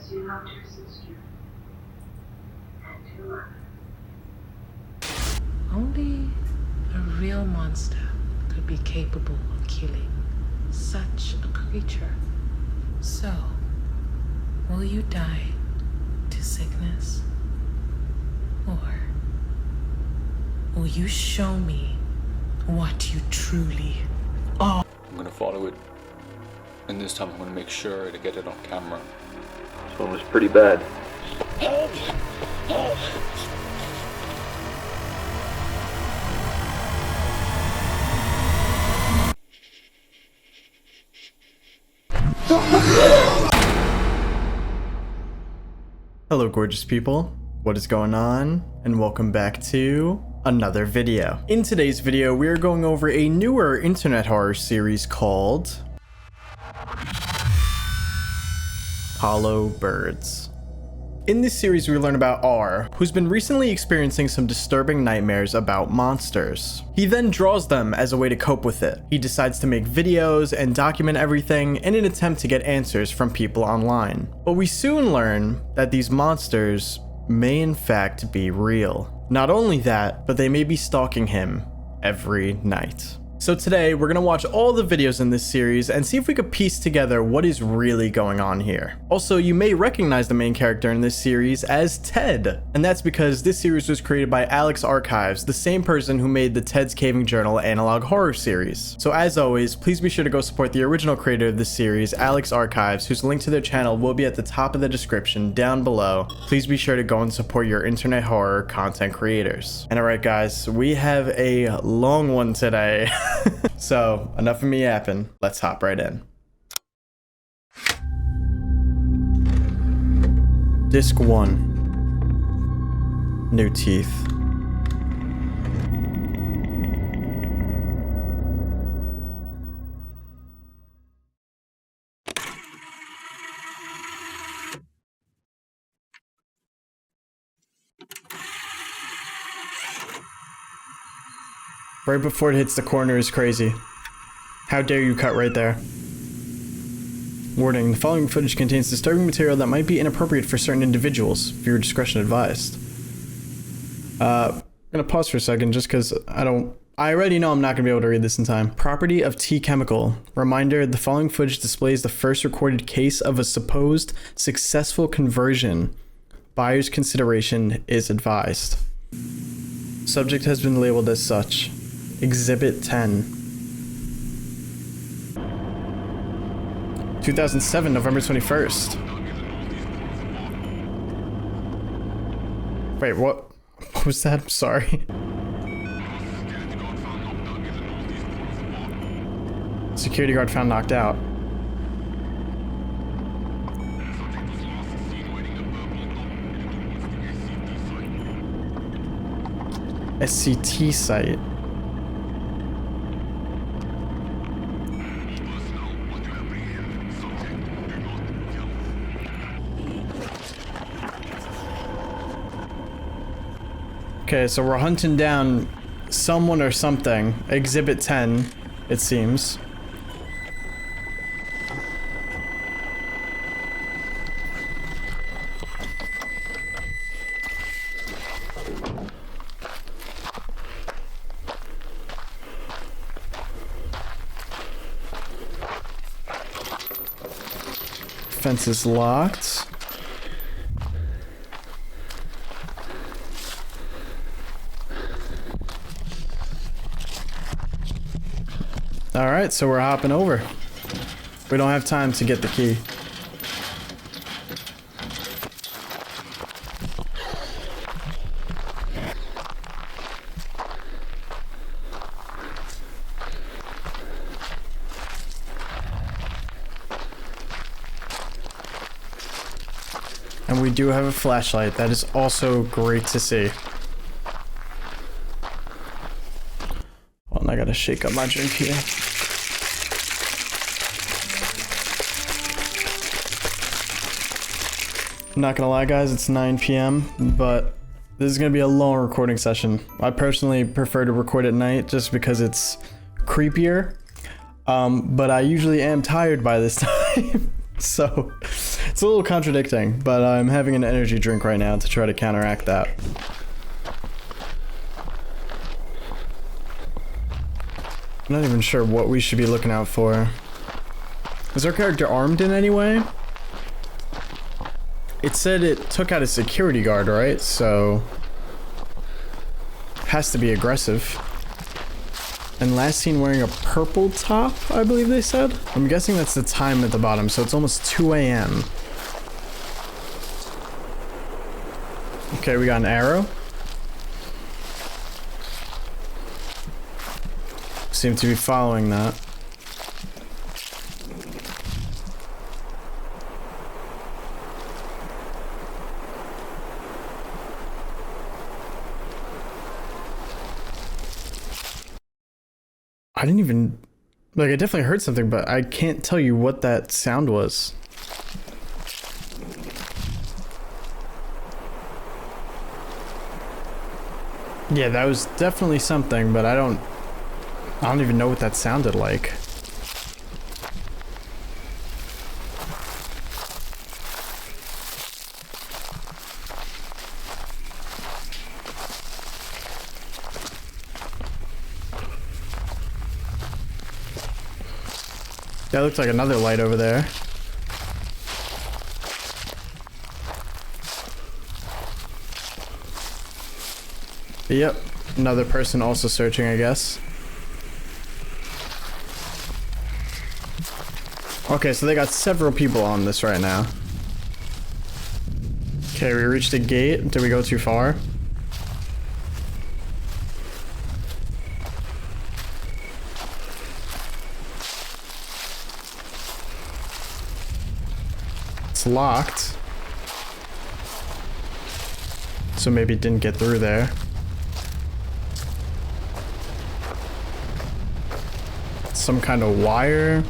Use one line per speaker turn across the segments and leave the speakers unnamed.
because you loved your sister and your mother.
Only a real monster could be capable of killing such a creature. So, will you die to sickness? Or will you show me what you truly are?
I'm gonna follow it, and this time I'm gonna make sure to get it on camera.
This one was pretty bad.
Help! Help!
Hello gorgeous people, what is going on? And welcome back to another video. In today's video, we are going over a newer internet horror series called Hollow Birds. In this series, we learn about R, who's been recently experiencing some disturbing nightmares about monsters. He then draws them as a way to cope with it. He decides to make videos and document everything in an attempt to get answers from people online. But we soon learn that these monsters may in fact be real. Not only that, but they may be stalking him every night. So today, we're gonna watch all the videos in this series and see if we could piece together what is really going on here. Also, you may recognize the main character in this series as Ted, and that's because this series was created by Alex Archives, the same person who made the Ted's Caving Journal analog horror series. So as always, please be sure to go support the original creator of this series, Alex Archives, whose link to their channel will be at the top of the description down below. Please be sure to go and support your internet horror content creators. And alright guys, we have a long one today. So, enough of me yapping. Let's hop right in. Disc 1. New teeth. Right before it hits the corner is crazy. How dare you cut right there. Warning, the following footage contains disturbing material that might be inappropriate for certain individuals. Viewer discretion advised. I'm gonna pause for a second just because I already know I'm not gonna be able to read this in time. Property of T chemical. Reminder, the following footage displays the first recorded case of a supposed successful conversion. Buyer's consideration is advised. Subject has been labeled as such. Exhibit 10. 2007, November 21st. Wait, what was that? I'm sorry. Security guard found knocked out. SCT site. Okay, so we're hunting down someone or something. Exhibit 10, it seems. Fence is locked. Alright, so we're hopping over. We don't have time to get the key. And we do have a flashlight. That is also great to see. Well, and I gotta shake up my drink here. I'm not gonna lie guys, it's 9 p.m, but this is gonna be a long recording session. I personally prefer to record at night just because it's creepier, but I usually am tired by this time. So It's a little contradicting, but I'm having an energy drink right now to try to counteract that. I'm not even sure what we should be looking out for. Is our character armed in any way? It said it took out a security guard, right? So... has to be aggressive. And last seen wearing a purple top, I believe they said. I'm guessing that's the time at the bottom, so it's almost 2 a.m. Okay, we got an arrow. Seem to be following that. I didn't even... like, I definitely heard something, but I can't tell you what that sound was. Yeah, that was definitely something, but I don't even know what that sounded like. That looks like another light over there. Yep, another person also searching, I guess. Okay, so they got several people on this right now. Okay, we reached a gate. Did we go too far? It's locked. So maybe it didn't get through there. Some kind of wire.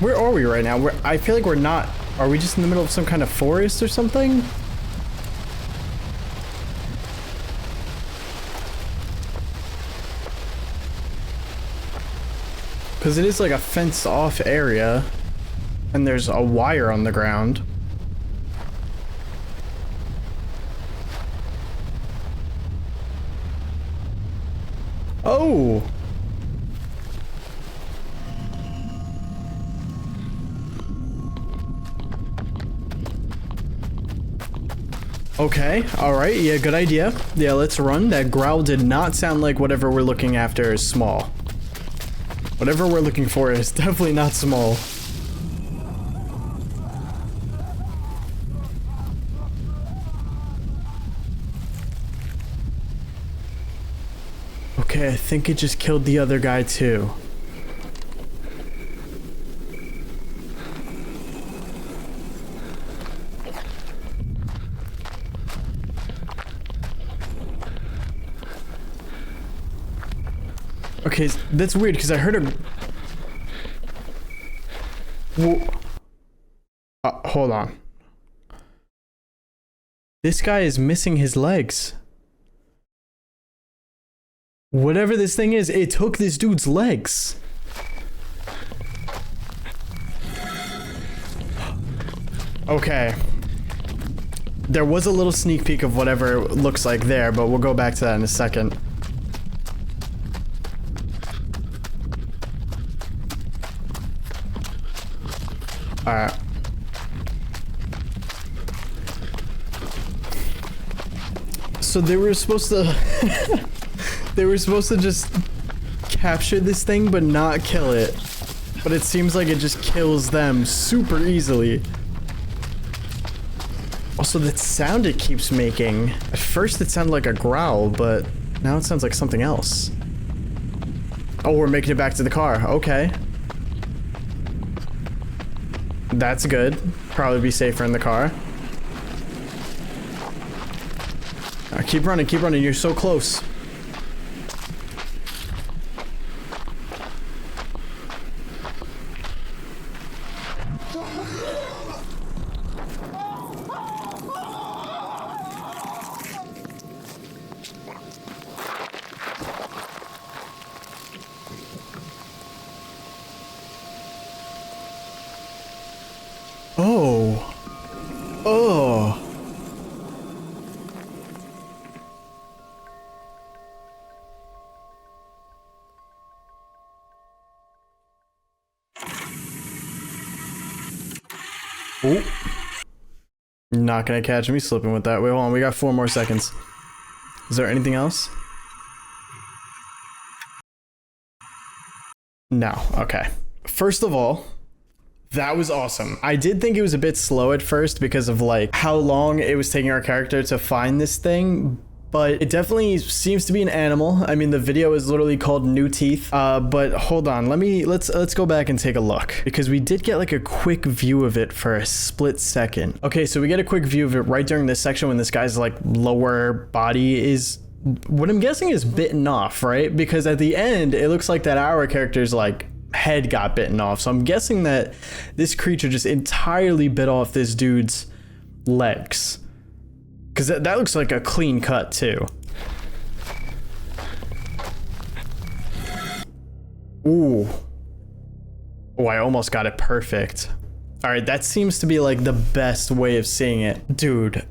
Where are we right now? I feel like we're not. Are we just in the middle of some kind of forest or something? Because it is like a fenced off area. And there's a wire on the ground. Oh! Okay, alright, yeah, good idea. Yeah, let's run. That growl did not sound like whatever we're looking after is small. Whatever we're looking for is definitely not small. Okay, I think it just killed the other guy too. Okay, that's weird because I heard a... Whoa. Hold on. This guy is missing his legs. Whatever this thing is, it took this dude's legs. Okay. There was a little sneak peek of whatever it looks like there, but we'll go back to that in a second. Alright. So they were supposed to... they were supposed to just capture this thing but not kill it. But it seems like it just kills them super easily. Also, that sound it keeps making. At first it sounded like a growl, but now it sounds like something else. Oh, we're making it back to the car. Okay. That's good. Probably be safer in the car. Keep running, keep running. You're so close. Oh. Oh. Oh. Not gonna catch me slipping with that. Wait, hold on. We got 4 more seconds. Is there anything else? No. Okay. First of all, that was awesome. I did think it was a bit slow at first because of like how long it was taking our character to find this thing, but it definitely seems to be an animal. I mean, the video is literally called New Teeth. But hold on, let's go back and take a look, because we did get like a quick view of it for a split second. Okay, so we get a quick view of it right during this section when this guy's like lower body is, what I'm guessing is bitten off, right? Because at the end, it looks like that our character's like head got bitten off. So I'm guessing that this creature just entirely bit off this dude's legs. Because that looks like a clean cut too. Ooh. Oh, I almost got it perfect. All right, that seems to be like the best way of seeing it. Dude,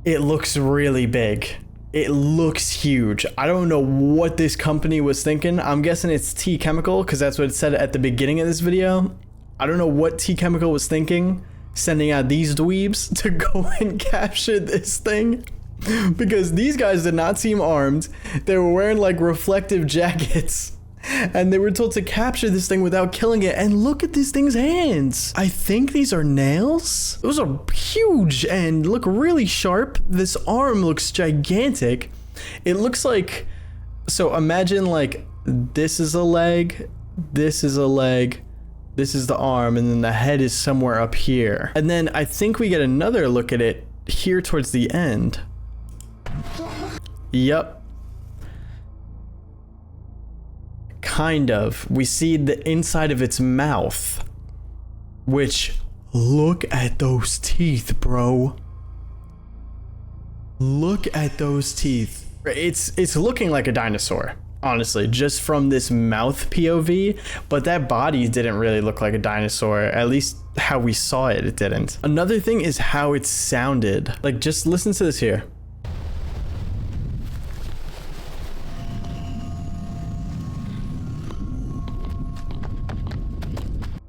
it looks really big. It looks huge. I don't know what this company was thinking. I'm guessing it's T Chemical, because that's what it said at the beginning of this video. I don't know what T Chemical was thinking, sending out these dweebs to go and capture this thing, because these guys did not seem armed. They were wearing like reflective jackets, and they were told to capture this thing without killing it. And look at this thing's hands. I think these are nails. Those are huge and look really sharp. This arm looks gigantic. It looks like, so imagine like this is a leg, this is a leg, this is the arm, and then the head is somewhere up here. And then I think we get another look at it here towards the end. Yep. Kind of. We see the inside of its mouth, which, look at those teeth, bro. Look at those teeth. It's looking like a dinosaur, honestly, just from this mouth POV, but that body didn't really look like a dinosaur. At least how we saw it, it didn't. Another thing is how it sounded. Like, just listen to this here.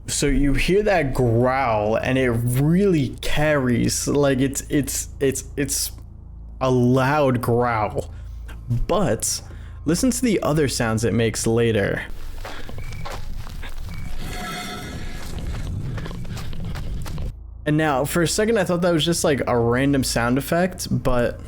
So you hear that growl, and it really carries, like it's a loud growl. But listen to the other sounds it makes later. And now, for a second, I thought that was just like a random sound effect, but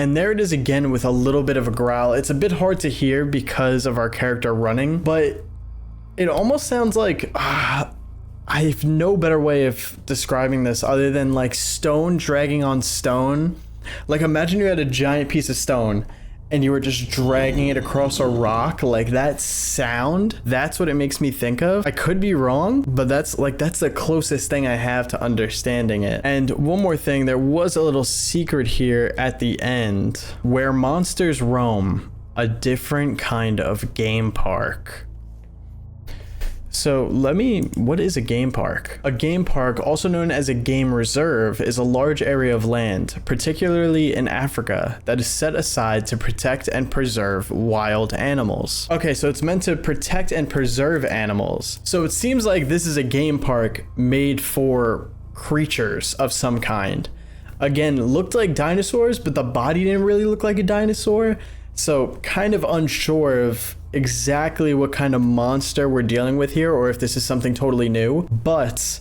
and there it is again with a little bit of a growl. It's a bit hard to hear because of our character running, but it almost sounds like, I have no better way of describing this other than like stone dragging on stone. Like, imagine you had a giant piece of stone and you were just dragging it across a rock. Like, that sound, that's what it makes me think of. I could be wrong, but that's the closest thing I have to understanding it. And one more thing, there was a little secret here at the end. Where monsters roam, a different kind of game park. So what is a game park? A game park, also known as a game reserve, is a large area of land, particularly in Africa, that is set aside to protect and preserve wild animals. Okay, so it's meant to protect and preserve animals. So it seems like this is a game park made for creatures of some kind. Again, looked like dinosaurs, but the body didn't really look like a dinosaur. So kind of unsure of exactly what kind of monster we're dealing with here, or if this is something totally new, but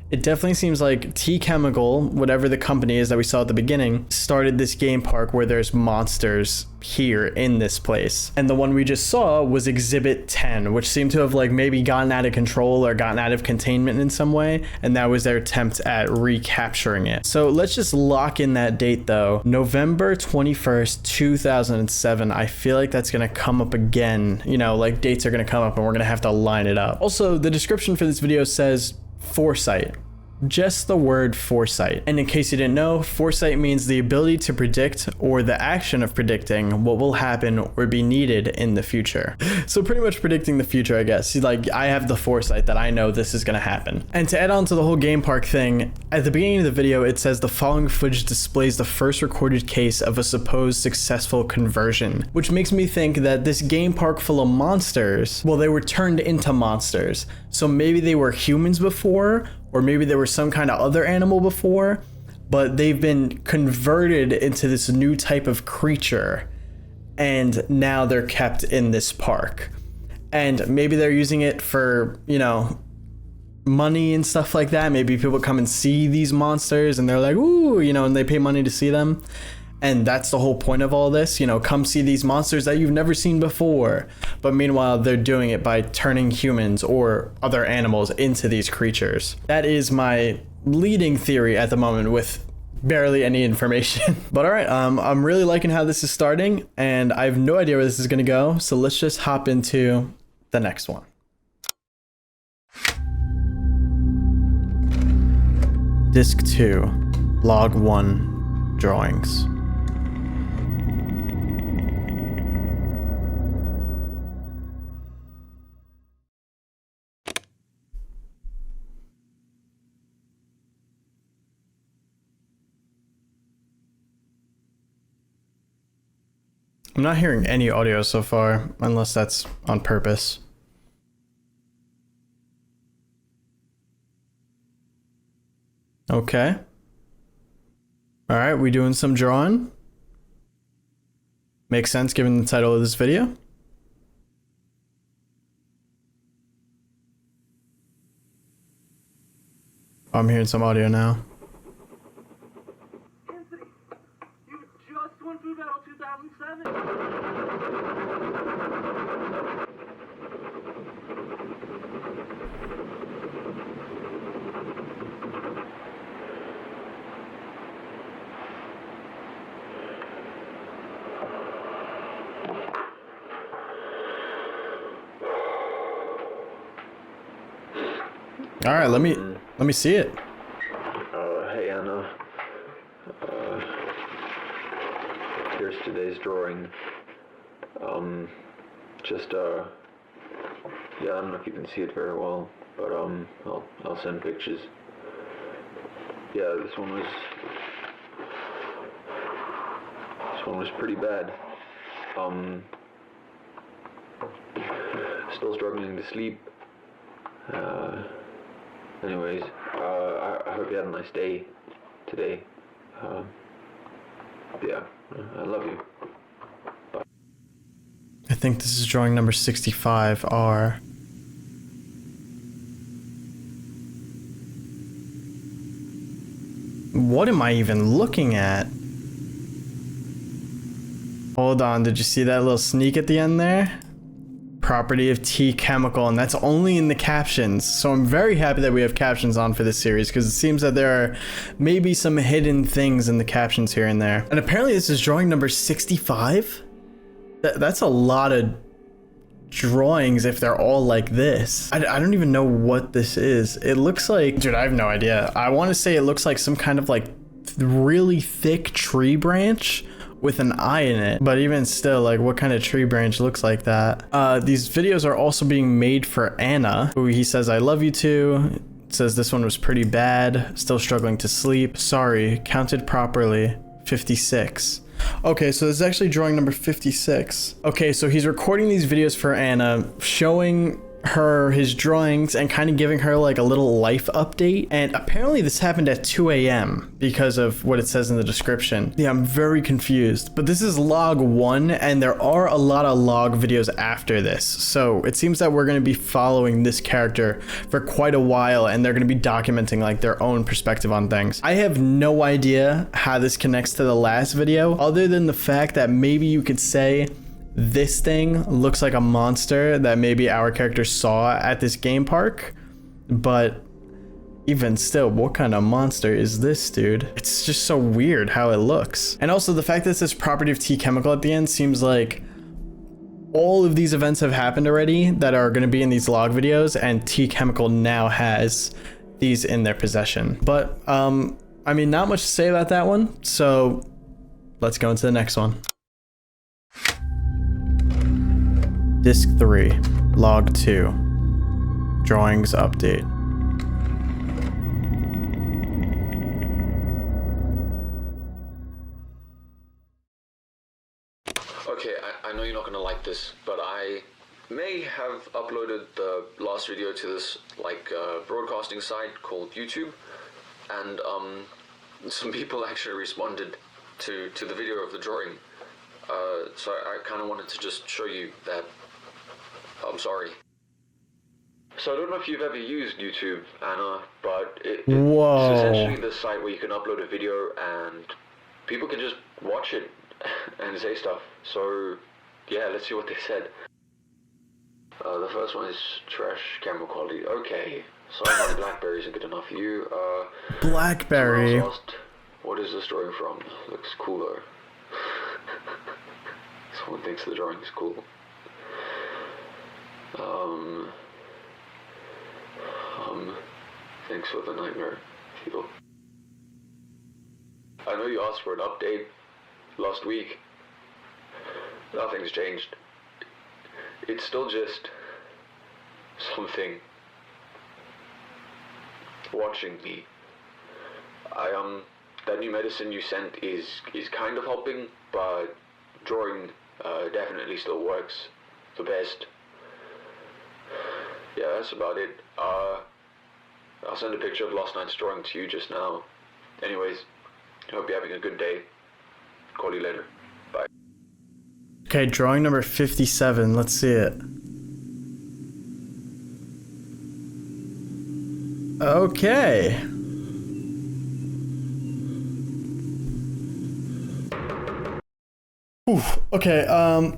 it definitely seems like T Chemical, whatever the company is that we saw at the beginning, started this game park where there's monsters here in this place. And the one we just saw was Exhibit 10, which seemed to have like maybe gotten out of control or gotten out of containment in some way, and that was their attempt at recapturing it. So let's just lock in that date though. November 21st, 2007. I feel like that's gonna come up again. You know, like dates are gonna come up and we're gonna have to line it up. Also, the description for this video says foresight. Just the word foresight. And in case you didn't know, foresight means the ability to predict or the action of predicting what will happen or be needed in the future. So pretty much predicting the future, I guess. Like, I have the foresight that I know this is gonna happen. And to add on to the whole game park thing, at the beginning of the video, it says the following footage displays the first recorded case of a supposed successful conversion, which makes me think that this game park full of monsters, well, they were turned into monsters. So maybe they were humans before, or maybe there was some kind of other animal before, but they've been converted into this new type of creature, and now they're kept in this park. And maybe they're using it for, you know, money and stuff like that. Maybe people come and see these monsters and they're like, ooh, you know, and they pay money to see them. And that's the whole point of all this, you know, come see these monsters that you've never seen before. But meanwhile, they're doing it by turning humans or other animals into these creatures. That is my leading theory at the moment with barely any information. But all right, I'm really liking how this is starting, and I have no idea where this is gonna go. So let's just hop into the next one. Disc 2, Log 1, Drawings. I'm not hearing any audio so far, unless that's on purpose. Okay. All right, we doing some drawing? Makes sense given the title of this video. I'm hearing some audio now.
Anthony, you just won Food Battle 2007.
All right, let me see it.
Hey Anna. Here's today's drawing. Yeah, I don't know if you can see it very well, but I'll send pictures. Yeah, this one was pretty bad. Still struggling to sleep. Anyways, I hope you had a nice day today. Yeah, I love you. Bye.
I think this is drawing number 65R. What am I even looking at? Hold on, did you see that little sneak at the end there? Property of T chemical, and that's only in the captions. So I'm very happy that we have captions on for this series, because it seems that there are maybe some hidden things in the captions here and there. And apparently this is drawing number 65? That's a lot of drawings if they're all like this. I don't even know what this is. It looks like, dude, I have no idea. I want to say it looks like some kind of like really thick tree branch with an eye in it, but even still, like, what kind of tree branch looks like that? These videos are also being made for Anna, who he says I love you to. It says this one was pretty bad, still struggling to sleep, sorry, counted properly, 56. Okay, so this is actually drawing number 56. Okay, so he's recording these videos for Anna, showing her his drawings and kind of giving her like a little life update. And apparently this happened at 2 a.m. because of what it says in the description. Yeah, I'm very confused, but this is log 1 and there are a lot of log videos after this. So it seems that we're going to be following this character for quite a while, and they're going to be documenting like their own perspective on things. I have no idea how this connects to the last video, other than the fact that maybe you could say this thing looks like a monster that maybe our character saw at this game park, but even still, what kind of monster is this, dude? It's just so weird how it looks. And also the fact that it says property of T chemical at the end seems like all of these events have happened already that are going to be in these log videos, and T chemical now has these in their possession. But I mean, not much to say about that one, so let's go into the next one. Disc 3, Log 2, Drawings Update.
Okay, I know you're not gonna like this, but I may have uploaded the last video to this broadcasting site called YouTube, and some people actually responded to the video of the drawing. So I kind of wanted to just show you that I'm sorry. So I don't know if you've ever used YouTube, Anna, but it's essentially the site where you can upload a video and people can just watch it and say stuff. So yeah, let's see what they said. The first one is trash camera quality. Okay, sorry, my BlackBerry isn't good enough for you.
BlackBerry.
Someone else asked, what is this drawing from? Looks cool though. Someone thinks the drawing is cool. Thanks for the nightmare, people. I know you asked for an update last week. Nothing's changed. It's still just something watching me. That new medicine you sent is kind of helping, but drawing definitely still works the best. Yeah, that's about it. I'll send a picture of last night's drawing to you just now. Anyways, I hope you're having a good day. Call you later. Bye.
Okay, drawing number 57. Let's see it. Okay. Oof. Okay,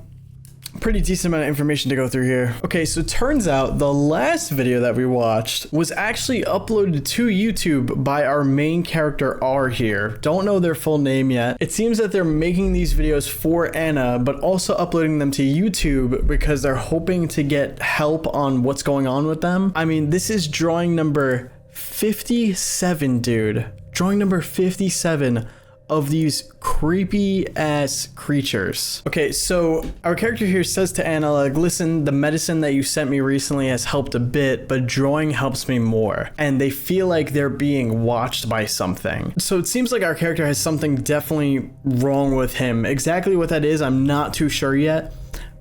pretty decent amount of information to go through here. Okay, so it turns out the last video that we watched was actually uploaded to YouTube by our main character R here. Don't know their full name yet. It seems that they're making these videos for Anna, but also uploading them to YouTube because they're hoping to get help on what's going on with them. I mean, this is drawing number 57, dude. Drawing number 57 of these creepy ass creatures. Okay, so our character here says to Anna, like, listen, the medicine that you sent me recently has helped a bit, but drawing helps me more. And they feel like they're being watched by something. So it seems like our character has something definitely wrong with him. Exactly what that is, I'm not too sure yet.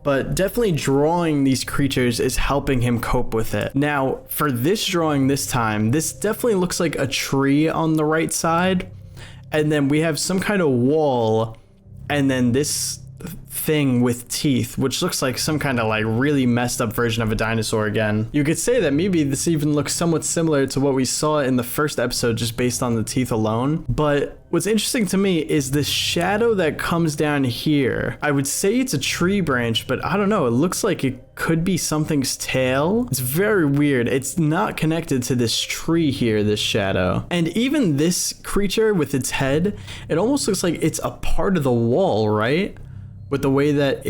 But definitely drawing these creatures is helping him cope with it. Now, for this drawing this time, this definitely looks like a tree on the right side. And then we have some kind of wall, and then this thing with teeth, which looks like some kind of like really messed up version of a dinosaur again. You could say that maybe this even looks somewhat similar to what we saw in the first episode just based on the teeth alone. But what's interesting to me is the shadow that comes down here. I would say it's a tree branch, but I don't know. It looks like it could be something's tail. It's very weird. It's not connected to this tree here, this shadow. And even this creature with its head, it almost looks like it's a part of the wall, right? With the way that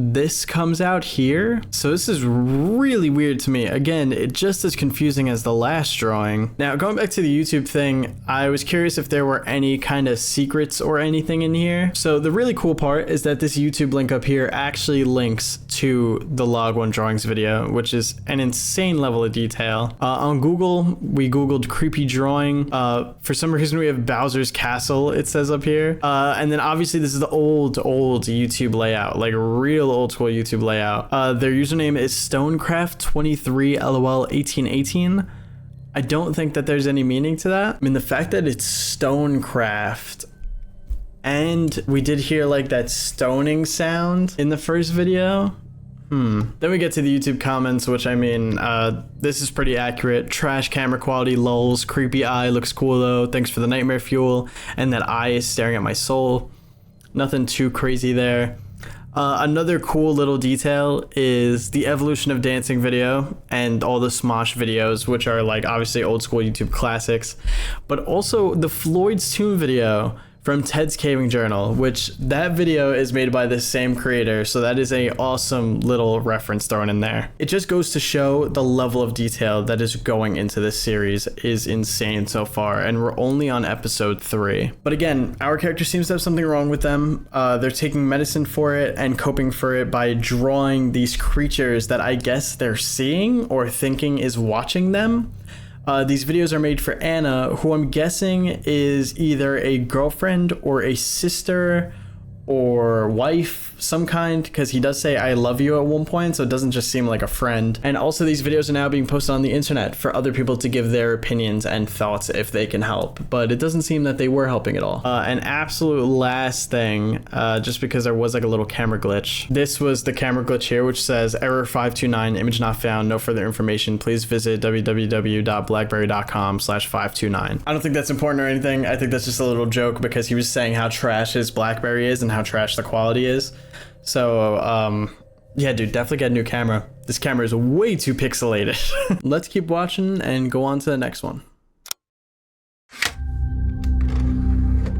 this comes out here. So this is really weird to me. Again, it's just as confusing as the last drawing. Now, going back to the YouTube thing, I was curious if there were any kind of secrets or anything in here. So the really cool part is that this YouTube link up here actually links to the Log 1 Drawings video, which is an insane level of detail. On Google, we Googled creepy drawing. For some reason, we have Bowser's Castle, it says up here. And then obviously this is the old YouTube layout, like real old school YouTube layout. Their username is Stonecraft23LOL1818. I don't think that there's any meaning to that. I mean, the fact that it's Stonecraft, and we did hear like that stoning sound in the first video. Then we get to the YouTube comments, which I mean, this is pretty accurate. Trash camera quality, lulz, creepy eye, looks cool though, thanks for the nightmare fuel, and that eye is staring at my soul. Nothing too crazy there. Another cool little detail is the evolution of dancing video and all the Smosh videos, which are like obviously old school YouTube classics, but also the Floyd's Tomb video. from Ted's Caving Journal, which that video is made by the same creator, so that is a awesome little reference thrown in there. It just goes to show the level of detail that is going into this series is insane so far, and we're only on episode 3. But again, our character seems to have something wrong with them. They're taking medicine for it and coping for it by drawing these creatures that I guess they're seeing or thinking is watching them. These videos are made for Anna, who I'm guessing is either a girlfriend or a sister or wife, some kind, because he does say I love you at one point, so it doesn't just seem like a friend. And also these videos are now being posted on the internet for other people to give their opinions and thoughts if they can help, but it doesn't seem that they were helping at all. An absolute last thing, just because there was like a little camera glitch. This was the camera glitch here, which says error 529, image not found, no further information. Please visit www.blackberry.com/529. I don't think that's important or anything. I think that's just a little joke because he was saying how trash his BlackBerry is and how trash the quality is. So yeah, dude, definitely get a new camera. This camera is way too pixelated. Let's keep watching and go on to the next one.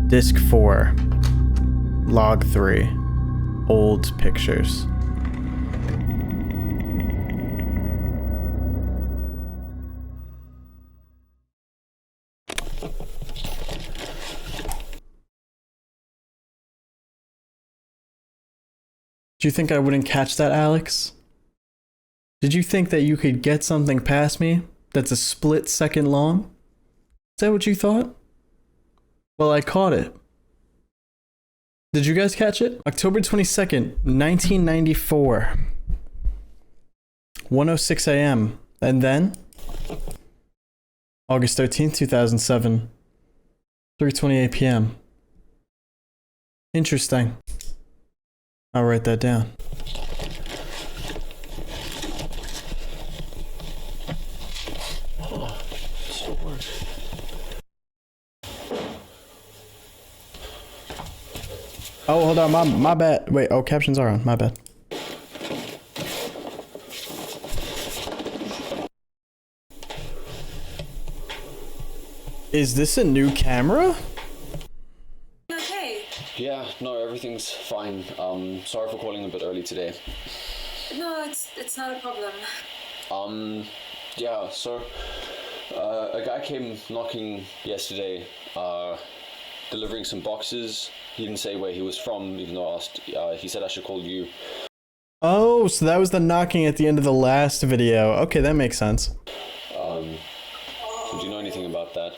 Disc 4, Log 3, Old Pictures. Do you think I wouldn't catch that, Alex? Did you think that you could get something past me that's a split second long? Is that what you thought? Well, I caught it. Did you guys catch it? October 22nd, 1994. 1:06 a.m. And then? August 13th, 2007. 3:28 p.m. Interesting. I'll write that down. Oh, hold on, my bad. Wait, oh, captions are on, my bad. Is this a new camera?
Okay.
Yeah, no, everything's fine. Sorry for calling a bit early today.
No, it's not a problem.
Yeah, so a guy came knocking yesterday, delivering some boxes. He didn't say where he was from, even though I asked. He said I should call you.
Oh, so that was the knocking at the end of the last video. Okay, that makes sense.
Do you know anything about that?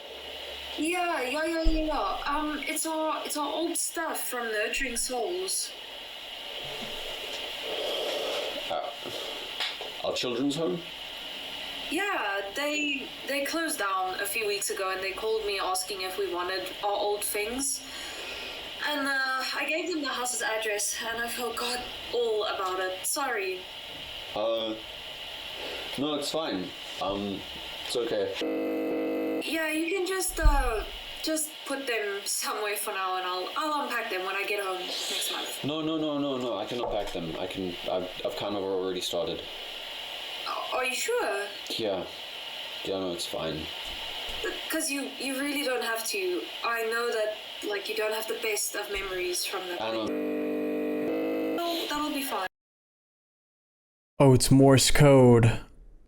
Yeah. It's our old stuff from Nurturing Souls.
Our children's home?
Yeah, they closed down a few weeks ago and they called me asking if we wanted our old things. And I gave them the house's address and I forgot all about it. Sorry.
No, it's fine. It's okay.
Yeah, you can just put them somewhere for now and I'll unpack them when I get home next month.
No, I can unpack them. I've kind of already started.
Are you sure?
Yeah, no, it's fine.
Because you really don't have to. I know that, like, you don't have the best of memories from that.
I know.
No, that'll be fine.
Oh, it's Morse code.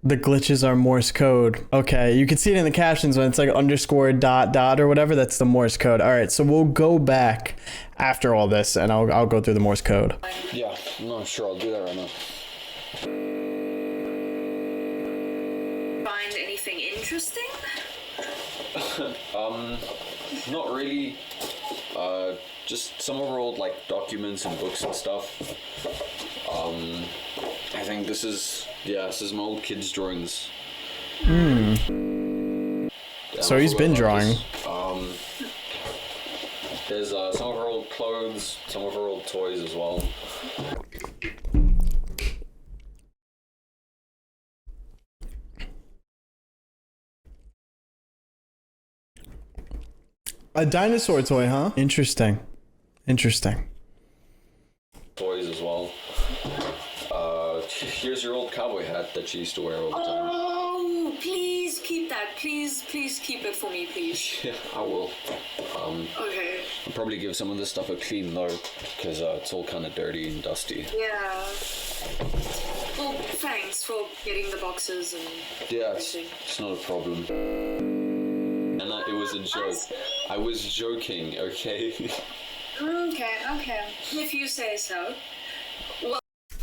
The glitches are Morse code. Okay, you can see it in the captions when it's like underscore dot dot or whatever. That's the Morse code. All right, so we'll go back after all this and I'll go through the Morse code.
Yeah, no, sure, I'll do that right now.
Find anything interesting?
Not really. Just some of our old, like, documents and books and stuff. I think this is my old kid's drawings.
Yeah, so he's been drawing.
There's some of our old clothes, some of our old toys as well.
A dinosaur toy, huh? Interesting.
Toys as well. Here's your old cowboy hat that you used to wear all the time.
Oh, please keep that. Please keep it for me, please.
Yeah, I will.
Okay.
I'll probably give some of this stuff a clean though, because it's all kind of dirty and dusty.
Yeah. Well, thanks for getting the boxes and
Yeah,
everything.
it's not a problem. And it was a joke. I was joking, okay?
Okay. If you say so.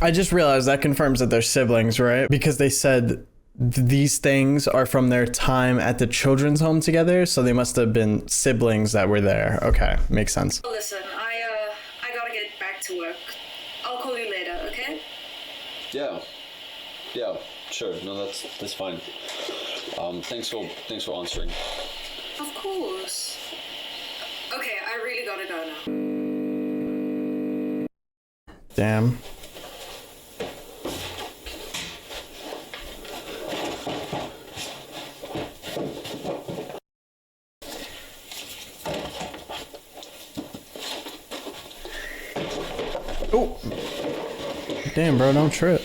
I just realized that confirms that they're siblings, right? Because they said these things are from their time at the children's home together, so they must have been siblings that were there. Okay, makes sense.
Listen, I gotta get back to work. I'll call you later, okay?
Yeah, sure. No, that's fine. Thanks for answering.
Of course. Okay, I really gotta go now.
Damn. Oh. Damn, bro, don't trip.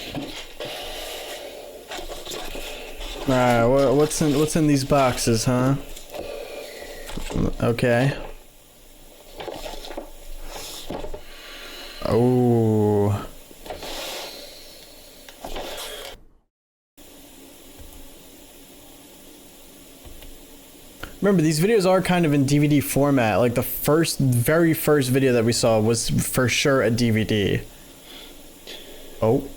Alright, what's in these boxes, huh? Okay. Oh. Remember, these videos are kind of in DVD format. Like the very first video that we saw was for sure a DVD. Oh.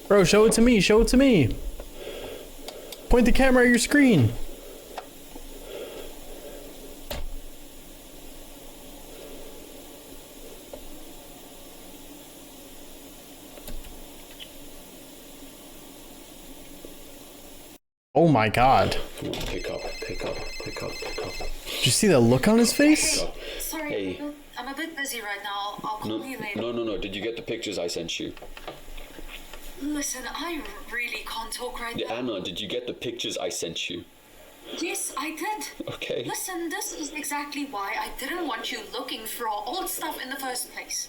Bro, show it to me, show it to me. Point the camera at your screen. Oh my god.
Pick up.
Did you see the look on his face?
Sorry,
Hey.
I'm a bit busy right now. I'll call you later.
No. Did you get the pictures I sent you?
Listen, I really can't talk right now.
Anna, did you get the pictures I sent you?
Yes, I did.
Okay.
Listen, this is exactly why I didn't want you looking for our old stuff in the first place.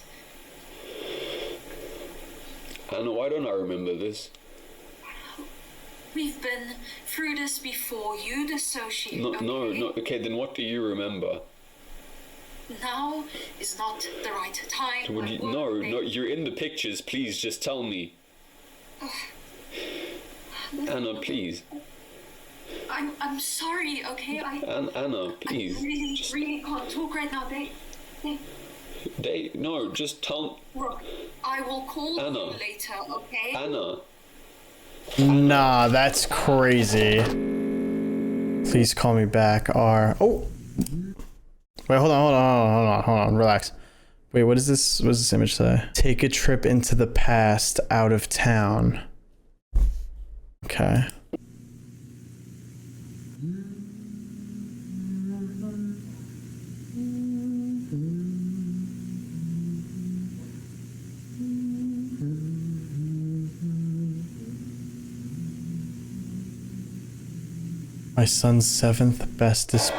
Anna, why don't I remember this?
We've been through this before. You dissociate.
No.
okay?
Okay, then what do you remember?
Now is not the right time.
No, you're in the pictures. Please, just tell me. Anna, please.
I'm sorry, okay?
Anna, please.
I really can't talk right now.
No, just tell.
Look, I will call
Anna.
you later, okay?
Anna.
Nah, that's crazy. Please call me back, R. Oh. Wait, hold on, relax. Wait, what is this? What does this image say? Take a trip into the past, out of town. Okay. My son's seventh bestest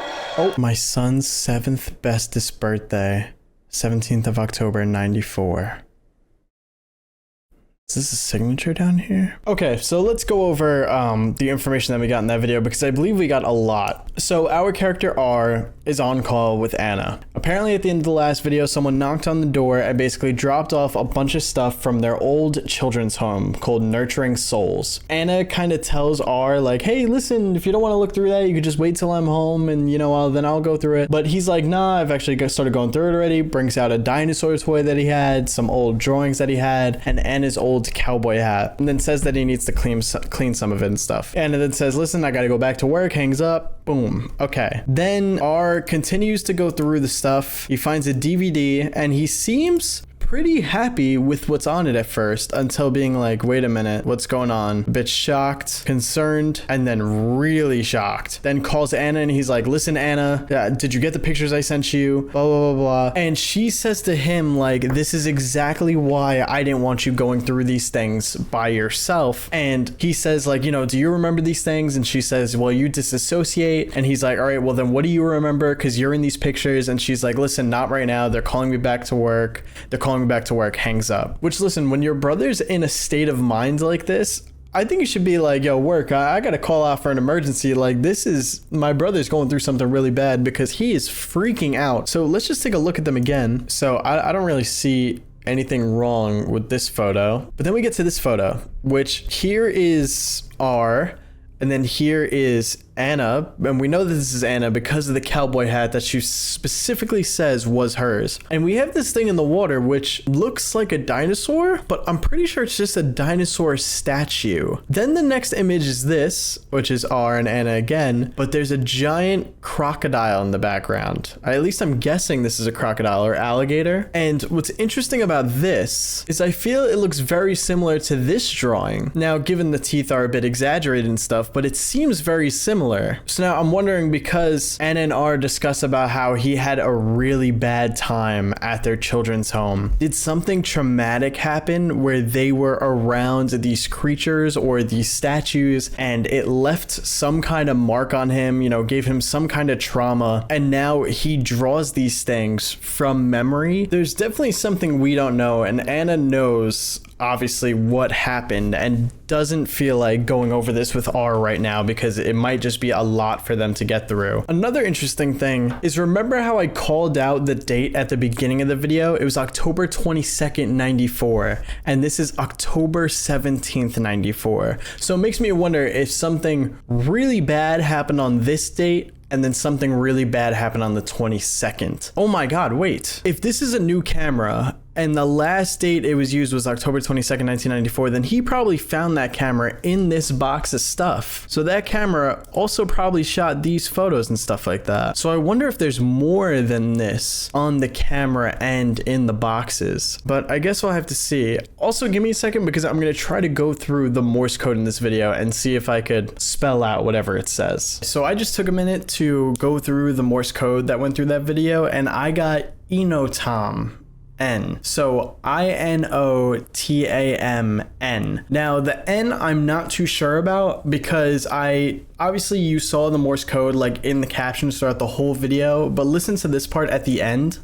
birthday, 17th of October, 94. Is this a signature down here? Okay, so let's go over the information that we got in that video, because I believe we got a lot. So our character R is on call with Anna. Apparently at the end of the last video, someone knocked on the door and basically dropped off a bunch of stuff from their old children's home called Nurturing Souls. Anna kind of tells R like, hey, listen, if you don't want to look through that, you could just wait till I'm home and, you know, then I'll go through it. But he's like, nah, I've actually started going through it already. Brings out a dinosaur toy that he had, some old drawings that he had, and Anna's old cowboy hat, and then says that he needs to clean some of it and stuff. And then says, listen, I gotta go back to work, hangs up, boom. Okay. Then R continues to go through the stuff. He finds a DVD and he seems pretty happy with what's on it at first until being like, wait a minute, what's going on? A bit shocked, concerned, and then really shocked. Then calls Anna and he's like, listen, Anna, did you get the pictures I sent you? Blah, blah, blah, blah. And she says to him, like, this is exactly why I didn't want you going through these things by yourself. And he says, like, you know, do you remember these things? And she says, well, you disassociate. And he's like, all right, well, then what do you remember? Because you're in these pictures. And she's like, listen, not right now. They're calling me back to work. They're calling me back to work. Hangs up. Which, listen, when your brother's in a state of mind like this, I think you should be like, yo, work, I gotta call out for an emergency. Like, this is, my brother's going through something really bad because he is freaking out. So let's just take a look at them again. So I don't really see anything wrong with this photo. But then we get to this photo, which here is R, and then here is Anna, and we know that this is Anna because of the cowboy hat that she specifically says was hers. And we have this thing in the water which looks like a dinosaur, but I'm pretty sure it's just a dinosaur statue. Then the next image is this, which is R and Anna again, but there's a giant crocodile in the background. At least I'm guessing this is a crocodile or alligator. And what's interesting about this is I feel it looks very similar to this drawing. Now, given the teeth are a bit exaggerated and stuff, but it seems very similar. So now I'm wondering, because Anna and R discuss about how he had a really bad time at their children's home. Did something traumatic happen where they were around these creatures or these statues and it left some kind of mark on him, you know, gave him some kind of trauma, and now he draws these things from memory? There's definitely something we don't know, and Anna knows obviously what happened and doesn't feel like going over this with R right now because it might just be a lot for them to get through. Another interesting thing is, remember how I called out the date at the beginning of the video? It was October 22nd, 94, and this is October 17th, 94. So it makes me wonder if something really bad happened on this date and then something really bad happened on the 22nd. Oh my God, wait. If this is a new camera and the last date it was used was October 22nd, 1994, then he probably found that camera in this box of stuff. So that camera also probably shot these photos and stuff like that. So I wonder if there's more than this on the camera and in the boxes, but I guess we'll have to see. Also, give me a second because I'm gonna try to go through the Morse code in this video and see if I could spell out whatever it says. So I just took a minute to go through the Morse code that went through that video, and I got EmortalMarcus. So INOTAMN. Now the N I'm not too sure about because obviously you saw the Morse code like in the captions throughout the whole video, but listen to this part at the end.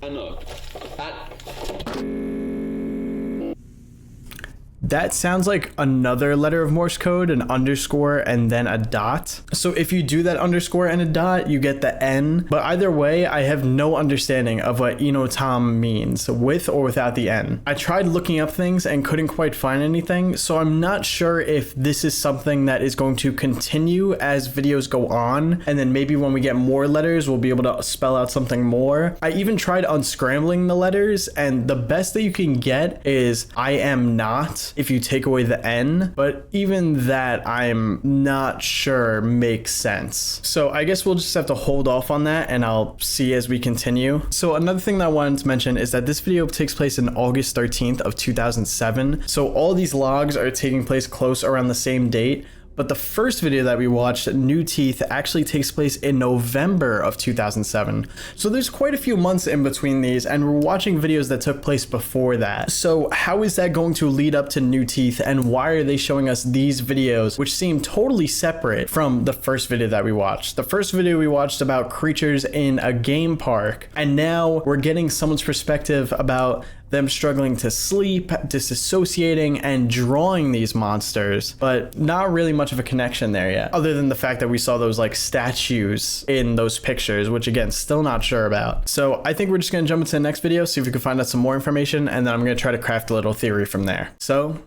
That sounds like another letter of Morse code, an underscore and then a dot. So if you do that underscore and a dot, you get the N. But either way, I have no understanding of what Enotam means, with or without the N. I tried looking up things and couldn't quite find anything, so I'm not sure if this is something that is going to continue as videos go on, and then maybe when we get more letters, we'll be able to spell out something more. I even tried unscrambling the letters, and the best that you can get is I am not, if you take away the N, but even that I'm not sure makes sense. So I guess we'll just have to hold off on that and I'll see as we continue. So another thing that I wanted to mention is that this video takes place in August 13th of 2007. So all these logs are taking place close around the same date. But the first video that we watched, New Teeth, actually takes place in November of 2007. So there's quite a few months in between these, and we're watching videos that took place before that. So how is that going to lead up to New Teeth, and why are they showing us these videos, which seem totally separate from the first video that we watched? The first video we watched about creatures in a game park, and now we're getting someone's perspective about them struggling to sleep, disassociating, and drawing these monsters, but not really much of a connection there yet, other than the fact that we saw those like statues in those pictures, which again, still not sure about. So I think we're just gonna jump into the next video, see if we can find out some more information, and then I'm gonna try to craft a little theory from there. So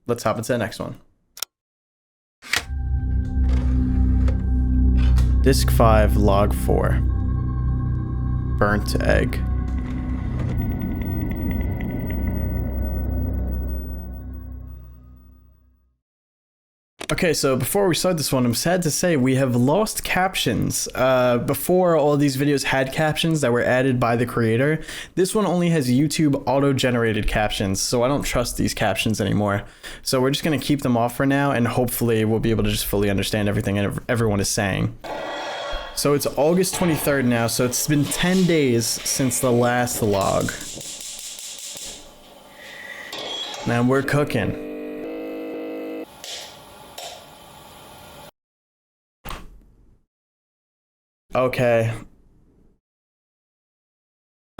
let's hop into the next one. Disc 5, Log 4. Burnt egg. Okay, so before we start this one, I'm sad to say we have lost captions. Before, all these videos had captions that were added by the creator. This one only has YouTube auto-generated captions, so I don't trust these captions anymore. So we're just gonna keep them off for now, and hopefully we'll be able to just fully understand everything everyone is saying. So it's August 23rd now, so it's been 10 days since the last log. Now we're cooking. Okay.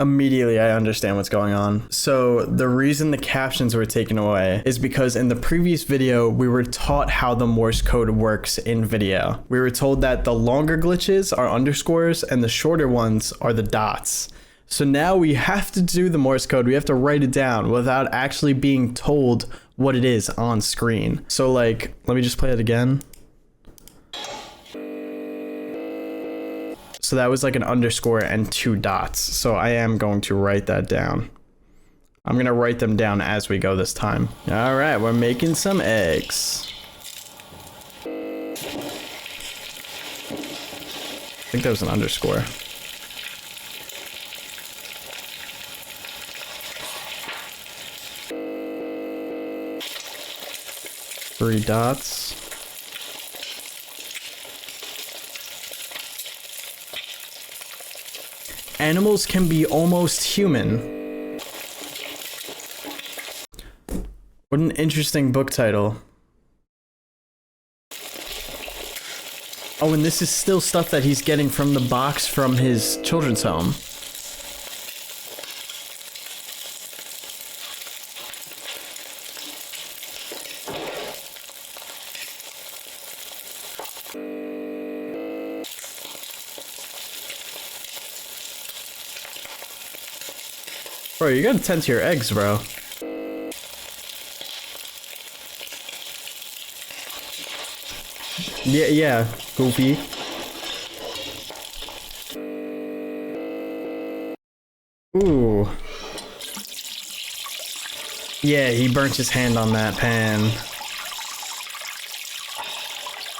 Immediately I understand what's going on. So the reason the captions were taken away is because in the previous video we were taught how the Morse code works in video. We were told that the longer glitches are underscores and the shorter ones are the dots. So now we have to do the Morse code, we have to write it down without actually being told what it is on screen. So like, let me just play it again. So that was like an underscore and 2 dots. So I am going to write that down. I'm gonna write them down as we go this time. All right, we're making some eggs. I think that was an underscore. Three dots. Animals can be almost human. What an interesting book title. Oh, and this is still stuff that he's getting from the box from his children's home. Bro, you gotta tend to your eggs, bro. Yeah, Goofy. Ooh. Yeah, he burnt his hand on that pan.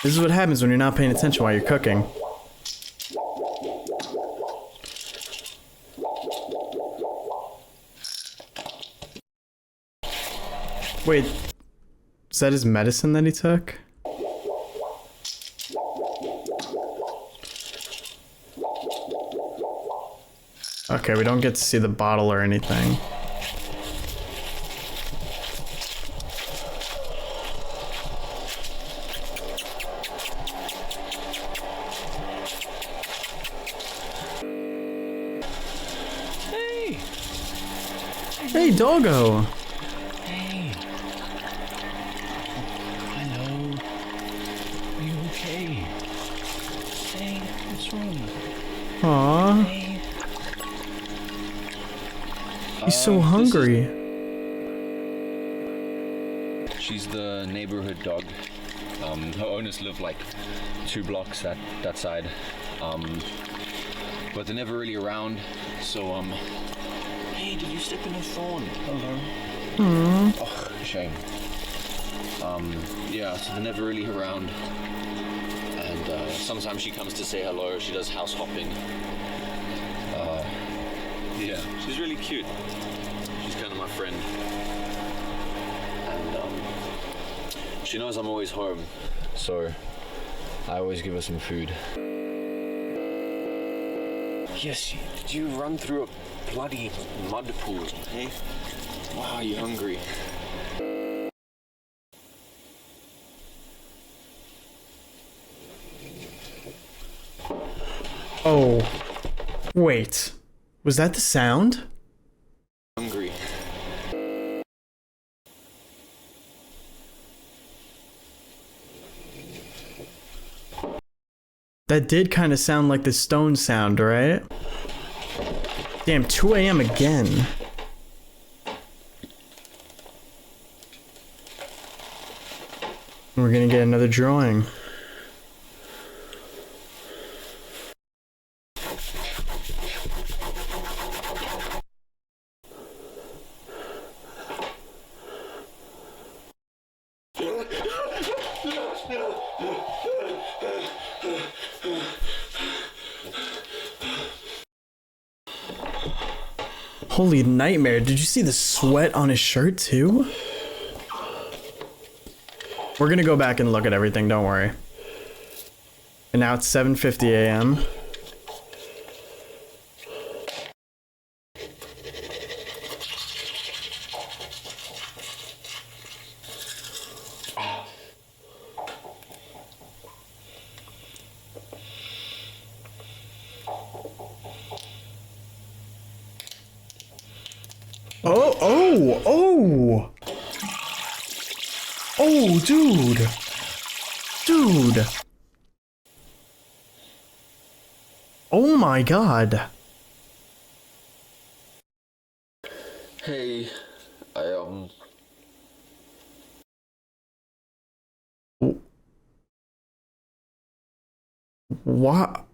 This is what happens when you're not paying attention while you're cooking. Wait, is that his medicine that he took? Okay, we don't get to see the bottle or anything.
Hey!
Hey, doggo!
Hey! Hello? Are you okay? Hey, what's wrong?
Aww,
Hey?
he's so hungry.
She's the neighborhood dog. Her owners live like 2 blocks that side. But they're never really around, so
Hey, did you step in a thorn? Hello?
oh, shame. Yeah, so they're never really around. And sometimes she comes to say hello, she does house hopping. Yeah, she's really cute. She's kind of my friend. And she knows I'm always home, so I always give her some food. Yes, did you run through a bloody mud pool, hey? Wow, you're hungry.
Oh, wait. Was that the sound?
Hungry.
That did kind of sound like the stone sound, right? Damn, 2 a.m. again. We're gonna get another drawing. Holy nightmare. Did you see the sweat on his shirt too? We're gonna go back and look at everything, don't worry. And now it's 7:50 a.m. Oh, dude. Dude. Oh my god.
Hey,
What?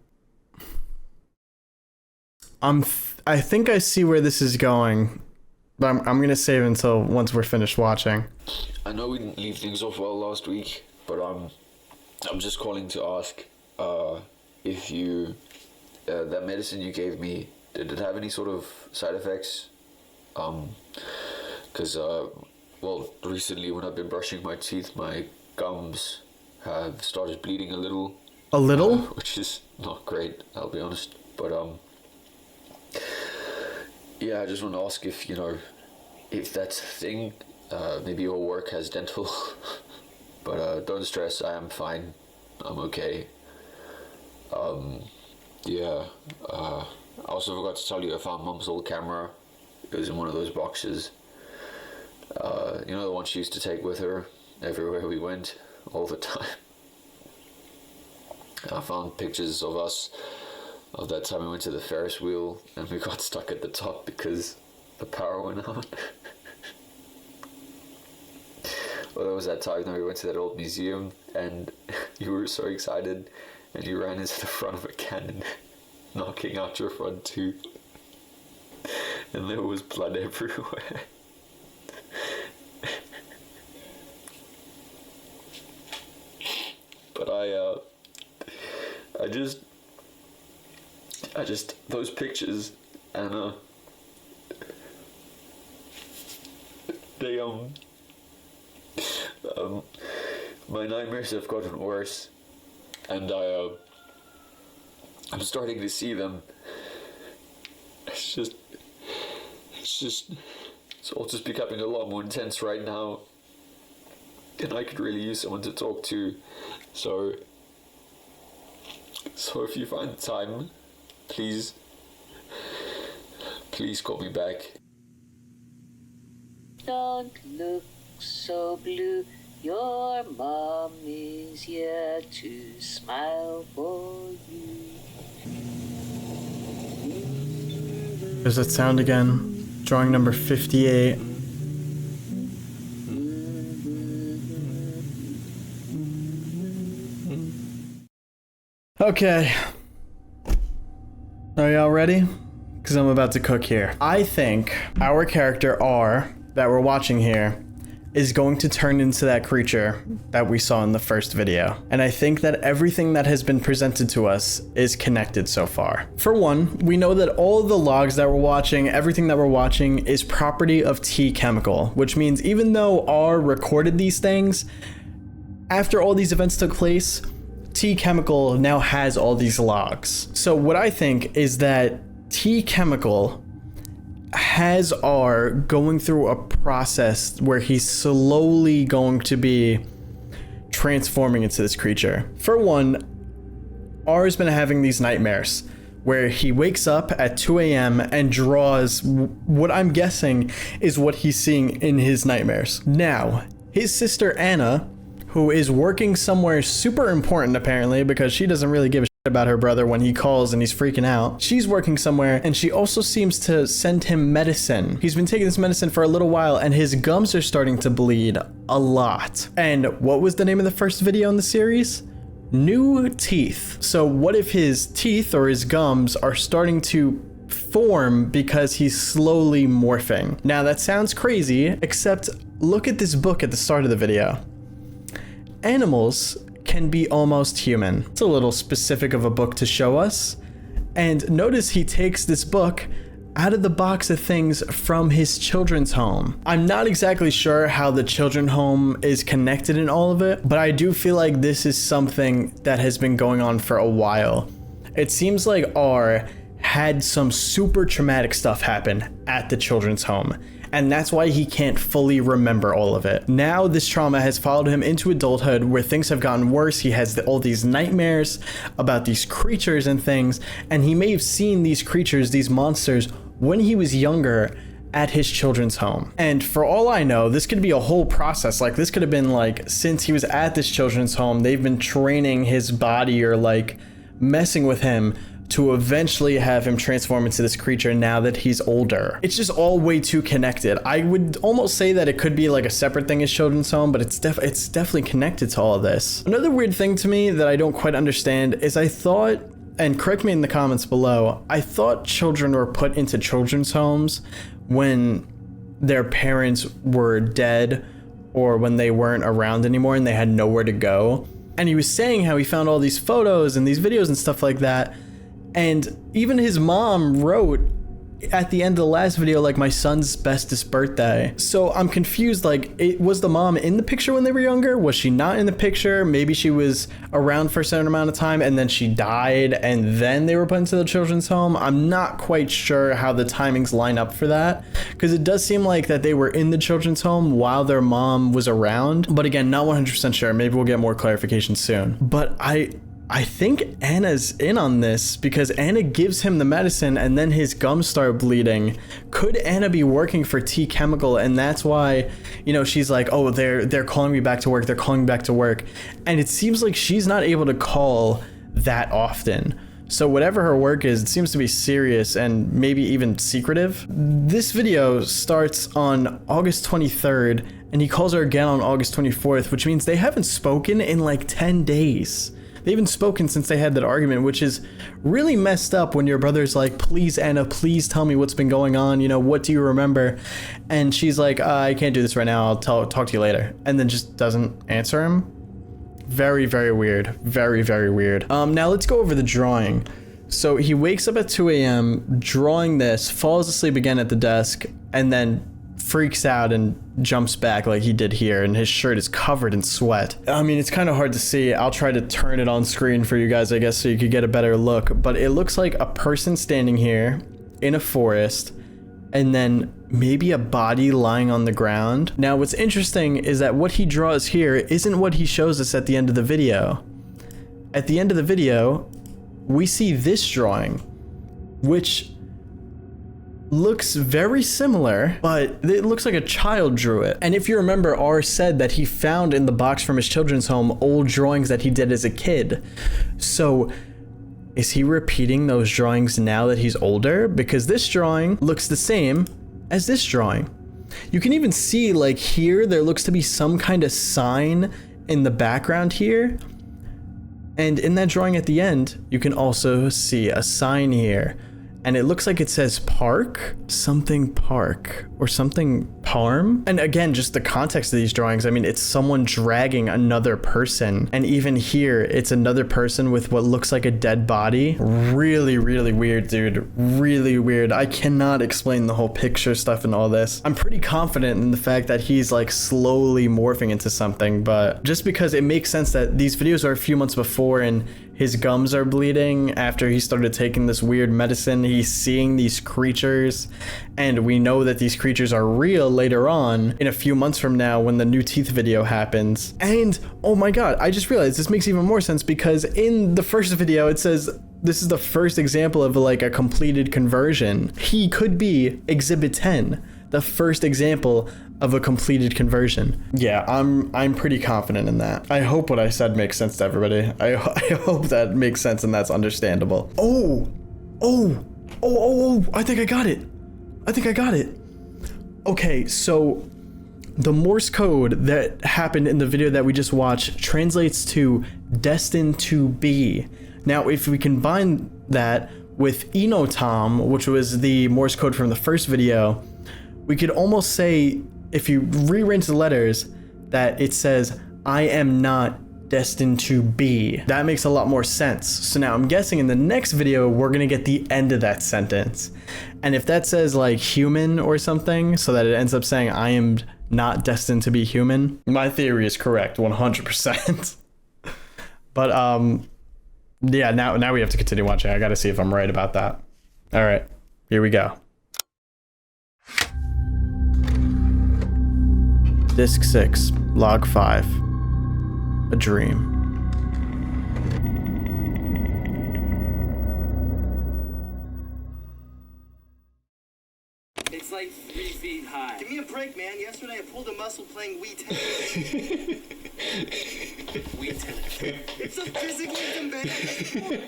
I think I see where this is going, but I'm gonna save until once we're finished watching.
I know we didn't leave things off well last week, but I'm just calling to ask, if you, that medicine you gave me, did it have any sort of side effects? Because, well, recently when I've been brushing my teeth, my gums have started bleeding a little.
A little?
Which is not great, I'll be honest. But, yeah, I just want to ask if, you know, if that's a thing. Maybe your work has dental. But, don't stress, I am fine. I'm okay. Yeah, I also forgot to tell you I found Mum's old camera. It was in one of those boxes. You know, the one she used to take with her everywhere we went, all the time. I found pictures of us, of that time we went to the Ferris wheel and we got stuck at the top because the power went out. Well, there was that time that we went to that old museum and you were so excited and you ran into the front of a cannon, knocking out your front tooth. And there was blood everywhere. But I just, those pictures, and, they, my nightmares have gotten worse, and I'm starting to see them. It's all just becoming a lot more intense right now, and I could really use someone to talk to, so if you find the time, please call me back.
Don't look so blue, your mom is here to smile for you.
There's that sound again. Drawing number 58. Okay. Are y'all ready? Because I'm about to cook here. I think our character R, that we're watching here, is going to turn into that creature that we saw in the first video. And I think that everything that has been presented to us is connected so far. For one, we know that all of the logs that we're watching, everything that we're watching is property of T Chemical, which means even though R recorded these things, after all these events took place, T Chemical now has all these logs. So what I think is that T Chemical has R going through a process where he's slowly going to be transforming into this creature. For one, R has been having these nightmares where he wakes up at 2 a.m. and draws what I'm guessing is what he's seeing in his nightmares. Now, his sister Anna, who is working somewhere super important apparently because she doesn't really give a shit about her brother when he calls and he's freaking out. She's working somewhere and she also seems to send him medicine. He's been taking this medicine for a little while and his gums are starting to bleed a lot. And what was the name of the first video in the series? New teeth. So what if his teeth or his gums are starting to form because he's slowly morphing? Now that sounds crazy, except look at this book at the start of the video. Animals can be almost human. It's a little specific of a book to show us. And notice he takes this book out of the box of things from his children's home. I'm not exactly sure how the children's home is connected in all of it, but I do feel like this is something that has been going on for a while. It seems like R had some super traumatic stuff happen at the children's home, and that's why he can't fully remember all of it. Now this trauma has followed him into adulthood where things have gotten worse. He has all these nightmares about these creatures and things, and he may have seen these creatures, these monsters, when he was younger at his children's home. And for all I know, this could be a whole process. Like, this could have been like, since he was at this children's home, they've been training his body or like messing with him to eventually have him transform into this creature now that he's older. It's just all way too connected. I would almost say that it could be like a separate thing as children's home, but it's definitely connected to all of this. Another weird thing to me that I don't quite understand is I thought, and correct me in the comments below, I thought children were put into children's homes when their parents were dead or when they weren't around anymore and they had nowhere to go. And he was saying how he found all these photos and these videos and stuff like that. And even his mom wrote at the end of the last video, like, my son's bestest birthday. So I'm confused, like, was the mom in the picture when they were younger? Was she not in the picture? Maybe she was around for a certain amount of time and then she died and then they were put into the children's home. I'm not quite sure how the timings line up for that, because it does seem like that they were in the children's home while their mom was around. But again, not 100% sure. Maybe we'll get more clarification soon. But I think Anna's in on this because Anna gives him the medicine and then his gums start bleeding. Could Anna be working for T Chemical, and that's why, you know, she's like, oh, they're calling me back to work, they're calling me back to work. And it seems like she's not able to call that often. So whatever her work is, it seems to be serious and maybe even secretive. This video starts on August 23rd and he calls her again on August 24th, which means they haven't spoken in like 10 days. They haven't spoken since they had that argument, which is really messed up when your brother's like, please, Anna, please tell me what's been going on. You know, what do you remember? And she's like, I can't do this right now. I'll talk to you later. And then just doesn't answer him. Very, very weird. Very, very weird. Now let's go over the drawing. So he wakes up at 2 a.m. drawing this, falls asleep again at the desk, and then freaks out and jumps back like he did here, and his shirt is covered in sweat. I mean, it's kind of hard to see. I'll try to turn it on screen for you guys, I guess, so you could get a better look, but it looks like a person standing here in a forest and then maybe a body lying on the ground. Now what's interesting is that what he draws here isn't what he shows us at the end of the video. At the end of the video, we see this drawing, which looks very similar, but it looks like a child drew it. And if you remember, R said that he found in the box from his children's home old drawings that he did as a kid. So is he repeating those drawings now that he's older? Because this drawing looks the same as this drawing. You can even see, like, here there looks to be some kind of sign in the background here. And in that drawing at the end, you can also see a sign here. And it looks like it says park, something park, or something parm. And again, just the context of these drawings, I mean, it's someone dragging another person. And even here, it's another person with what looks like a dead body. Really, really weird, dude. Really weird. I cannot explain the whole picture stuff and all this. I'm pretty confident in the fact that he's like slowly morphing into something, but just because it makes sense that these videos are a few months before and his gums are bleeding after he started taking this weird medicine. He's seeing these creatures, and we know that these creatures are real later on in a few months from now when the new teeth video happens. And oh my god, I just realized this makes even more sense because in the first video it says this is the first example of like a completed conversion. He could be Exhibit 10, the first example of a completed conversion. Yeah, I'm pretty confident in that. I hope what I said makes sense to everybody. I hope that makes sense and that's understandable. Oh, I think I got it. Okay, so the Morse code that happened in the video that we just watched translates to destined to be. Now, if we combine that with Enotom, which was the Morse code from the first video, we could almost say, if you rearrange the letters, that it says, I am not destined to be. That makes a lot more sense. So now I'm guessing in the next video, we're gonna get the end of that sentence. And if that says like human or something, so that it ends up saying I am not destined to be human, my theory is correct 100%. But yeah, now we have to continue watching. I gotta see if I'm right about that. All right, here we go. Disc 6, Log 5. A dream.
It's like 3 feet high.
Give me a break, man. Yesterday I pulled a muscle playing Wii tennis. Wii tennis. It's a physically demanding sport.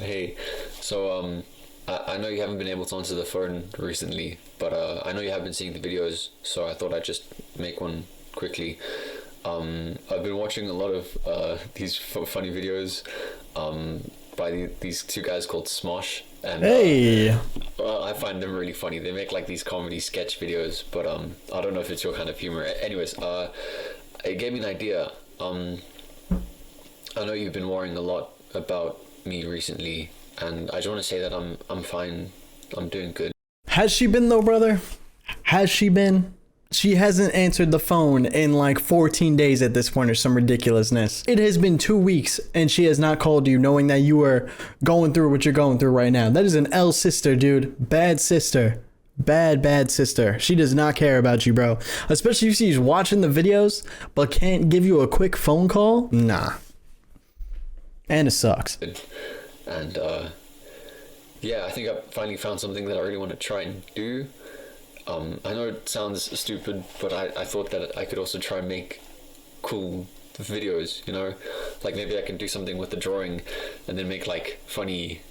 Hey, so I know you haven't been able to answer the phone recently, but I know you have been seeing the videos, so I thought I'd just make one quickly. I've been watching a lot of these funny videos by these two guys called Smosh, and
Hey!
I find them really funny. They make like these comedy sketch videos, but I don't know if it's your kind of humor. Anyways, it gave me an idea. I know you've been worrying a lot about me recently, and I just want to say that I'm fine. I'm doing good.
Has she been though, brother? Has she been? She hasn't answered the phone in like 14 days at this point or some ridiculousness. It has been 2 weeks and she has not called you knowing that you are going through what you're going through right now. That is an L sister, dude. Bad sister. Bad sister. She does not care about you, bro. Especially if she's watching the videos but can't give you a quick phone call. Nah. And it sucks.
And yeah, I think I finally found something that I really want to try and do. I know it sounds stupid, but I thought that I could also try and make cool videos, you know? Like maybe I can do something with the drawing and then make like funny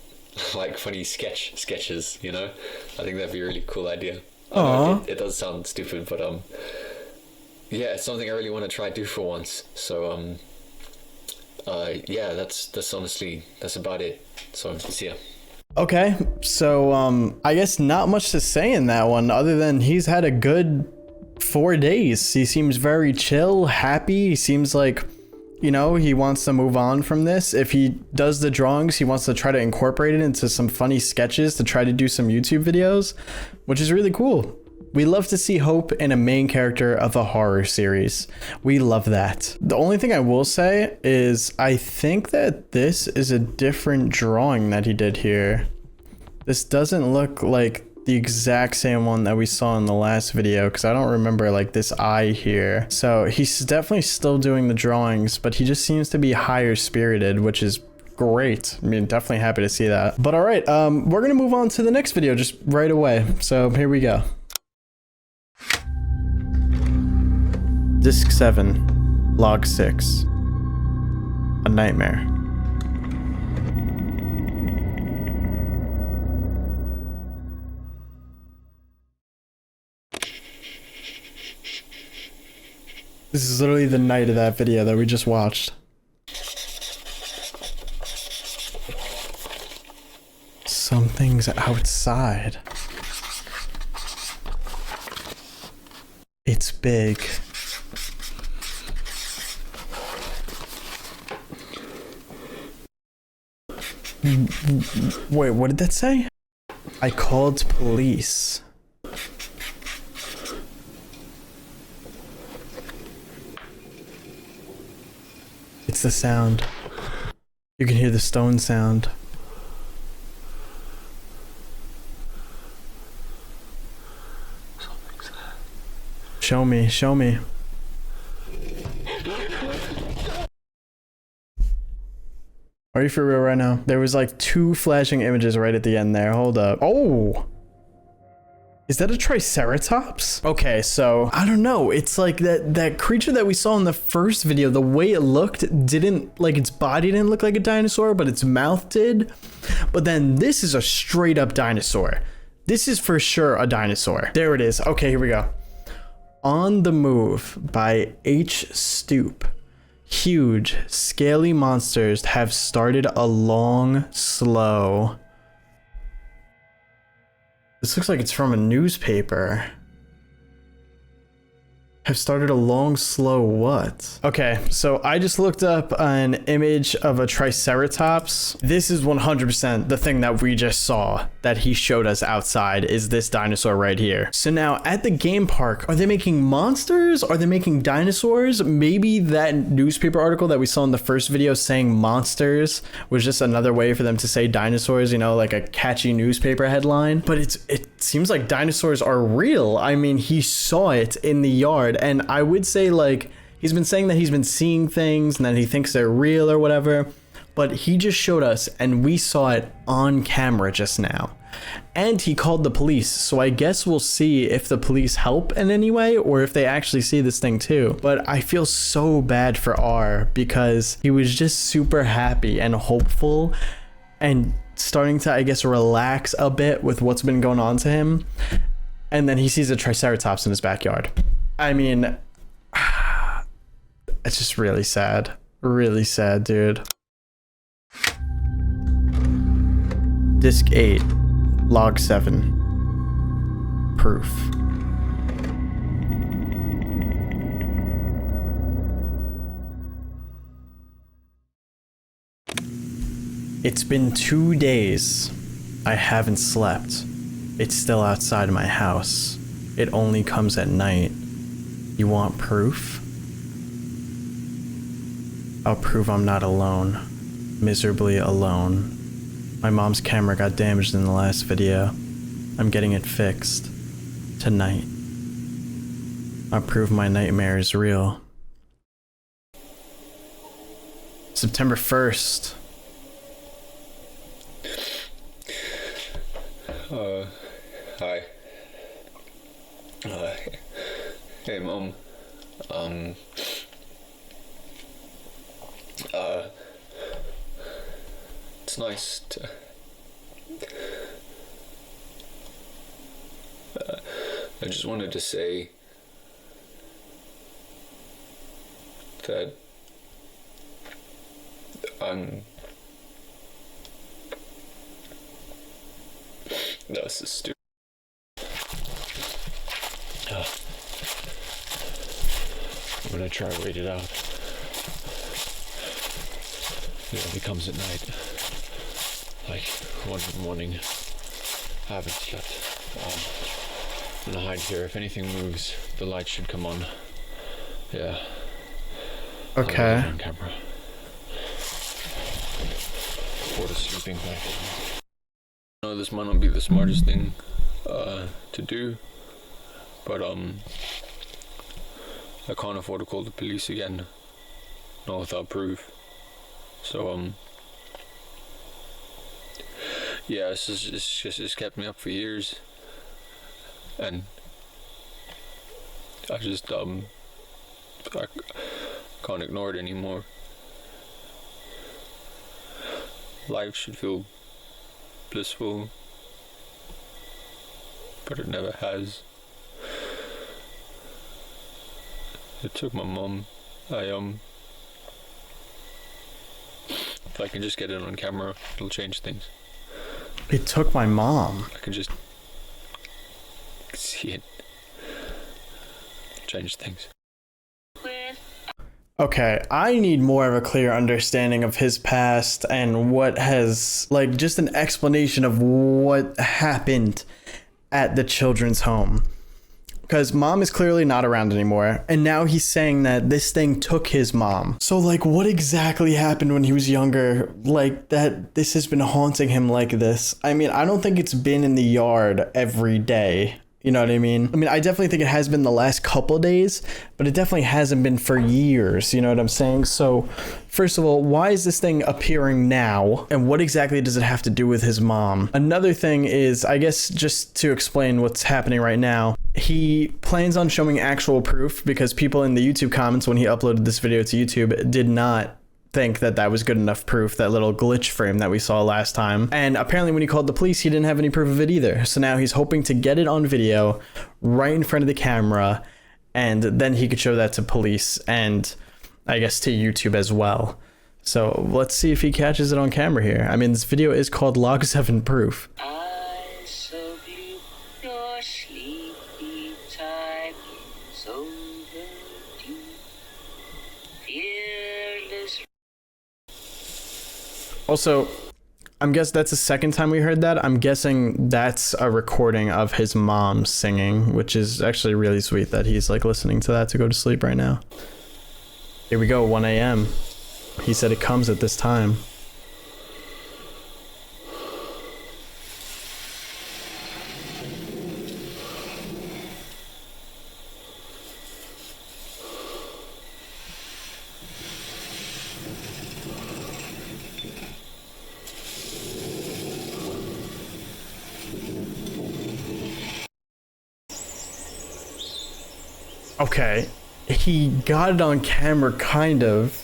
sketches, you know? I think that'd be a really cool idea. I know it does sound stupid, but yeah, it's something I really want to try to do for once. So yeah, that's honestly, that's about it. So see ya.
Okay, so I guess not much to say in that one other than he's had a good 4 days. He seems very chill, happy. He seems like, you know, he wants to move on from this. If he does the drawings, he wants to try to incorporate it into some funny sketches to try to do some YouTube videos, which is really cool. We love to see hope in a main character of a horror series. We love that. The only thing I will say is I think that this is a different drawing that he did here. This doesn't look like the exact same one that we saw in the last video because I don't remember like this eye here. So he's definitely still doing the drawings, but he just seems to be higher spirited, which is great. I mean, definitely happy to see that. But all right, we're gonna move on to the next video just right away. So here we go. Disc 7, Log 6. A nightmare. This is literally the night of that video that we just watched. Something's outside. It's big. Wait, what did that say? I called police. It's the sound. You can hear the stone sound.
Something's there.
Show me, show me. Are you for real right now? There was like 2 flashing images right at the end there. Hold up. Oh! Is that a Triceratops? Okay, so I don't know. It's like that creature that we saw in the first video, the way it looked didn't, like its body didn't look like a dinosaur, but its mouth did. But then this is a straight up dinosaur. This is for sure a dinosaur. There it is. Okay, here we go. On the Move by H. Stoop. Huge, scaly monsters have started a long, slow. This looks like it's from a newspaper. Have started a long, slow what? Okay, so I just looked up an image of a Triceratops. This is 100% the thing that we just saw that he showed us outside is this dinosaur right here. So now at the game park, are they making monsters? Are they making dinosaurs? Maybe that newspaper article that we saw in the first video saying monsters was just another way for them to say dinosaurs, you know, like a catchy newspaper headline. But it seems like dinosaurs are real. I mean, he saw it in the yard. And I would say, like, he's been saying that he's been seeing things and that he thinks they're real or whatever, but he just showed us and we saw it on camera just now. And he called the police, so I guess we'll see if the police help in any way or if they actually see this thing too. But I feel so bad for R because he was just super happy and hopeful and starting to, I guess, relax a bit with what's been going on to him. And then he sees a Triceratops in his backyard. I mean, it's just really sad. Really sad, dude. Disc 8, Log 7. Proof. It's been 2 days. I haven't slept. It's still outside my house. It only comes at night. You want proof? I'll prove I'm not alone. Miserably alone. My mom's camera got damaged in the last video. I'm getting it fixed. Tonight. I'll prove my nightmare is real. September 1st.
Hi. Hey, Mom. It's nice to... I just wanted to say that no, this is stupid. I'm gonna try to wait it out. It only comes at night. Like 1 in the morning. I haven't slept. I'm gonna hide here. If anything moves, the light should come on. Yeah.
Okay.
On camera. For the sleeping bag. I know this might not be the smartest thing to do, but I can't afford to call the police again, not without proof. So yeah, it's kept me up for years, and I just I can't ignore it anymore. Life should feel blissful, but it never has. It took my mom. If I can just get it on camera, it'll change things.
It took my mom.
I can just see it change things.
Okay, I need more of a clear understanding of his past and what has, like, just an explanation of what happened at the children's home. Because mom is clearly not around anymore, and now he's saying that this thing took his mom. So, like, what exactly happened when he was younger, like, that this has been haunting him like this? I mean, I don't think it's been in the yard every day. You know what I mean? I mean, I definitely think it has been the last couple days, but it definitely hasn't been for years. You know what I'm saying? So, first of all, why is this thing appearing now? And what exactly does it have to do with his mom? Another thing is, I guess, just to explain what's happening right now, he plans on showing actual proof because people in the YouTube comments when he uploaded this video to YouTube did not think that that was good enough proof, that little glitch frame that we saw last time. And apparently when he called the police, he didn't have any proof of it either. So now he's hoping to get it on video right in front of the camera, and then he could show that to police and I guess to YouTube as well. So let's see if he catches it on camera here. I mean, this video is called Log 7 Proof.
Eyes so blue, your sleepy time is overdue. Fearless.
Also, I'm guessing that's the second time we heard that. I'm guessing that's a recording of his mom singing, which is actually really sweet that he's like listening to that to go to sleep right now. Here we go, 1 a.m. He said it comes at this time. Okay, he got it on camera, kind of.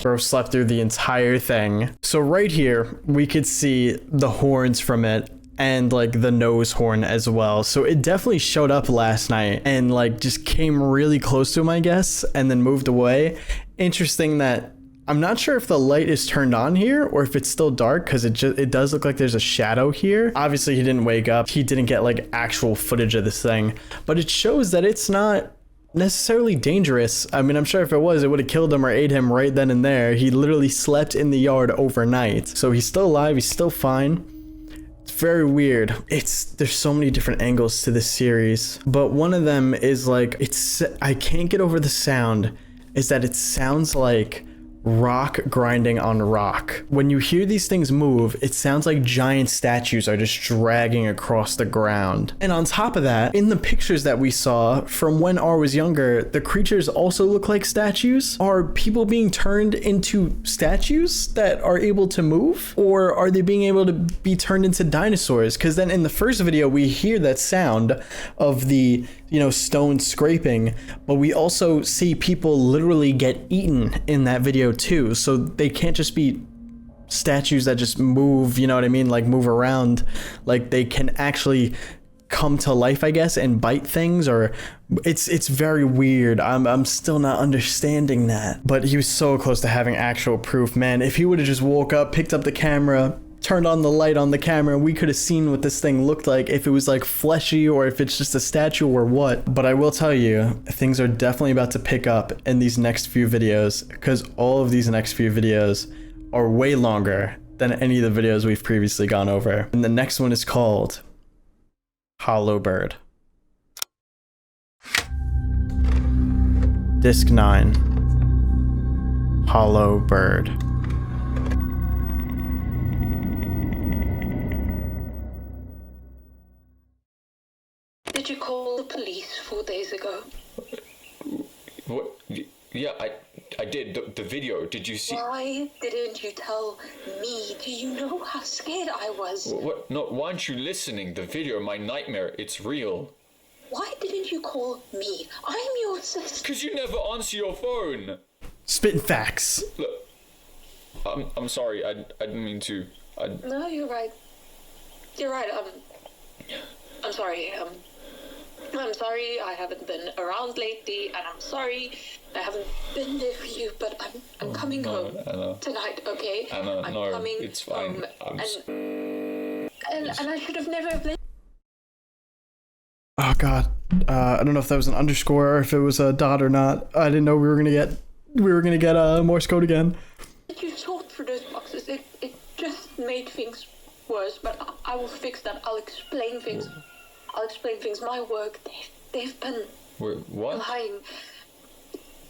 Bro slept through the entire thing. So right here, we could see the horns from it and like the nose horn as well. So it definitely showed up last night and like just came really close to him, I guess, and then moved away. Interesting that I'm not sure if the light is turned on here or if it's still dark, because it does look like there's a shadow here. Obviously he didn't wake up. He didn't get like actual footage of this thing, but it shows that it's not necessarily dangerous. I mean, I'm sure if it was, it would have killed him or ate him right then and there. He literally slept in the yard overnight. So he's still alive. He's still fine. It's very weird. There's so many different angles to this series, but one of them is like, I can't get over the sound, is that it sounds like rock grinding on rock. When you hear these things move, it sounds like giant statues are just dragging across the ground. And on top of that, in the pictures that we saw from when R was younger, the creatures also look like statues. Are people being turned into statues that are able to move? Or are they being able to be turned into dinosaurs? Because then in the first video, we hear that sound of the, stone scraping, but we also see people literally get eaten in that video too. So they can't just be statues that just move, you know what I mean? Like move around. Like they can actually come to life, I guess, and bite things, or it's very weird. I'm still not understanding that. But he was so close to having actual proof, man. If he would have just woke up, picked up the camera, turned on the light on the camera, we could have seen what this thing looked like, if it was like fleshy or if it's just a statue or what. But I will tell you, things are definitely about to pick up in these next few videos, because all of these next few videos are way longer than any of the videos we've previously gone over. And the next one is called Hollow Bird. Disc 9. Hollow Bird.
Did you call the police 4 days ago?
What? Yeah, I did. The video, did you see?
Why didn't you tell me? Do you know how scared I was?
What? No, why aren't you listening? The video, my nightmare, it's real.
Why didn't you call me? I'm your sister.
Because you never answer your phone.
Spitting facts.
Look, I'm sorry. I didn't mean to.
No, you're right. You're right. I'm sorry. I'm sorry I haven't been around lately, and I'm sorry I haven't been there for you, but I'm coming home tonight, okay?
Anna,
I'm
no,
coming
it's fine.
home, and I should have never let.
Oh god, I don't know if that was an underscore or if it was a dot or not. I didn't know we were gonna get Morse code again.
You sort through those boxes. It just made things worse, but I will fix that. I'll explain things. My work, they've been
what?
lying.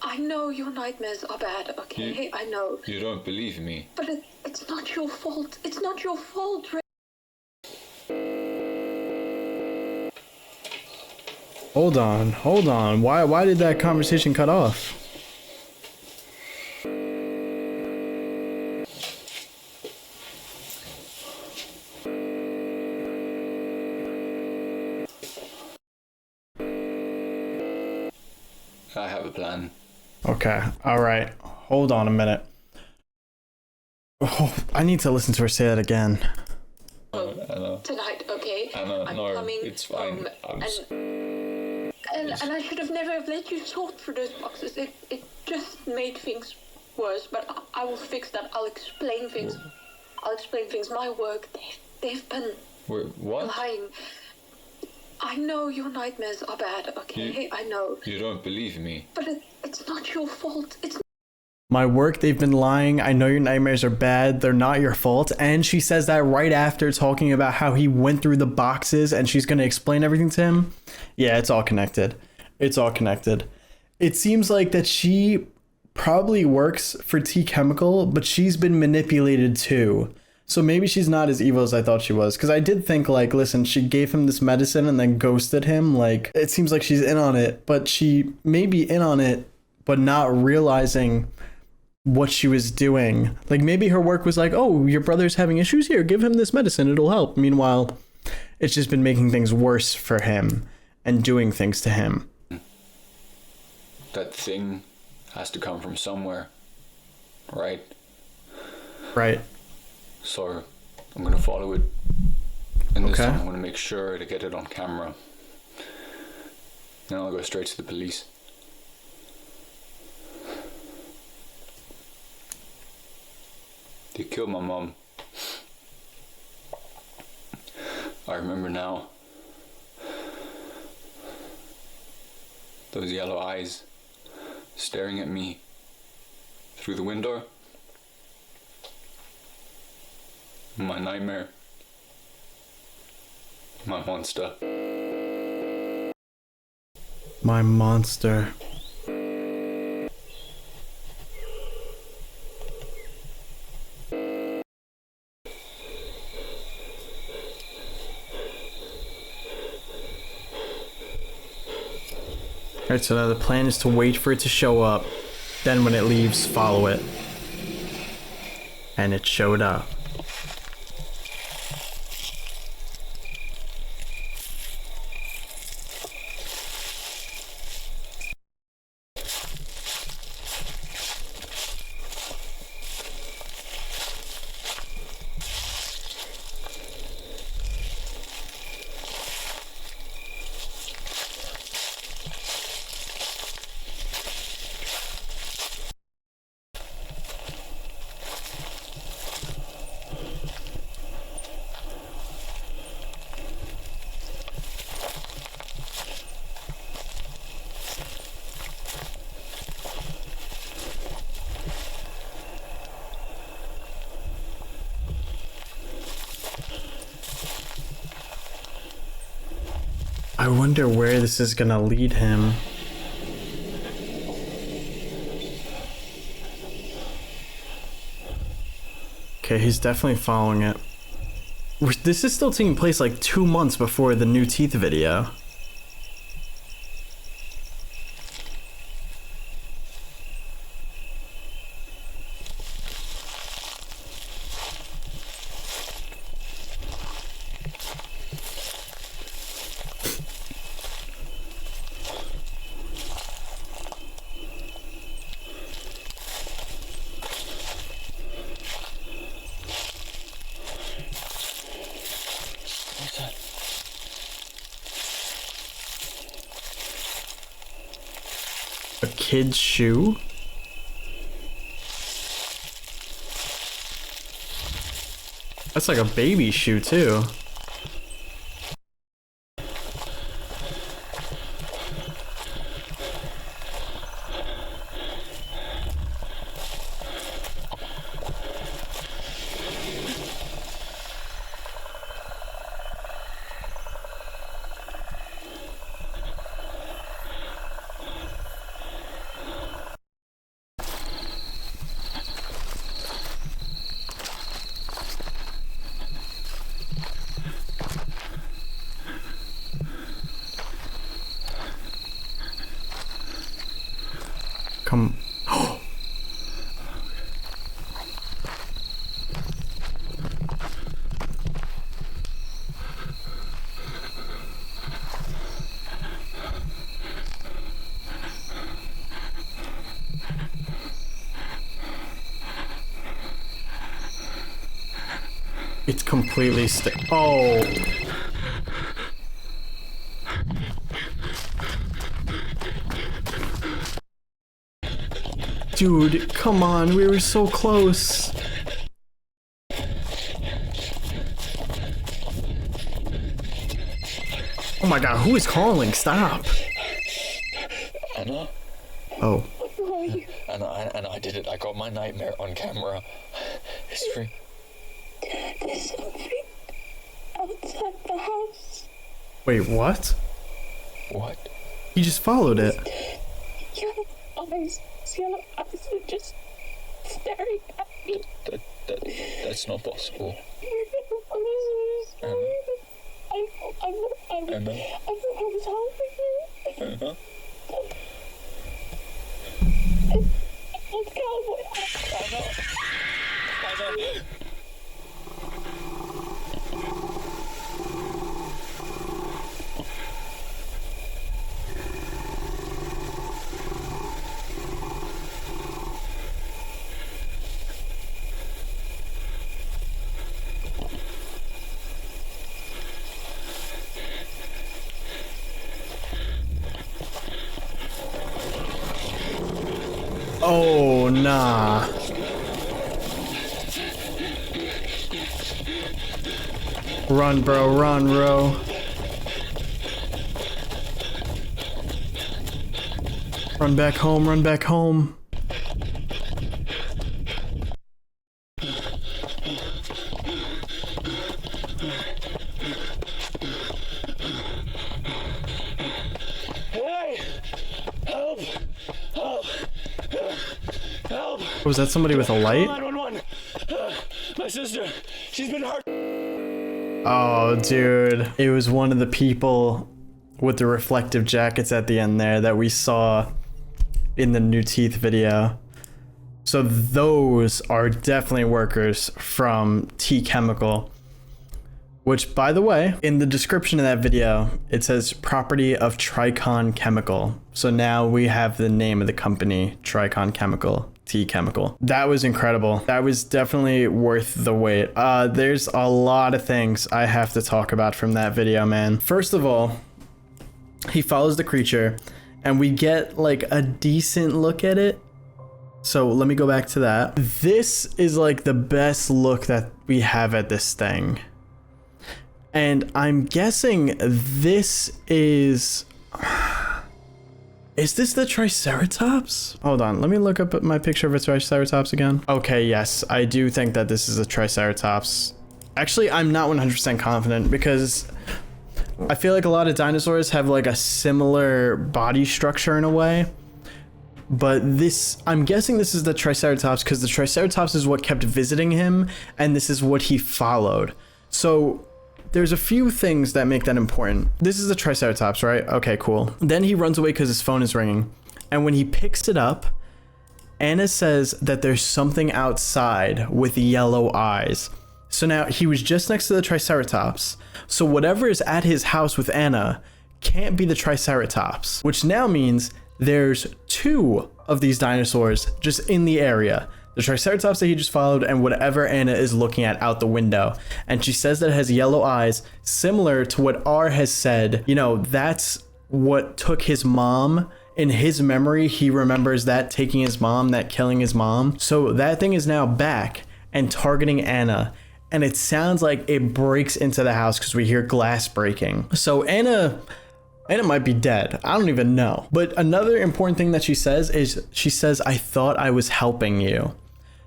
I know your nightmares are bad, okay? I know.
You don't believe me.
But it's not your fault. It's not your fault, Ray.
Hold on. Why did that conversation cut off?
I have a plan.
Okay, alright. Hold on a minute. Oh, I need to listen to her say that again.
Anna.
Tonight, okay?
Anna,
I'm
no,
coming
it's fine.
home, and I should have never let you sort through those boxes. It just made things worse, but I will fix that. I'll explain things. My work, they've been
what?
lying. I know your nightmares are bad, okay? I know.
You don't believe me.
But it's not your fault. It's
My work, they've been lying. I know your nightmares are bad. They're not your fault. And she says that right after talking about how he went through the boxes and she's going to explain everything to him. Yeah, it's all connected. It's all connected. It seems like that she probably works for T Chemical, but she's been manipulated too. So maybe she's not as evil as I thought she was. Because I did think, like, listen, she gave him this medicine and then ghosted him. Like, it seems like she's in on it, but she may be in on it, but not realizing what she was doing. Like, maybe her work was like, oh, your brother's having issues here, give him this medicine, it'll help. Meanwhile, it's just been making things worse for him and doing things to him.
That thing has to come from somewhere, right?
Right.
So I'm gonna follow it, and this
Okay.
time I'm gonna make sure to get it on camera. Then I'll go straight to the police. They killed my mom. I remember now. Those yellow eyes staring at me through the window. My nightmare. My monster.
My monster. Alright, so now the plan is to wait for it to show up. Then when it leaves, follow it. And it showed up. I wonder where this is gonna lead him. Okay, he's definitely following it. This is still taking place like 2 months before the new teeth video.
What's that?
A kid's shoe? That's like a baby shoe too. Come. It's completely oh. Dude, come on, we were so close. Oh my god, who is calling? Stop.
Anna?
Oh.
Anna, I did it. I got my nightmare on camera. History.
There's something outside the house.
Wait, what?
What?
He just followed it.
Yellow eyes are just staring at me.
That's not possible.
I'm sorry.
Anna?
I was helping you.
Anna?
Let's go.
Anna? Anna?
Oh, nah. Run, bro, run, bro. Run back home, run back home.
Hey! Help! Help! Help!
Was that somebody with a light?
911! My sister, she's been hurt.
Oh, dude. It was one of the people with the reflective jackets at the end there that we saw in the new teeth video. So those are definitely workers from T Chemical, which, by the way, in the description of that video, it says property of Thricon Chemical. So now we have the name of the company, Thricon Chemical, T Chemical. That was incredible. That was definitely worth the wait. There's a lot of things I have to talk about from that video, man. First of all, he follows the creature and we get like a decent look at it. So let me go back to that. This is like the best look that we have at this thing. And I'm guessing this is this the Triceratops? Hold on, let me look up my picture of a Triceratops again. Okay, yes, I do think that this is a Triceratops. Actually, I'm not 100% confident because I feel like a lot of dinosaurs have like a similar body structure in a way. But this, I'm guessing this is the Triceratops because the Triceratops is what kept visiting him and this is what he followed. So there's a few things that make that important. This is the Triceratops, right? Okay, cool. Then he runs away because his phone is ringing. And when he picks it up, Anna says that there's something outside with yellow eyes. So now he was just next to the Triceratops. So whatever is at his house with Anna can't be the Triceratops, which now means there's two of these dinosaurs just in the area. The Triceratops that he just followed and whatever Anna is looking at out the window. And she says that it has yellow eyes, similar to what R has said. You know, that's what took his mom. In his memory, he remembers that taking his mom, that killing his mom. So that thing is now back and targeting Anna. And it sounds like it breaks into the house because we hear glass breaking. So Anna might be dead. I don't even know. But another important thing that she says is she says, I thought I was helping you.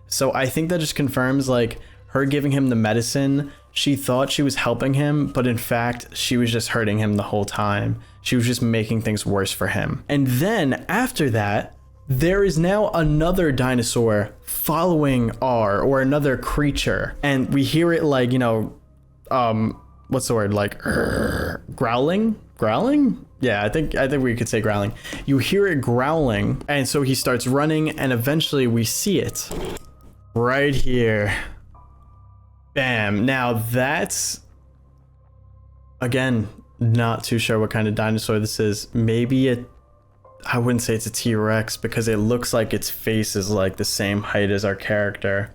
So I think that just confirms like her giving him the medicine. She thought she was helping him, but in fact, she was just hurting him the whole time. She was just making things worse for him. And then after that, there is now another dinosaur following R, or another creature. And we hear it like, you know, what's the word? Like growling? Growling? Yeah, I think we could say growling. You hear it growling, and so he starts running, and eventually we see it right here. Bam. Now that's, again, not too sure what kind of dinosaur this is. Maybe I wouldn't say it's a T-Rex because it looks like its face is like the same height as our character.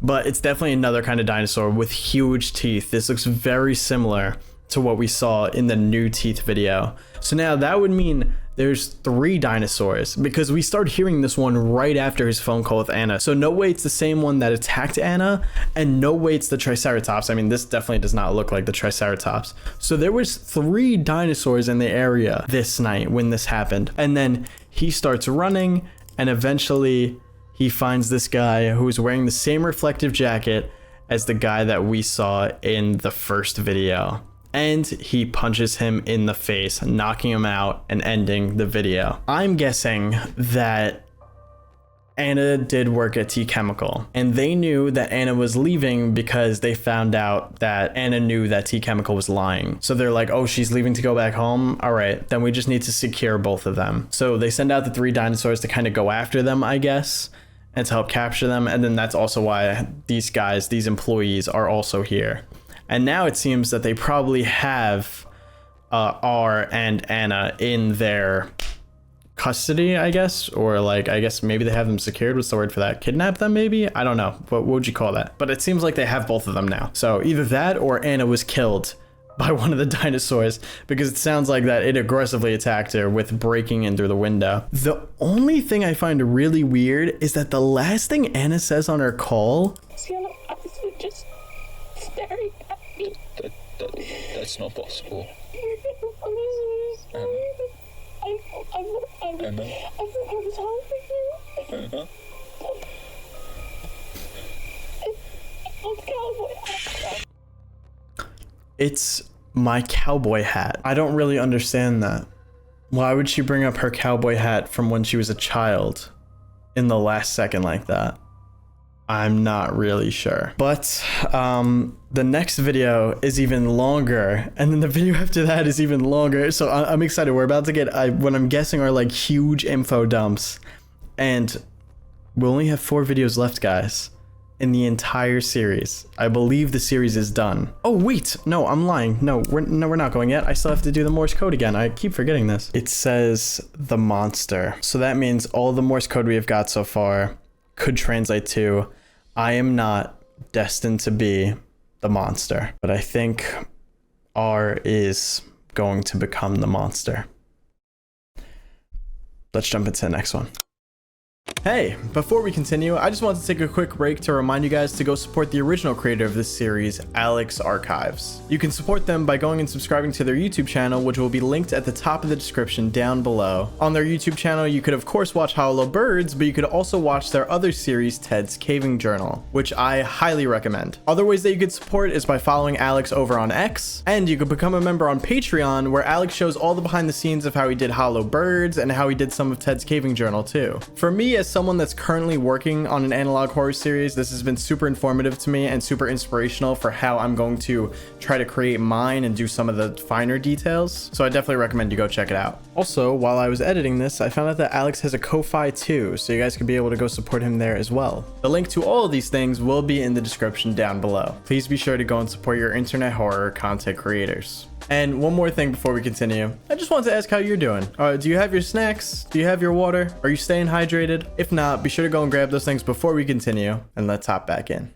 But it's definitely another kind of dinosaur with huge teeth. This looks very similar to what we saw in the new teeth video. So now that would mean there's 3 dinosaurs, because we start hearing this one right after his phone call with Anna. So no way it's the same one that attacked Anna, and no way it's the Triceratops. I mean, this definitely does not look like the Triceratops. So there was 3 dinosaurs in the area this night when this happened. And then he starts running, and eventually he finds this guy who's wearing the same reflective jacket as the guy that we saw in the first video. And he punches him in the face, knocking him out and ending the video. I'm guessing that Anna did work at T Chemical, and they knew that Anna was leaving because they found out that Anna knew that T Chemical was lying. So they're like, oh, she's leaving to go back home? All right, then we just need to secure both of them. So they send out the 3 dinosaurs to kind of go after them, I guess, and to help capture them. And then that's also why these guys, these employees, are also here. And now it seems that they probably have R and Anna in their custody, I guess, or like, I guess maybe they have them secured. What's the word for that? Kidnap them, maybe? I don't know. What would you call that? But it seems like they have both of them now. So either that or Anna was killed by one of the dinosaurs, because it sounds like that it aggressively attacked her with breaking in through the window. The only thing I find really weird is that the last thing Anna says on her call,
Sienna, I was just staring at me.
That's not possible.
I was helping you.
it's my cowboy hat. I don't really understand that. Why would she bring up her cowboy hat from when she was a child in the last second like that? I'm not really sure. But the next video is even longer, and then the video after that is even longer. So I'm excited. We're about to get what I'm guessing are like huge info dumps, and we only have 4 videos left, guys, in the entire series. I believe the series is done. Oh wait, no, I'm lying. No, we're not going yet. I still have to do the Morse code again. I keep forgetting this. It says the monster. So that means all the Morse code we have got so far could translate to, I am not destined to be the monster. But I think R is going to become the monster. Let's jump into the next one. Hey, before we continue, I just want to take a quick break to remind you guys to go support the original creator of this series, Alex Archives. You can support them by going and subscribing to their YouTube channel, which will be linked at the top of the description down below. On their YouTube channel, you could of course watch Hollow Birds, but you could also watch their other series, Ted's Caving Journal, which I highly recommend. Other ways that you could support is by following Alex over on X, and you could become a member on Patreon, where Alex shows all the behind the scenes of how he did Hollow Birds and how he did some of Ted's Caving Journal too. For me, as someone that's currently working on an analog horror series, this has been super informative to me and super inspirational for how I'm going to try to create mine and do some of the finer details. So I definitely recommend you go check it out. Also, while I was editing this, I found out that Alex has a Ko-Fi too, so you guys could be able to go support him there as well. The link to all of these things will be in the description down below. Please be sure to go and support your internet horror content creators. And one more thing before we continue, I just wanted to ask how you're doing. Do you have your snacks? Do you have your water? Are you staying hydrated? If not, be sure to go and grab those things before we continue, and let's hop back in.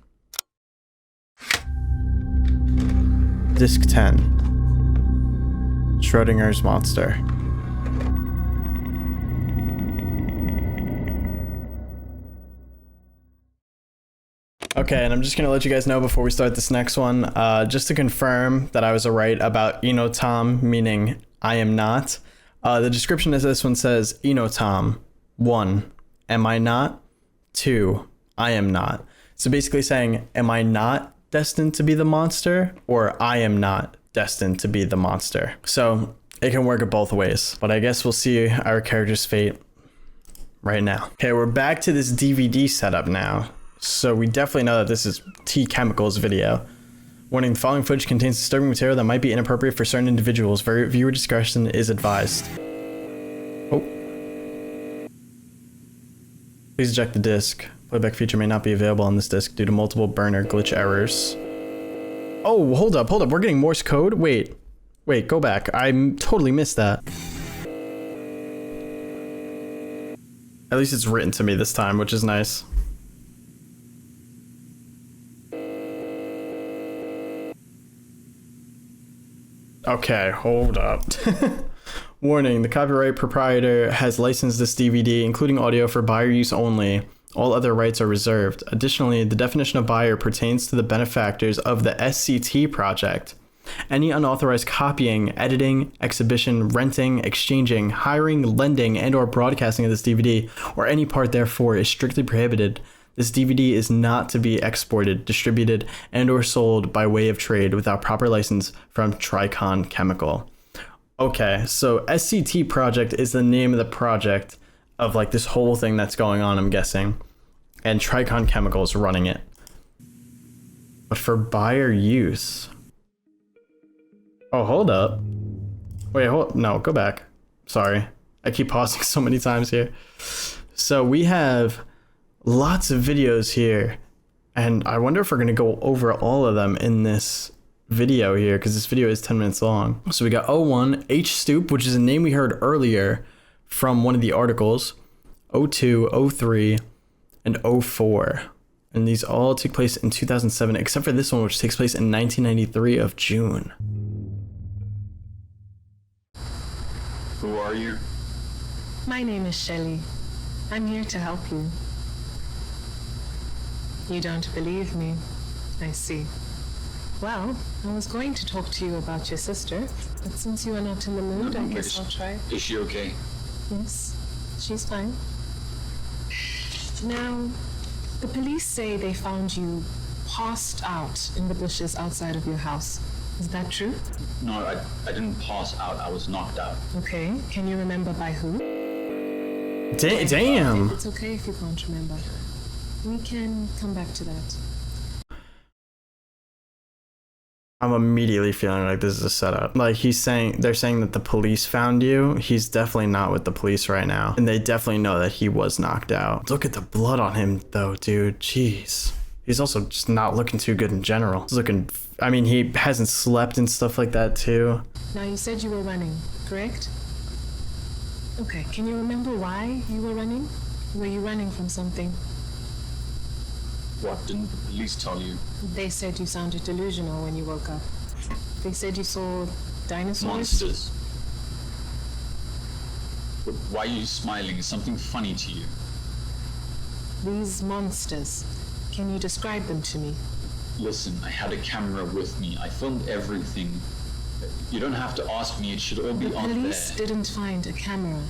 Disc 10. Schrodinger's Monster. Okay, and I'm just gonna let you guys know before we start this next one, just to confirm that I was right about Enotom, meaning I am not. The description of this one says, Enotom, 1, am I not? 2, I am not. So basically saying, am I not destined to be the monster, or I am not destined to be the monster? So it can work it both ways, but I guess we'll see our character's fate right now. Okay, we're back to this DVD setup now. So we definitely know that this is T Chemical's video. Warning, the following footage contains disturbing material that might be inappropriate for certain individuals. Viewer discretion is advised. Oh. Please eject the disc. Playback feature may not be available on this disc due to multiple burner glitch errors. Oh, hold up. We're getting Morse code? Wait, go back. I totally missed that. At least it's written to me this time, which is nice. Okay, hold up. Warning, the copyright proprietor has licensed this DVD, including audio, for buyer use only. All other rights are reserved. Additionally, the definition of buyer pertains to the benefactors of the SCT project. Any unauthorized copying, editing, exhibition, renting, exchanging, hiring, lending, and or broadcasting of this DVD, or any part therefore, is strictly prohibited. This DVD is not to be exported, distributed, and or sold by way of trade without proper license from Thricon Chemical. Okay, so SCT project is the name of the project of like this whole thing that's going on, I'm guessing. And Thricon Chemical is running it. But for buyer use. Oh, hold up. Wait, no, go back. Sorry. I keep pausing so many times here. So we have lots of videos here. And I wonder if we're going to go over all of them in this video here, because this video is 10 minutes long. So we got 01, H Stoop, which is a name we heard earlier from one of the articles, 02, 03, and 04. And these all took place in 2007, except for this one, which takes place in 1993 of June.
Who are you?
My name is Shelley. I'm here to help you. You don't believe me? I see. Well, I was going to talk to you about your sister, but since you are not in the mood, I guess I'll try.
Is she okay?
Yes, she's fine. Now, the police say they found you passed out in the bushes outside of your house. Is that true?
No, I didn't pass out. I was knocked out.
Okay. Can you remember by who?
Damn.
It's okay if you can't remember. We can come back to that.
I'm immediately feeling like this is a setup. Like they're saying that the police found you. He's definitely not with the police right now. And they definitely know that he was knocked out. Look at the blood on him though, dude. Jeez. He's also just not looking too good in general. He's looking, I mean, he hasn't slept and stuff like that too.
Now you said you were running, correct? Okay, can you remember why you were running? Were you running from something?
What didn't the police tell you?
They said you sounded delusional when you woke up. They said you saw dinosaurs?
Monsters. But why are you smiling? Is something funny to you?
These monsters. Can you describe them to me?
Listen, I had a camera with me. I filmed everything. You don't have to ask me. It should all be on there.
The police didn't find a camera.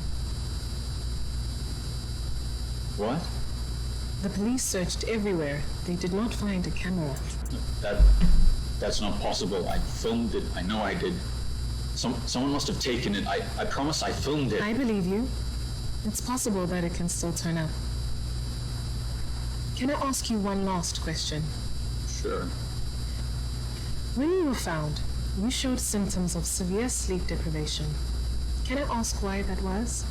What?
The police searched everywhere. They did not find a camera.
That's not possible. I filmed it. I know I did. Someone must have taken it. I promise I filmed it.
I believe you. It's possible that it can still turn up. Can I ask you one last question?
Sure.
When you were found, you showed symptoms of severe sleep deprivation. Can I ask why that was?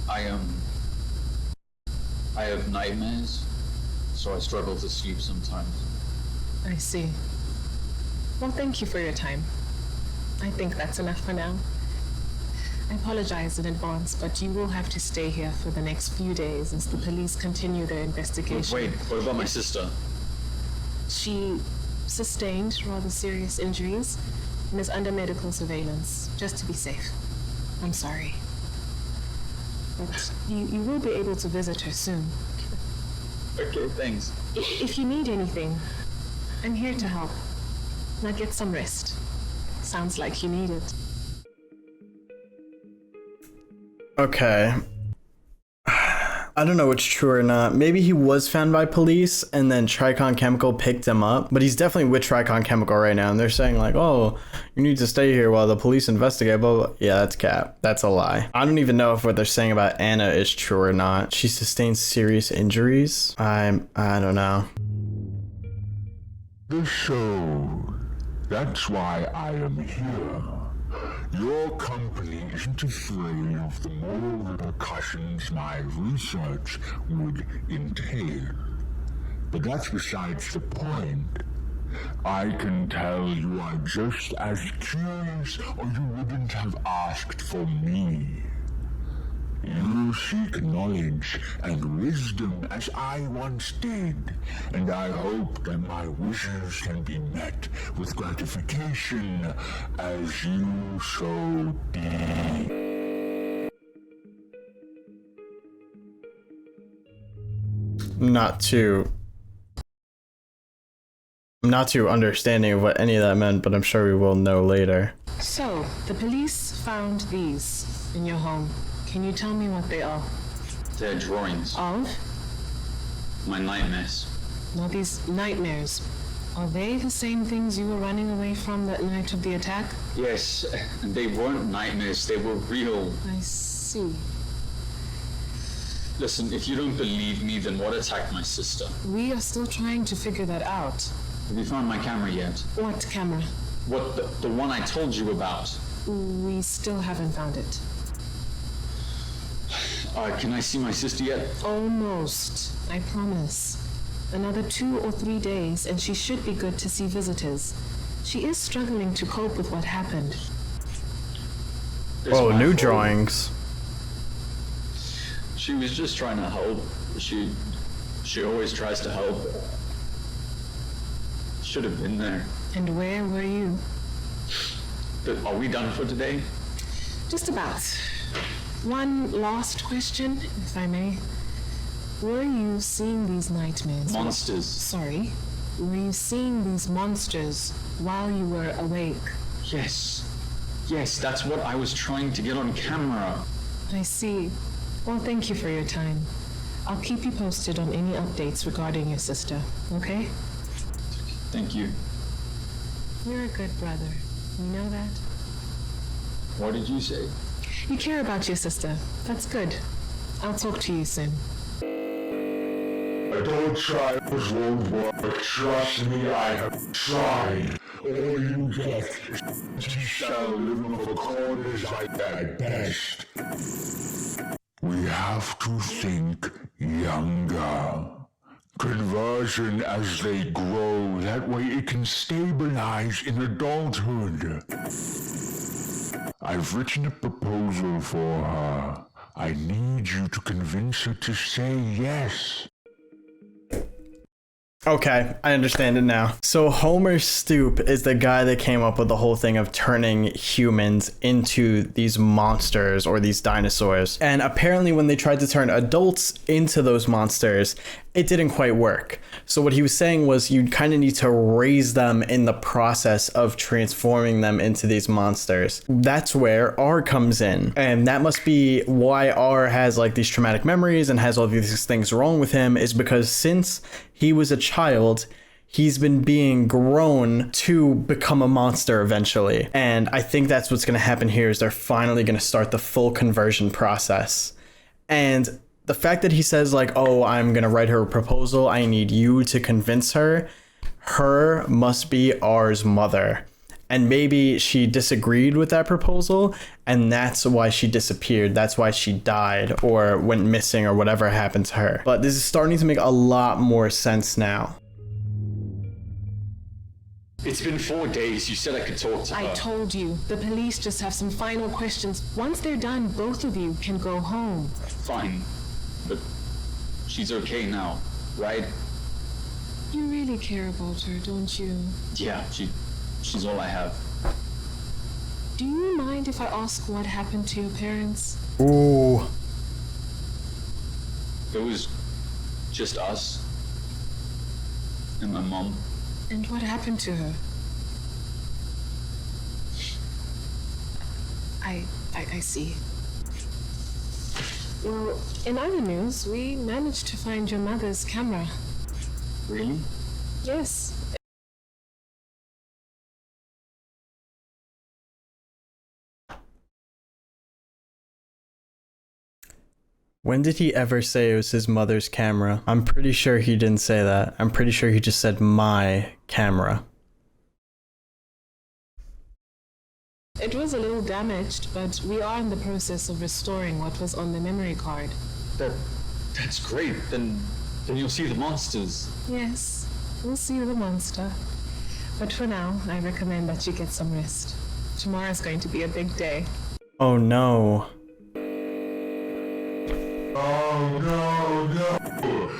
I have nightmares, so I struggle to sleep sometimes.
I see. Well, thank you for your time. I think that's enough for now. I apologize in advance, but you will have to stay here for the next few days as the police continue their investigation.
Wait, what about my sister?
She sustained rather serious injuries and is under medical surveillance, just to be safe. I'm sorry. But you will be able to visit her soon.
Okay, thanks.
If you need anything, I'm here to help. Now get some rest. Sounds like you need it.
Okay. I don't know what's true or not. Maybe he was found by police and then Thricon Chemical picked him up, but he's definitely with Thricon Chemical right now. And they're saying like, oh, you need to stay here while the police investigate, blah, blah. Yeah, that's cap. That's a lie. I don't even know if what they're saying about Anna is true or not. She sustained serious injuries. I don't know.
The show. That's why I am here. Your company isn't afraid of the moral repercussions my research would entail. But that's besides the point. I can tell you are just as curious or you wouldn't have asked for me. You seek knowledge and wisdom as I once did, and I hope that my wishes can be met with gratification as you so deem.
I'm not too understanding of what any of that meant, but I'm sure we will know later.
So, the police found these in your home. Can you tell me what they are?
They're drawings.
Of?
My nightmares.
Now, these nightmares, are they the same things you were running away from that night of the attack?
Yes, they weren't nightmares, they were real.
I see.
Listen, if you don't believe me, then what attacked my sister?
We are still trying to figure that out.
Have you found my camera yet?
What camera?
What, the one I told you about?
We still haven't found it.
Can I see my sister yet?
Almost, I promise. Another 2 or 3 days, and she should be good to see visitors. She is struggling to cope with what happened.
Oh, new drawings.
She was just trying to help. She always tries to help. Should have been there.
And where were you?
Are we done for today?
Just about. One last question, if I may. Were you seeing these nightmares?
Monsters.
Sorry. Were you seeing these monsters while you were awake?
Yes. Yes, that's what I was trying to get on camera.
I see. Well, thank you for your time. I'll keep you posted on any updates regarding your sister, okay?
Thank you.
You're a good brother. You know that?
What did you say?
You care about your sister. That's good. I'll talk to you soon.
Don't try, this won't work. Trust me, I have tried. All you get is you shall live in the corners at best. We have to think younger. Conversion as they grow, that way it can stabilize in adulthood. I've written a proposal for her. I need you to convince her to say yes.
Okay, I understand it now. So Homer Stoop is the guy that came up with the whole thing of turning humans into these monsters or these dinosaurs. And apparently when they tried to turn adults into those monsters, it didn't quite work. So what he was saying was you kind of need to raise them in the process of transforming them into these monsters. That's where R comes in. And that must be why R has like these traumatic memories and has all these things wrong with him, is because since he was a child, he's been being grown to become a monster eventually. And I think that's what's going to happen here, is they're finally going to start the full conversion process. And the fact that he says like, oh, I'm going to write her a proposal, I need you to convince her, her must be R's mother. And maybe she disagreed with that proposal, and that's why she disappeared. That's why she died or went missing or whatever happened to her. But this is starting to make a lot more sense now.
It's been 4 days. You said I could talk to her.
I told you. The police just have some final questions. Once they're done, both of you can go home.
Fine. But she's okay now, right?
You really care about her, don't you?
Yeah, she's all I have.
Do you mind if I ask what happened to your parents?
Ooh.
It was just us and my mom.
And what happened to her? I see. Well, in other news, we managed to find your mother's camera.
Really?
Yes.
When did he ever say it was his mother's camera? I'm pretty sure he didn't say that. I'm pretty sure he just said my camera.
It was a little damaged, but we are in the process of restoring what was on the memory card.
That's great. Then you'll see the monsters.
Yes, we'll see the monster. But for now, I recommend that you get some rest. Tomorrow's going to be a big day.
Oh no.
Oh no, no!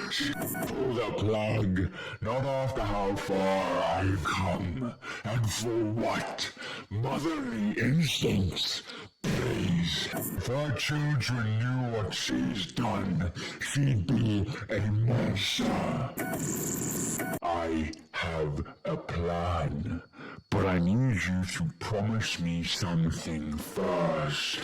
Pull the plug, not after how far I've come, and for what? Motherly instincts. Please, if our children knew what she's done, she'd be a monster. I have a plan, but I need you to promise me something first.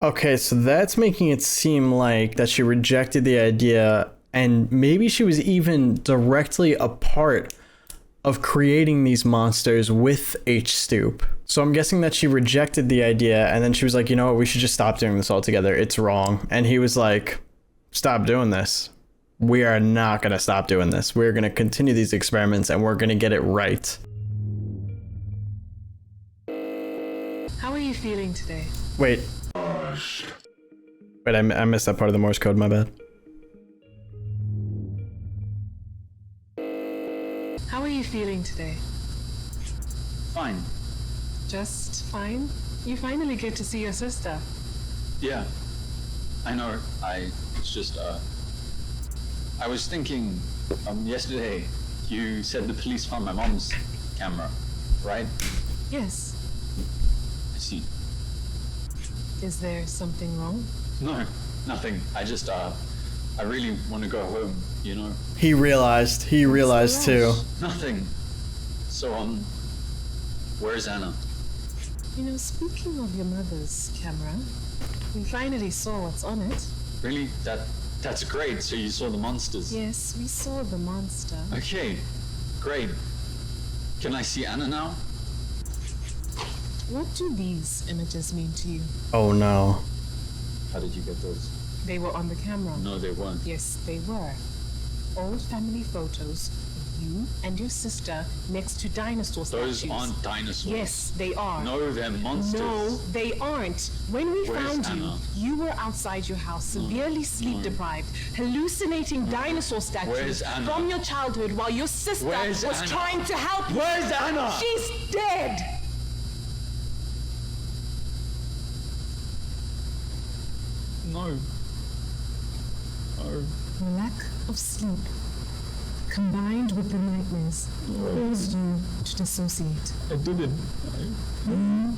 Okay, so that's making it seem like that she rejected the idea, and maybe she was even directly a part of creating these monsters with H. Stoop. So I'm guessing that she rejected the idea, and then she was like, you know what, we should just stop doing this altogether. It's wrong. And he was like, stop doing this. We are not going to stop doing this. We're going to continue these experiments, and we're going to get it right.
How are you feeling today?
Wait, I missed that part of the Morse code, my bad.
How are you feeling today?
Fine.
Just fine? You finally get to see your sister.
Yeah. I know. It's just, I was thinking, yesterday, you said the police found my mom's camera, right?
Yes.
I see.
Is there something wrong?
No, nothing. I really want to go home, you know?
He realized too.
Nothing. So, where's Anna?
You know, speaking of your mother's camera, we finally saw what's on it.
Really? That's great. So you saw the monsters?
Yes, we saw the monster.
Okay, great. Can I see Anna now?
What do these images mean to you?
Oh no.
How did you get those?
They were on the camera.
No, they weren't.
Yes, they were. Old family photos of you and your sister next to dinosaur statues.
Those aren't dinosaurs.
Yes, they are.
No, they're monsters.
No, they aren't. When we
Where's
found
Anna?
you were outside your house, severely sleep deprived, hallucinating dinosaur statues
Where's Anna?
from your childhood while your sister
Where's
was
Anna?
trying to help you.
Where's Anna?
She's dead!
No. No.
The lack of sleep, combined with the nightmares, caused you to dissociate.
I didn't.
You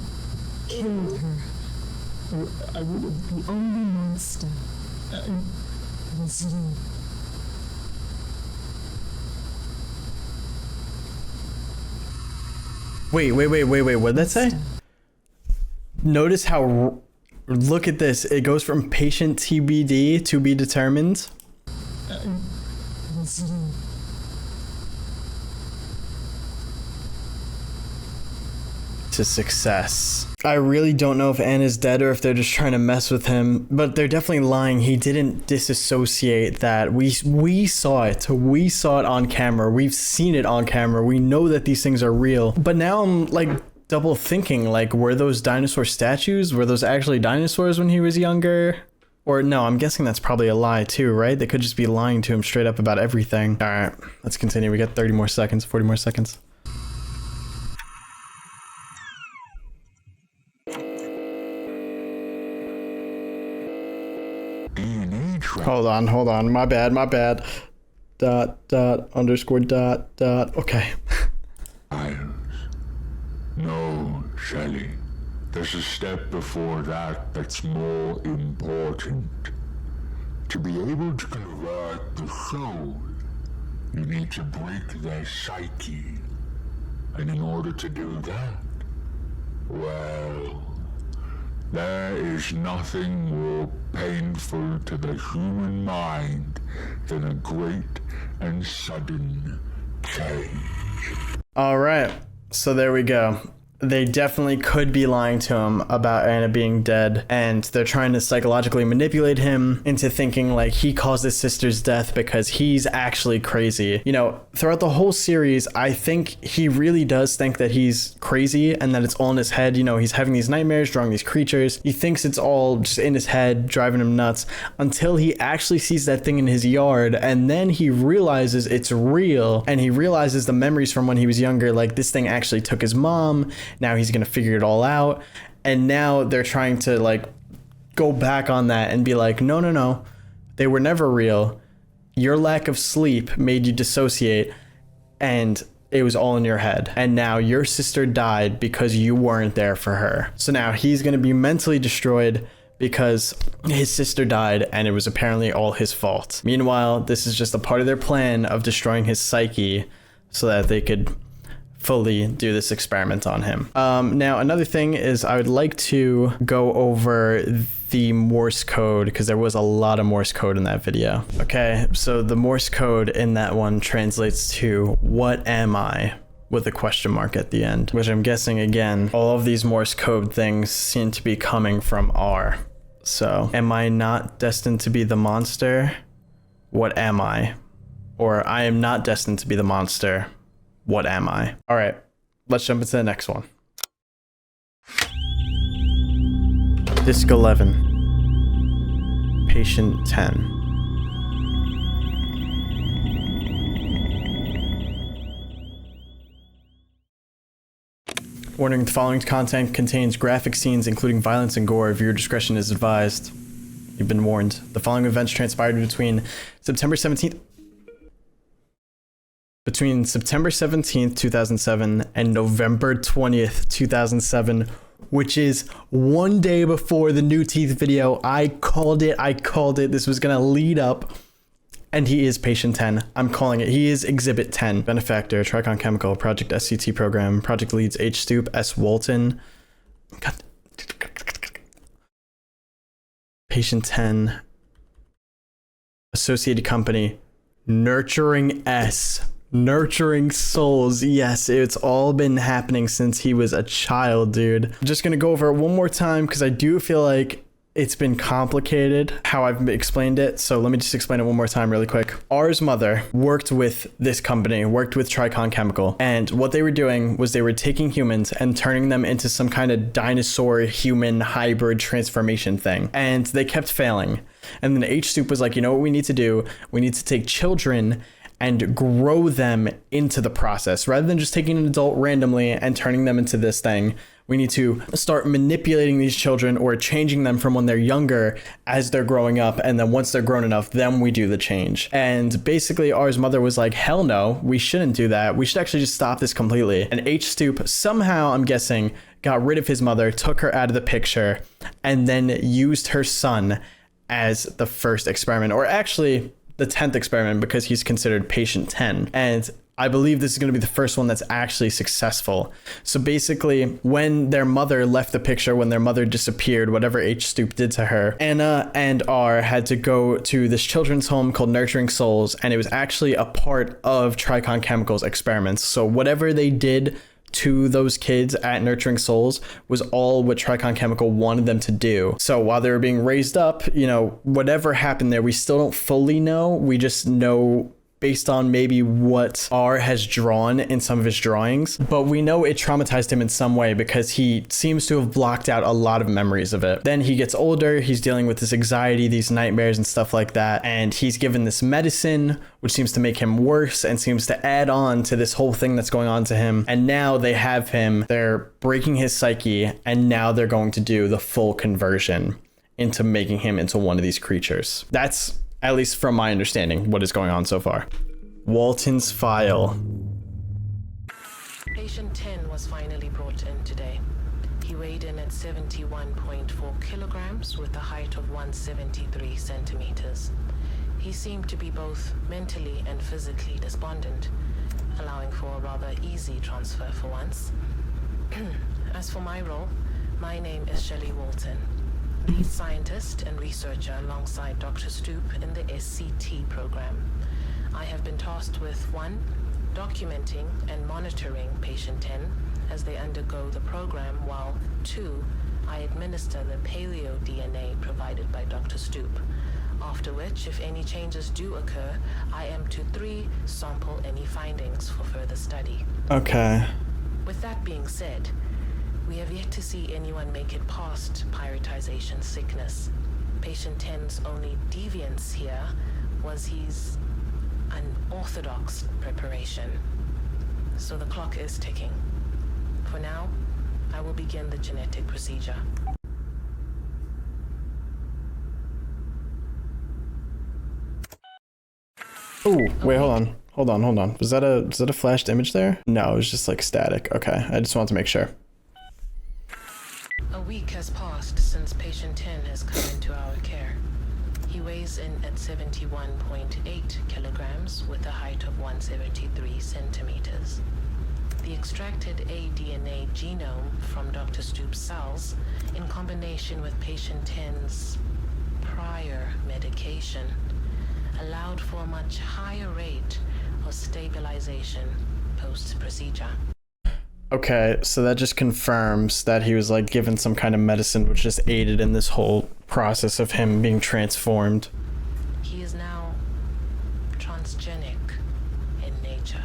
killed her.
I would have.
The only monster was you.
Wait, what did that say? Notice how, look at this, it goes from patient TBD to be determined.
Was you.
To success. I really don't know if Anna's dead or if they're just trying to mess with him, but they're definitely lying. He didn't disassociate that. We saw it. We saw it on camera. We've seen it on camera. We know that these things are real. But now I'm like double thinking, like, were those dinosaur statues? Were those actually dinosaurs when he was younger? Or no, I'm guessing that's probably a lie too, right? They could just be lying to him straight up about everything. All right, let's continue. We got 30 more seconds, 40 more seconds. Hold on. My bad. Underscore. Okay.
No, Shelley. There's a step before that that's more important. To be able to convert the soul, you need to break their psyche. And in order to do that, well, there is nothing more painful to the human mind than a great and sudden change.
All right, so there we go. They definitely could be lying to him about Anna being dead, and they're trying to psychologically manipulate him into thinking like he caused his sister's death because he's actually crazy. You know, throughout the whole series, I think he really does think that he's crazy and that it's all in his head. You know, he's having these nightmares, drawing these creatures. He thinks it's all just in his head, driving him nuts, until he actually sees that thing in his yard, and then he realizes it's real, and he realizes the memories from when he was younger, like this thing actually took his mom. Now he's gonna figure it all out, and now they're trying to like go back on that and be like, no, no, no, they were never real. Your lack of sleep made you dissociate, and it was all in your head. And now your sister died because you weren't there for her. So now he's going to be mentally destroyed because his sister died and it was apparently all his fault. Meanwhile, this is just a part of their plan of destroying his psyche so that they could fully do this experiment on him. Now, another thing is I would like to go over the Morse code, because there was a lot of Morse code in that video. Okay, so the Morse code in that one translates to "what am I?" with a question mark at the end, which I'm guessing, again, all of these Morse code things seem to be coming from R. So, am I not destined to be the monster? What am I? Or I am not destined to be the monster. What am I? All right, let's jump into the next one. Disc 11. Patient 10. Warning, the following content contains graphic scenes including violence and gore. Viewer discretion is advised. You've been warned. The following events transpired between September 17th, 2007 and November 20th, 2007, which is one day before the new teeth video. I called it. This was going to lead up. And he is patient 10. I'm calling it. He is exhibit 10. Benefactor, Thricon Chemical, Project SCT Program, Project Leads H. Stoop, S. Walton. God. Patient 10. Associated Company, Nurturing S. Nurturing Souls. Yes, it's all been happening since he was a child, dude. I'm just gonna go over it one more time because I do feel like it's been complicated how I've explained it. So let me just explain it one more time really quick. R's mother worked with this company, worked with Thricon Chemical. And what they were doing was they were taking humans and turning them into some kind of dinosaur human hybrid transformation thing. And they kept failing. And then H. Stoop was like, you know what we need to do? We need to take children and grow them into the process. Rather than just taking an adult randomly and turning them into this thing, we need to start manipulating these children or changing them from when they're younger as they're growing up. And then once they're grown enough, then we do the change. And basically R's mother was like, hell no, we shouldn't do that. We should actually just stop this completely. And H. Stoop somehow, I'm guessing, got rid of his mother, took her out of the picture, and then used her son as the first experiment, or actually the 10th experiment, because he's considered patient 10. And I believe this is going to be the first one that's actually successful. So basically, when their mother left the picture, when their mother disappeared, whatever H. Stoop did to her, Anna and R had to go to this children's home called Nurturing Souls, and it was actually a part of Thricon Chemical's experiments. So whatever they did to those kids at Nurturing Souls was all what Thricon Chemical wanted them to do. So while they were being raised up, you know, whatever happened there, we still don't fully know. We just know based on maybe what R has drawn in some of his drawings, but we know it traumatized him in some way because he seems to have blocked out a lot of memories of it. Then he gets older, he's dealing with this anxiety, these nightmares and stuff like that, and he's given this medicine which seems to make him worse and seems to add on to this whole thing that's going on to him. And now they have him, they're breaking his psyche, and now they're going to do the full conversion into making him into one of these creatures. That's, at least from my understanding, what is going on so far. Walton's file.
Patient 10 was finally brought in today. He weighed in at 71.4 kilograms with a height of 173 centimeters. He seemed to be both mentally and physically despondent, allowing for a rather easy transfer for once. As for my role, my name is Shelley Walton, lead scientist and researcher alongside Dr. Stoop in the SCT program. I have been tasked with 1, documenting and monitoring patient 10 as they undergo the program, while 2, I administer the paleo DNA provided by Dr. Stoop. After which, if any changes do occur, I am to 3, sample any findings for further study.
Okay.
With that being said, we have yet to see anyone make it past pyretization sickness. Patient 10's only deviance here was his unorthodox preparation. So the clock is ticking. For now, I will begin the genetic procedure.
Ooh, wait, hold on. Was that a flashed image there? No, it was just like static. Okay, I just wanted to make sure.
A week has passed since patient 10 has come into our care. He weighs in at 71.8 kilograms with a height of 173 centimeters. The extracted aDNA genome from Dr. Stoop's cells, in combination with patient 10's prior medication, allowed for a much higher rate of stabilization post-procedure.
Okay, so that just confirms that he was like given some kind of medicine which just aided in this whole process of him being transformed.
He is now transgenic in nature.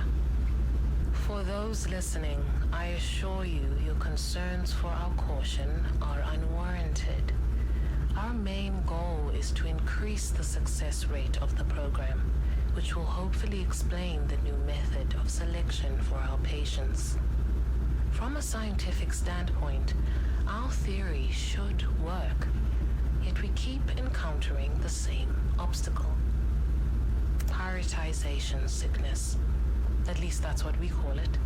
For those listening, I assure you your concerns for our caution are unwarranted. Our main goal is to increase the success rate of the program, which will hopefully explain the new method of selection for our patients. From a scientific standpoint, our theory should work, yet we keep encountering the same obstacle. Prioritization sickness. At least that's what we call it.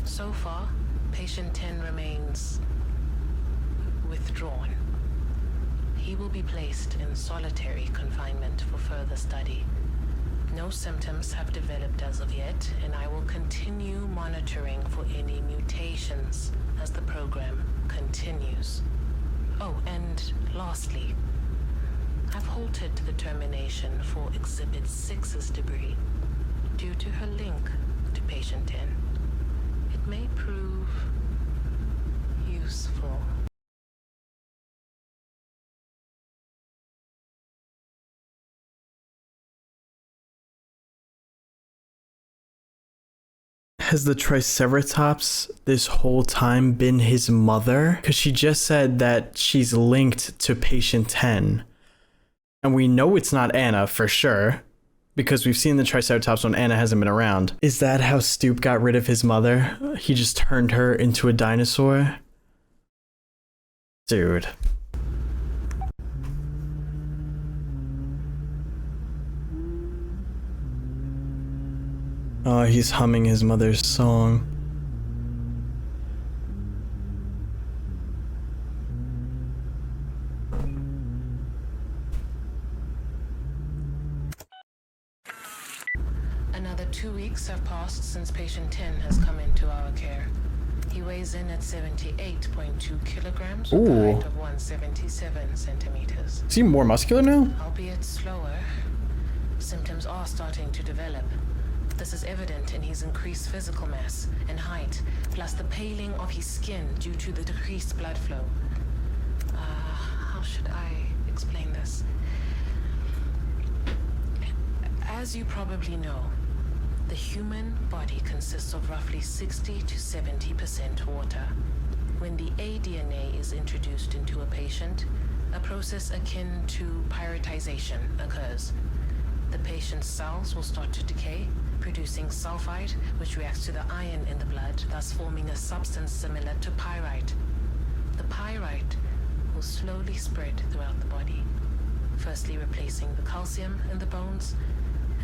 So far, patient 10 remains withdrawn. He will be placed in solitary confinement for further study. No symptoms have developed as of yet, and I will continue monitoring for any mutations as the program continues. Oh, and lastly, I've halted the termination for Exhibit 6's debris due to her link to patient 10. It may prove useful.
Has the Triceratops this whole time been his mother? Because she just said that she's linked to patient 10. And we know it's not Anna for sure, because we've seen the Triceratops when Anna hasn't been around. Is that how Stoop got rid of his mother? He just turned her into a dinosaur? Dude. Oh, he's humming his mother's song.
Another 2 weeks have passed since patient 10 has come into our care. He weighs in at 78.2 kilograms with a height of 177 centimeters.
Is he more muscular now?
Albeit slower, symptoms are starting to develop. This is evident in his increased physical mass and height, plus the paling of his skin due to the decreased blood flow. How should I explain this? As you probably know, the human body consists of roughly 60 to 70% water. When the aDNA is introduced into a patient, a process akin to pyritization occurs. The patient's cells will start to decay, producing sulfide, which reacts to the iron in the blood, thus forming a substance similar to pyrite. The pyrite will slowly spread throughout the body, firstly replacing the calcium in the bones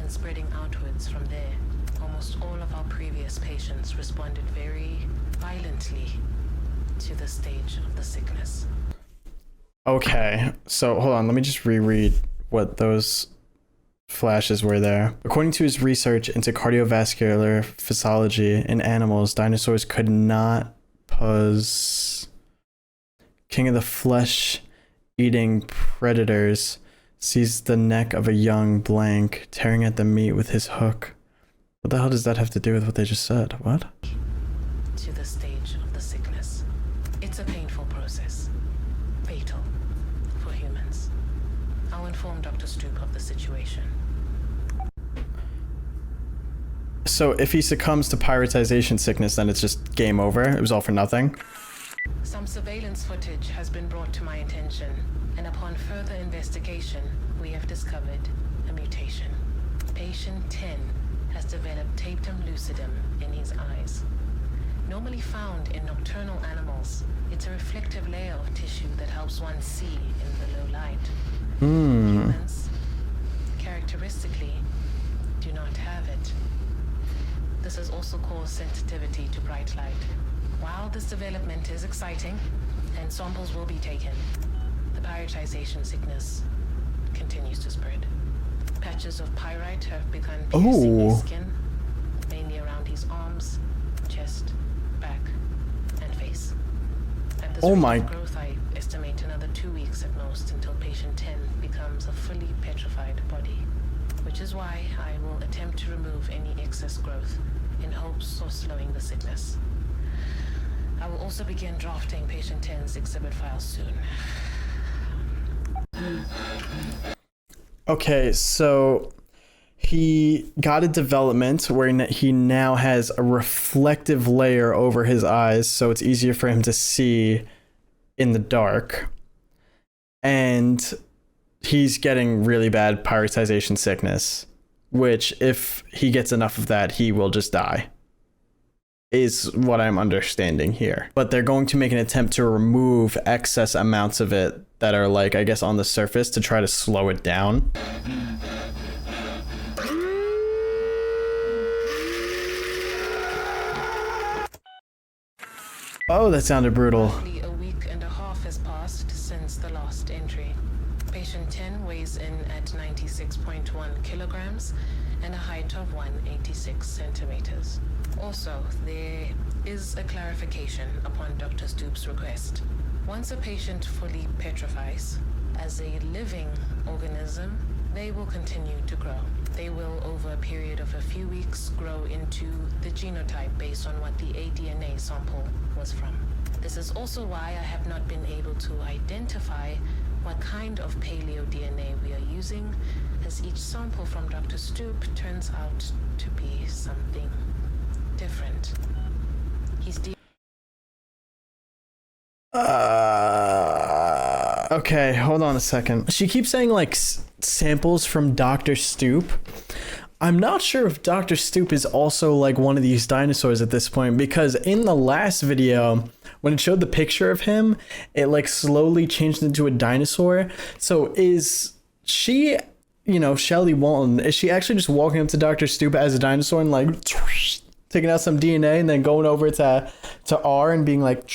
and spreading outwards from there. Almost all of our previous patients responded very violently to the stage of the sickness.
Okay, so hold on, let me just reread what those flashes were there. According to his research into cardiovascular physiology in animals, dinosaurs could not pose. King of the flesh-eating predators seized the neck of a young blank, tearing at the meat with his hook. What the hell does that have to do with what they just said? What?
To the stage of the sickness. It's a painful process. Fatal for humans. I'll inform Dr. Stoop of the situation.
So if he succumbs to pyritization sickness, then it's just game over? It was all for nothing?
Some surveillance footage has been brought to my attention, and upon further investigation, we have discovered a mutation. Patient 10 has developed tapetum lucidum in his eyes. Normally found in nocturnal animals, it's a reflective layer of tissue that helps one see in the low light. Humans, characteristically, do not have it. This has also caused sensitivity to bright light. While this development is exciting, and samples will be taken, the pyrotization sickness continues to spread. Patches of pyrite have begun piercing his skin, mainly around his arms, chest, back, and face. At this rate of growth, I estimate another 2 weeks at most until patient 10 becomes a fully petrified body, which is why I will attempt to remove any excess growth in hopes of slowing the sickness. I will also begin drafting patient 10's exhibit files soon.
Okay, so he got a development where he now has a reflective layer over his eyes, so it's easier for him to see in the dark. And he's getting really bad pyrotization sickness, which if he gets enough of that, he will just die, is what I'm understanding here. But they're going to make an attempt to remove excess amounts of it that are, like, I guess on the surface to try to slow it down. Oh, that sounded brutal.
Roughly a week and a half has passed since the last entry. Patient 10 weighs in at 96.1 kilograms and a height of 186 centimeters. Also, there is a clarification upon Dr. Stoop's request. Once a patient fully petrifies, as a living organism, they will continue to grow. They will, over a period of a few weeks, grow into the genotype based on what the aDNA sample was from. This is also why I have not been able to identify what kind of paleo-DNA we are using, as each sample from Dr. Stoop turns out to be something different. He's
okay, hold on a second. She keeps saying like samples from Dr. Stoop. I'm not sure if Dr. Stoop is also like one of these dinosaurs at this point, because in the last video, when it showed the picture of him, it like slowly changed into a dinosaur. So is she, you know, Shelley Walton, is she actually just walking up to Dr. Stoop as a dinosaur and like taking out some DNA and then going over to R and being like,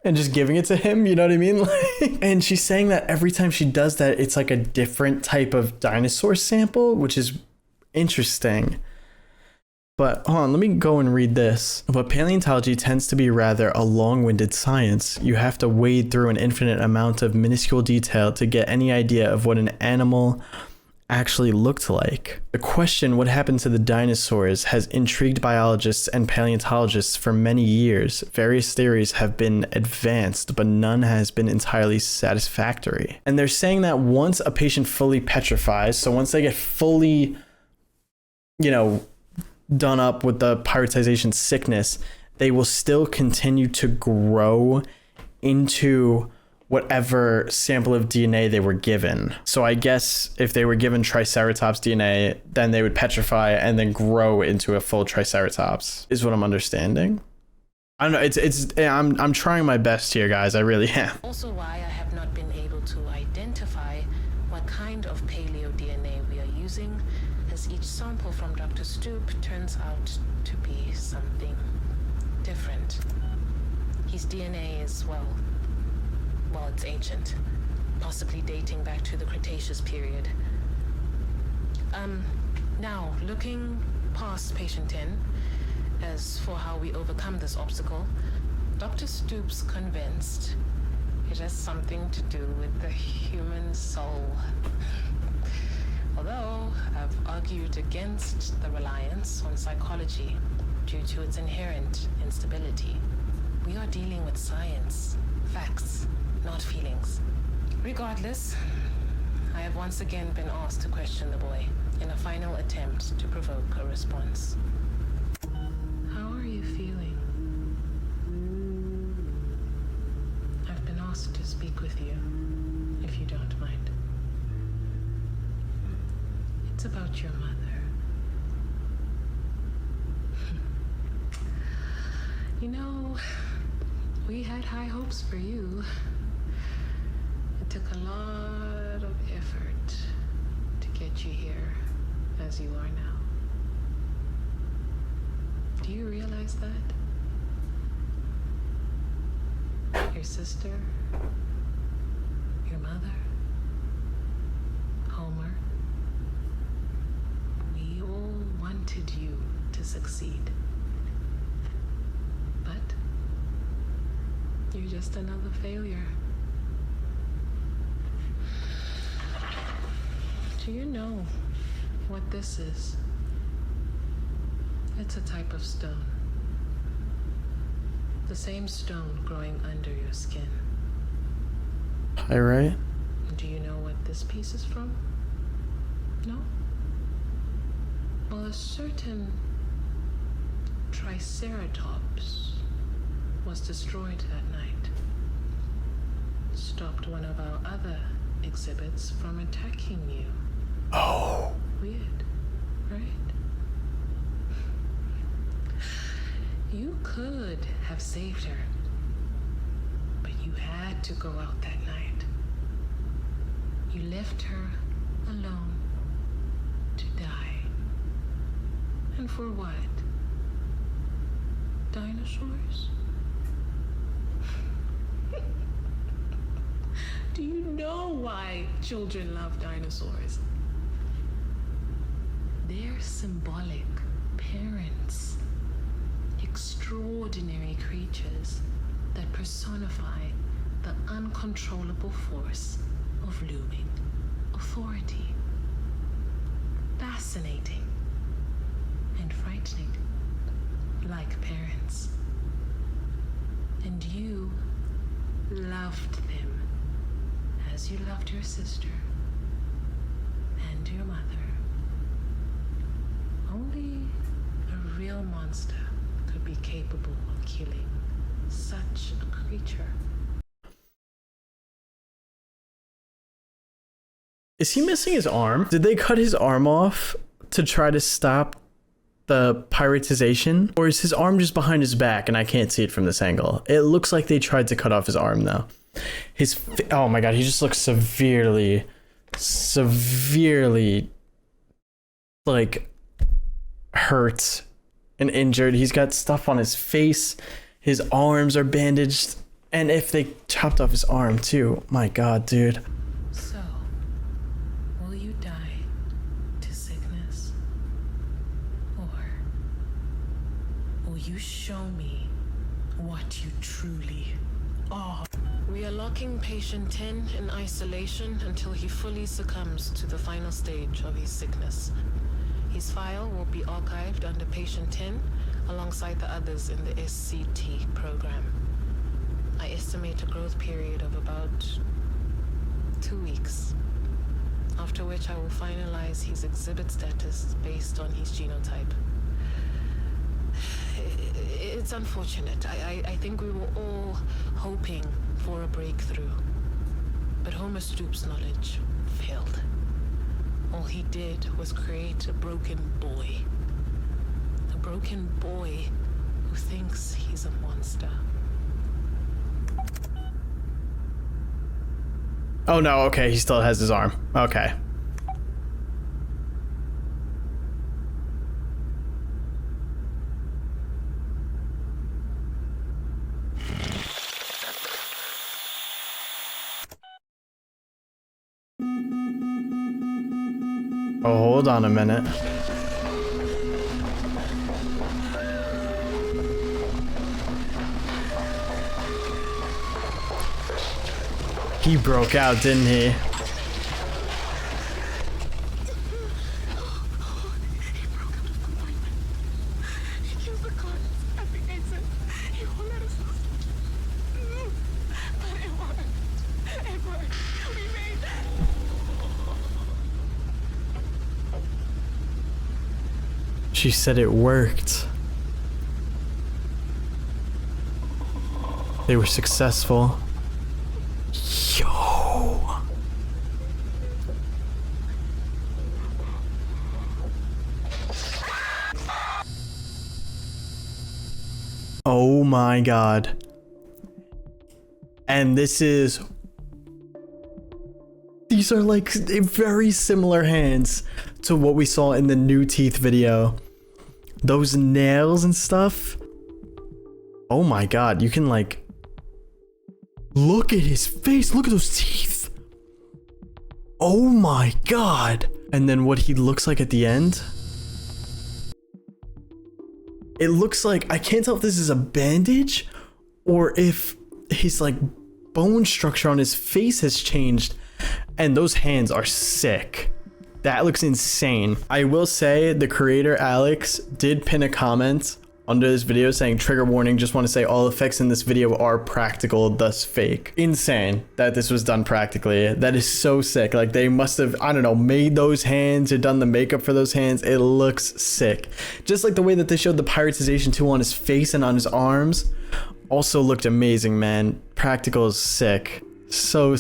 and just giving it to him, you know what I mean? Like, and she's saying that every time she does that, it's like a different type of dinosaur sample, which is interesting. But hold on, let me go and read this. But paleontology tends to be rather a long-winded science. You have to wade through an infinite amount of minuscule detail to get any idea of what an animal actually looked like. The question, what happened to the dinosaurs, has intrigued biologists and paleontologists for many years. Various theories have been advanced, but none has been entirely satisfactory. And they're saying that once a patient fully petrifies, so once they get fully, you know, done up with the pyrotization sickness, they will still continue to grow into whatever sample of DNA they were given. So I guess if they were given Triceratops DNA, then they would petrify and then grow into a full Triceratops, is what I'm understanding. I don't know, I'm trying my best here, guys, I really am.
Also why I have not been able to identify what kind of paleo DNA we are using, as each sample from Dr. Stoop turns out to be something different. His DNA is, well, it's ancient, possibly dating back to the Cretaceous period. Now, looking past patient 10, as for how we overcome this obstacle, Dr. Stoop's convinced it has something to do with the human soul. Although I've argued against the reliance on psychology due to its inherent instability, we are dealing with science, facts, not feelings. Regardless, I have once again been asked to question the boy in a final attempt to provoke a response. How are you feeling? I've been asked to speak with you, if you don't mind. It's about your mother. You know, we had high hopes for you. It took a lot of effort to get you here as you are now. realize that? Your sister, your mother, Homer, we all wanted you to succeed. But you're just another failure. Do you know what this is? It's a type of stone. The same stone growing under your skin.
Pyrite?
Do you know what this piece is from? No? Well, a certain Triceratops was destroyed that night. Stopped one of our other exhibits from attacking you.
Oh.
Weird, right? You could have saved her, but you had to go out that night. You left her alone to die. And for what? Dinosaurs? Do you know why children love dinosaurs? They're symbolic parents. Extraordinary creatures that personify the uncontrollable force of looming authority. Fascinating and frightening, like parents. And you loved them as you loved your sister and your mother. Only a real monster could be capable of killing such a creature.
Is he missing his arm? Did they cut his arm off to try to stop the piratisation? Or is his arm just behind his back and I can't see it from this angle? It looks like they tried to cut off his arm though. Oh my god, he just looks severely like hurt and injured. He's got stuff on his face. His arms are bandaged. And if they chopped off his arm too, my god, dude.
So, will you die to sickness? Or will you show me what you truly are? We are locking patient 10 in isolation until he fully succumbs to the final stage of his sickness. His file will be archived under patient 10 alongside the others in the SCT program. I estimate a growth period of about 2 weeks, after which I will finalize his exhibit status based on his genotype. It's unfortunate. I think we were all hoping for a breakthrough, but Homer Stoop's knowledge failed. All he did was create a broken boy. A broken boy who thinks he's a monster.
Oh no, okay, he still has his arm. Okay. Oh, hold on a minute. He broke out, didn't he? She said it worked. They were successful. Yo. Oh my god. And these are like very similar hands to what we saw in the new teeth video. Those nails and stuff. Oh my god, you can like... Look at his face, look at those teeth. Oh my god. And then what he looks like at the end? It looks like, I can't tell if this is a bandage or if his like bone structure on his face has changed. And those hands are sick. That looks insane. I will say the creator Alex did pin a comment under this video saying, trigger warning, just want to say all effects in this video are practical, thus fake. Insane that this was done practically. That is so sick. Like they must have, I don't know, made those hands or done the makeup for those hands. It looks sick. Just like the way that they showed the prioritization tool on his face and on his arms also looked amazing, man. Practical is sick. So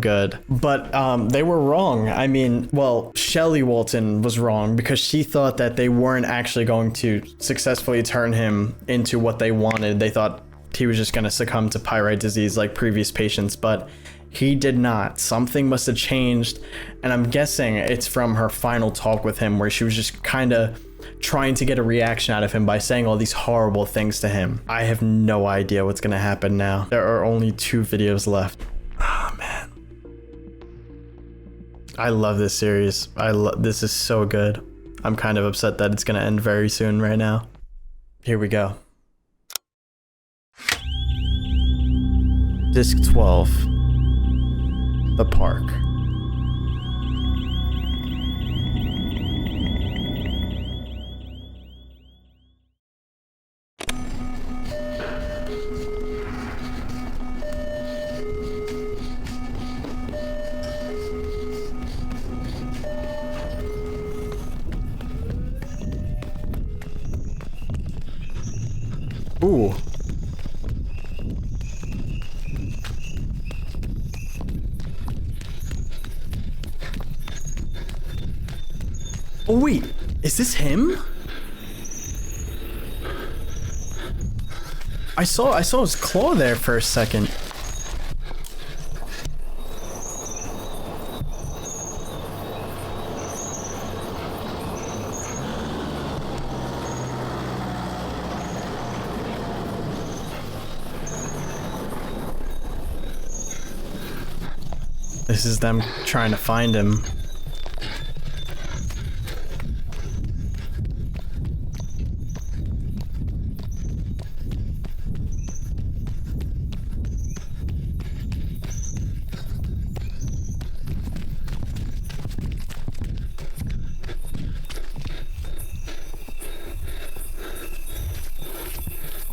good. But they were wrong. I mean, well, Shelley Walton was wrong because she thought that they weren't actually going to successfully turn him into what they wanted. They thought he was just going to succumb to pyrite disease like previous patients, but he did not. Something must have changed, and I'm guessing it's from her final talk with him where she was just kind of trying to get a reaction out of him by saying all these horrible things to him. I have no idea what's gonna happen now. There are only 2 videos left. Ah, man. I love this series. This is so good. I'm kind of upset that it's gonna end very soon right now. Here we go. Disc 12. The Park. Ooh. Oh wait, is this him? I saw his claw there for a second. This is them trying to find him.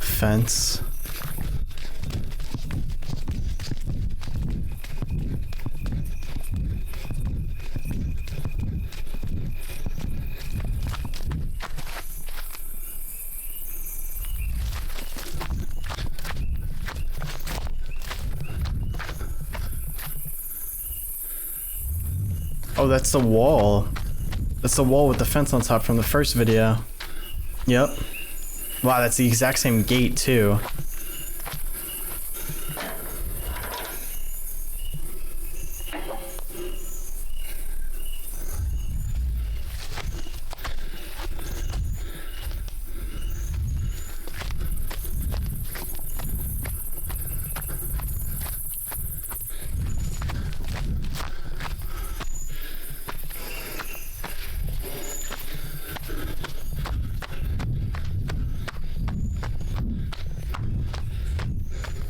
Fence. Oh, that's the wall. That's the wall with the fence on top from the first video. Yep. Wow, that's the exact same gate, too.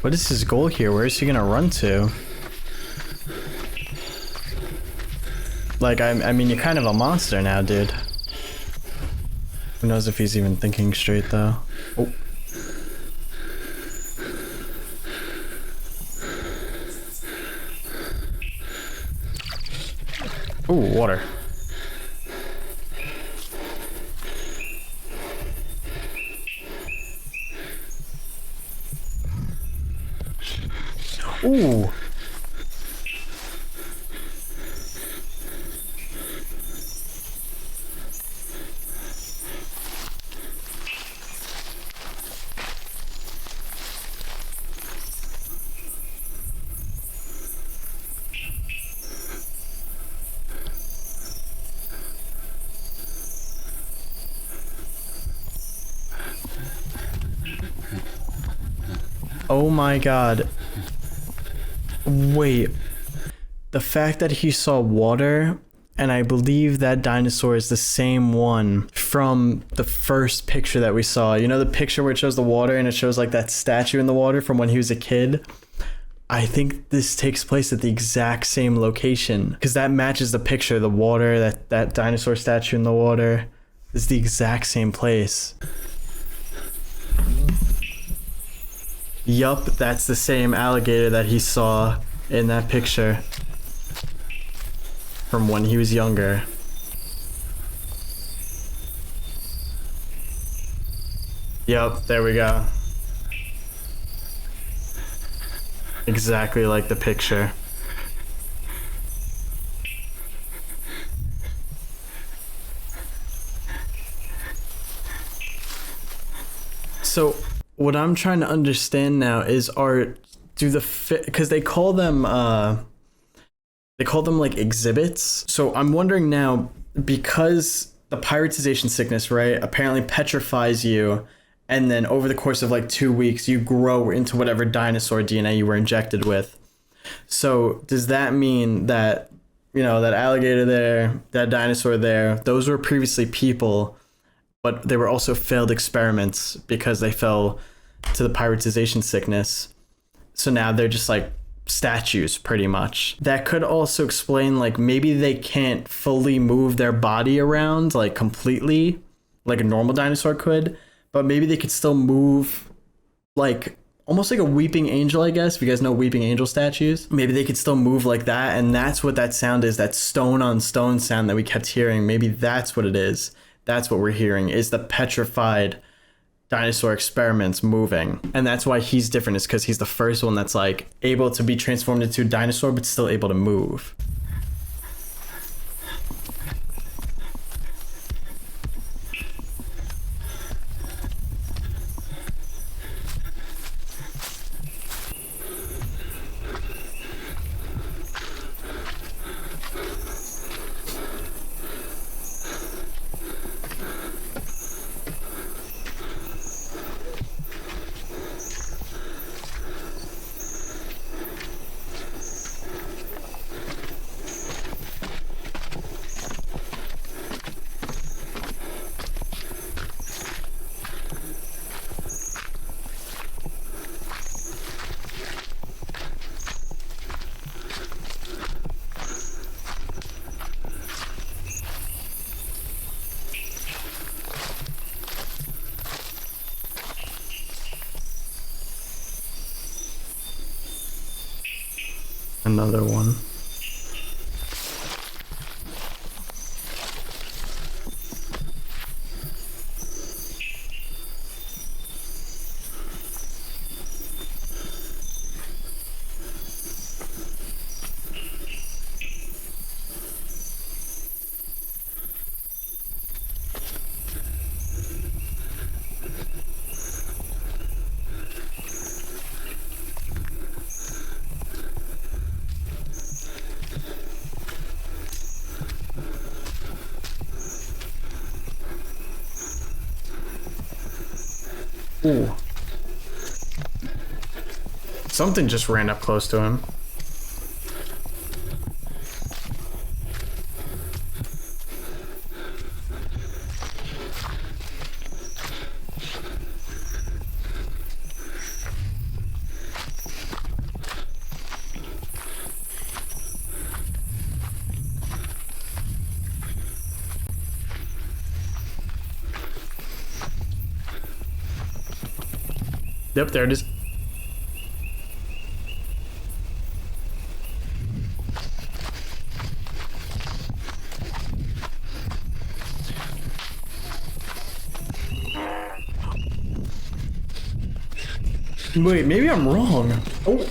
What is his goal here? Where is he gonna run to? Like, I mean, you're kind of a monster now, dude. Who knows if he's even thinking straight, though. Oh. Ooh, water. Ooh. Oh my god. Wait. The fact that he saw water, and I believe that dinosaur is the same one from the first picture that we saw. You know the picture where it shows the water and it shows like that statue in the water from when he was a kid? I think this takes place at the exact same location because that matches the picture, the water, that dinosaur statue in the water is the exact same place. Yup, that's the same alligator that he saw in that picture from when he was younger. Yup, there we go. Exactly like the picture. So what I'm trying to understand now is because they call them like exhibits. So I'm wondering now, because the pyrotization sickness, right, apparently petrifies you, and then over the course of like 2 weeks you grow into whatever dinosaur DNA you were injected with. So does that mean that, you know, that alligator there, that dinosaur there, those were previously people, but they were also failed experiments because they fell to the pyrotization sickness. So now they're just like statues pretty much. That could also explain, like, maybe they can't fully move their body around like completely like a normal dinosaur could, but maybe they could still move like almost like a weeping angel, I guess. If you guys know weeping angel statues, maybe they could still move like that, and that's what that sound is, that stone on stone sound that we kept hearing. Maybe that's what it is. That's what we're hearing, is the petrified dinosaur experiments moving. And that's why he's different, is because he's the first one that's like able to be transformed into a dinosaur but still able to move. Another one. Ooh. Something just ran up close to him. Yep, there it is. Wait, maybe I'm wrong. Oh.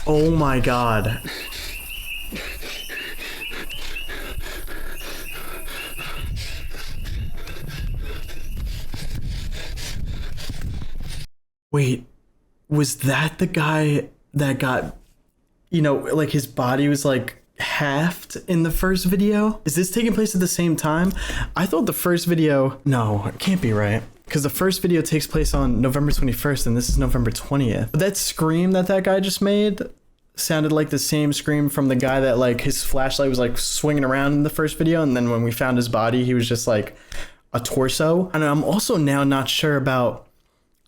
Oh my god. Wait, was that the guy that got, you know, like his body was like halved in the first video. Is this taking place at the same time? I thought the first video, no, it can't be right. Because the first video takes place on November 21st and this is November 20th. But that scream that guy just made sounded like the same scream from the guy that like his flashlight was like swinging around in the first video, and then when we found his body he was just like a torso. And I'm also now not sure about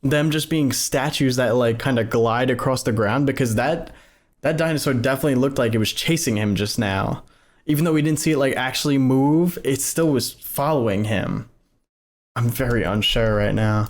them just being statues that like kind of glide across the ground, because that dinosaur definitely looked like it was chasing him just now. Even though we didn't see it like actually move, it still was following him. I'm very unsure right now.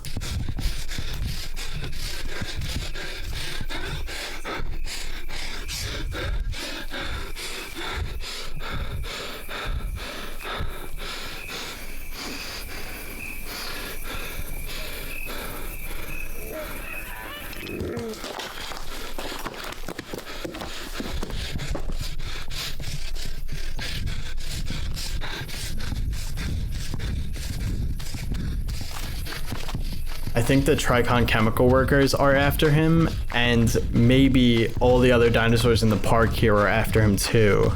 I think the Thricon chemical workers are after him, and maybe all the other dinosaurs in the park here are after him too.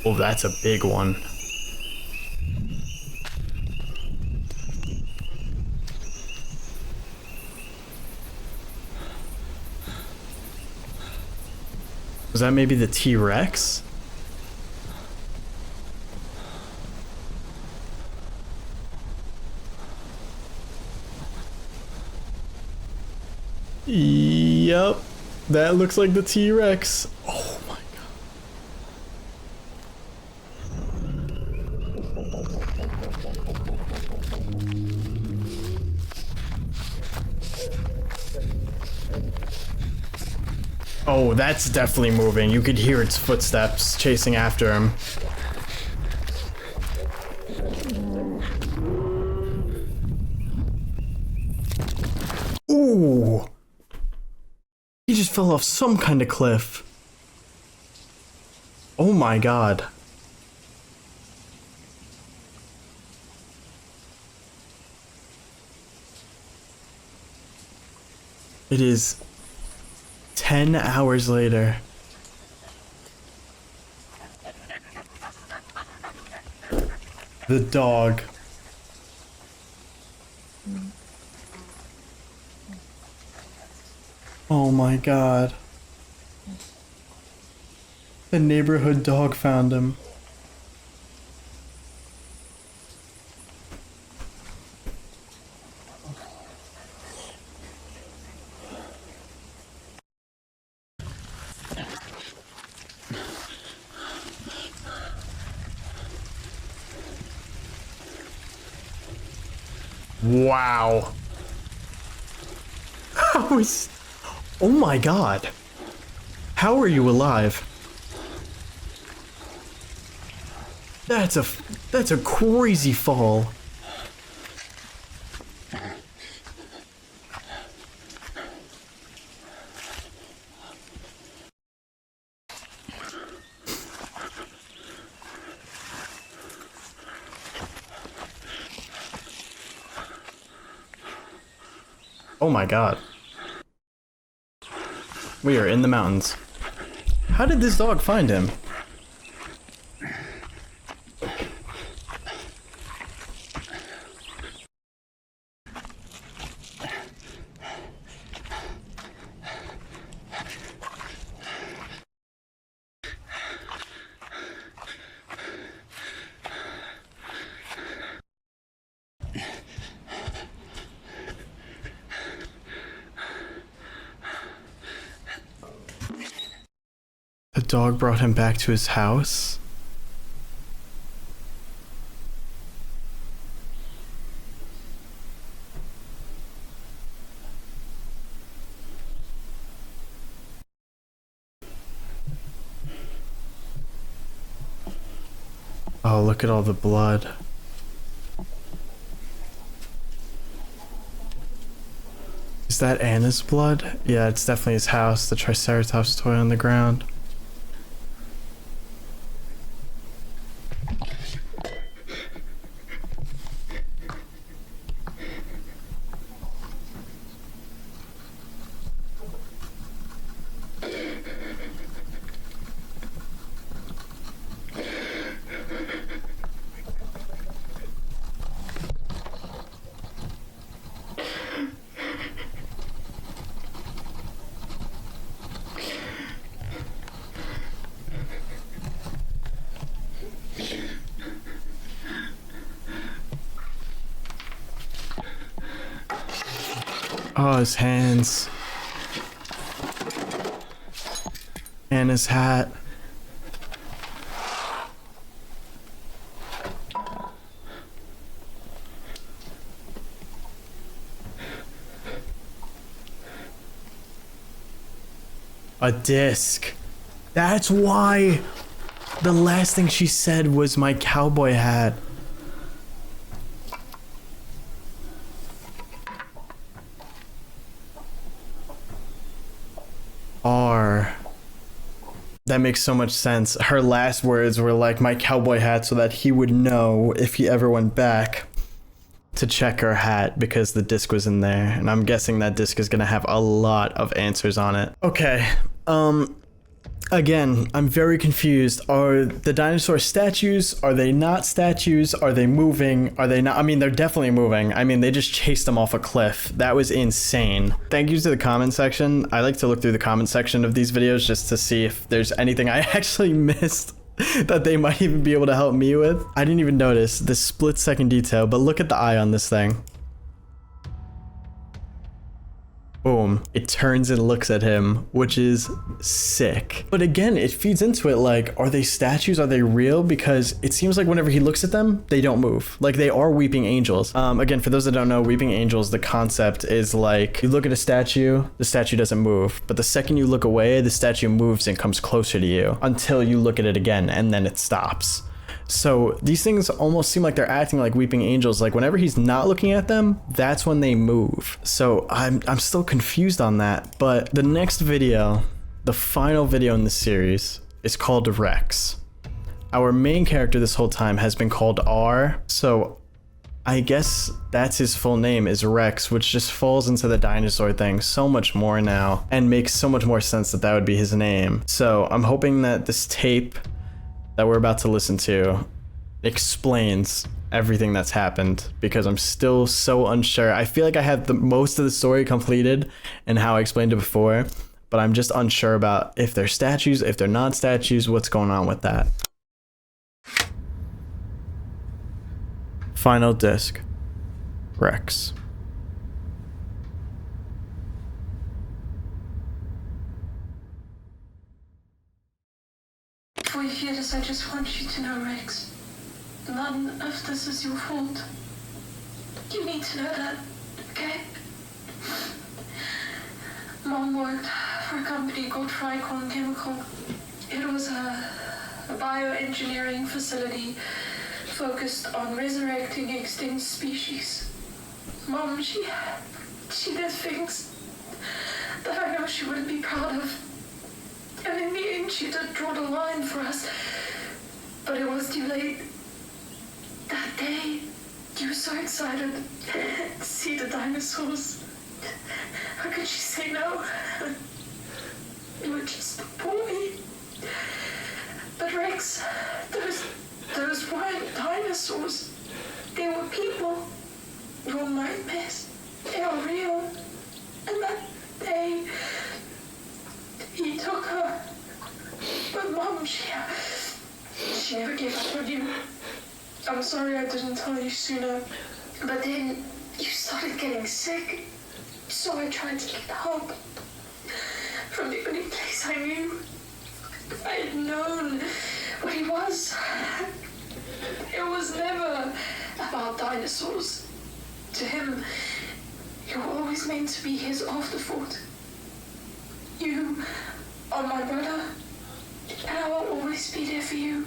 Oh, that's a big one. Was that maybe the T-Rex? Yep, that looks like the T-Rex. Oh my Oh, that's definitely moving. You could hear its footsteps chasing after him. Ooh! He just fell off some kind of cliff. Oh my god. It is 10 hours later. The dog. Oh my god. The neighborhood dog found him. Wow. How is... Oh my god. How are you alive? That's a crazy fall. Oh my god. We are in the mountains. How did this dog find him? The dog brought him back to his house? Oh, look at all the blood. Is that Anna's blood? Yeah, it's definitely his house, the Triceratops toy on the ground. Oh, his hands. And his hat. A disc. That's why the last thing she said was my cowboy hat. R. That makes so much sense. Her last words were like my cowboy hat so that he would know if he ever went back to check her hat because the disc was in there. And I'm guessing that disc is gonna have a lot of answers on it. Okay, again, I'm very confused. Are the dinosaur statues? Are they not statues? Are they moving? Are they not? I mean, they're definitely moving. I mean, they just chased them off a cliff. That was insane. Thank you to the comment section. I like to look through the comment section of these videos just to see if there's anything I actually missed that they might even be able to help me with. I didn't even notice this split-second detail, but look at the eye on this thing. Boom. It turns and looks at him, which is sick. But again, it feeds into it like, are they statues? Are they real? Because it seems like whenever he looks at them, they don't move. Like they are weeping angels. Again, for those that don't know, weeping angels, the concept is like, you look at a statue, the statue doesn't move. But the second you look away, the statue moves and comes closer to you until you look at it again and then it stops. So these things almost seem like they're acting like weeping angels. Like whenever he's not looking at them, that's when they move. So I'm still confused on that. But the next video, the final video in this series, is called Rex. Our main character this whole time has been called R. So I guess that's his full name, is Rex, which just falls into the dinosaur thing so much more now and makes so much more sense that that would be his name. So I'm hoping that this tape that we're about to listen to explains everything that's happened, because I'm still so unsure. I feel like I have the most of the story completed and how I explained it before, but I'm just unsure about if they're statues, if they're not statues, what's going on with that. Final disc. Rex.
Before you hear this, I just want you to know, Rex, none of this is your fault. You need to know that, okay? Mom worked for a company called Thricon Chemical. It was a bioengineering facility focused on resurrecting extinct species. Mom, she did things that I know she wouldn't be proud of. And in the end, she did draw the line for us. But it was too late. That day, you were so excited to see the dinosaurs. How could she say no? You were just for me. But Rex, those weren't dinosaurs. They were people. Your nightmares. They are real. And that day, he took her. But Mom, she never gave up on you. I'm sorry I didn't tell you sooner. But then you started getting sick. So I tried to get help. From the only place I knew. I had known what he was. It was never about dinosaurs. To him, you were always meant to be his afterthought. You are my brother, and I will always be there for you.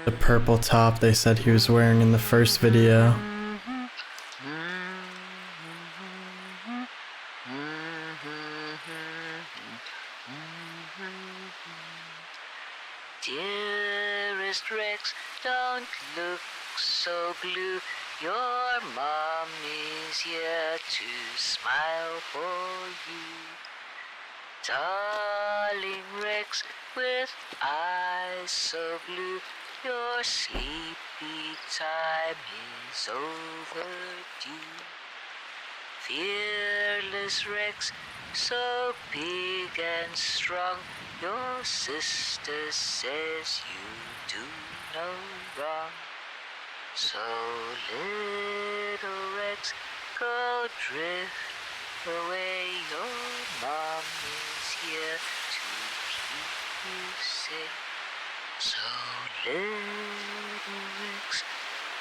The purple top they said he was wearing in the first video.
Dearest Rex, don't look so blue. Your mom is here to smile for you. Darling Rex, with eyes so blue, your sleepy time is overdue. fearless Rex, so big and strong. Your sister says you do no wrong. So little Rex, go drift away. Your mom is here to keep you safe. So little Rex,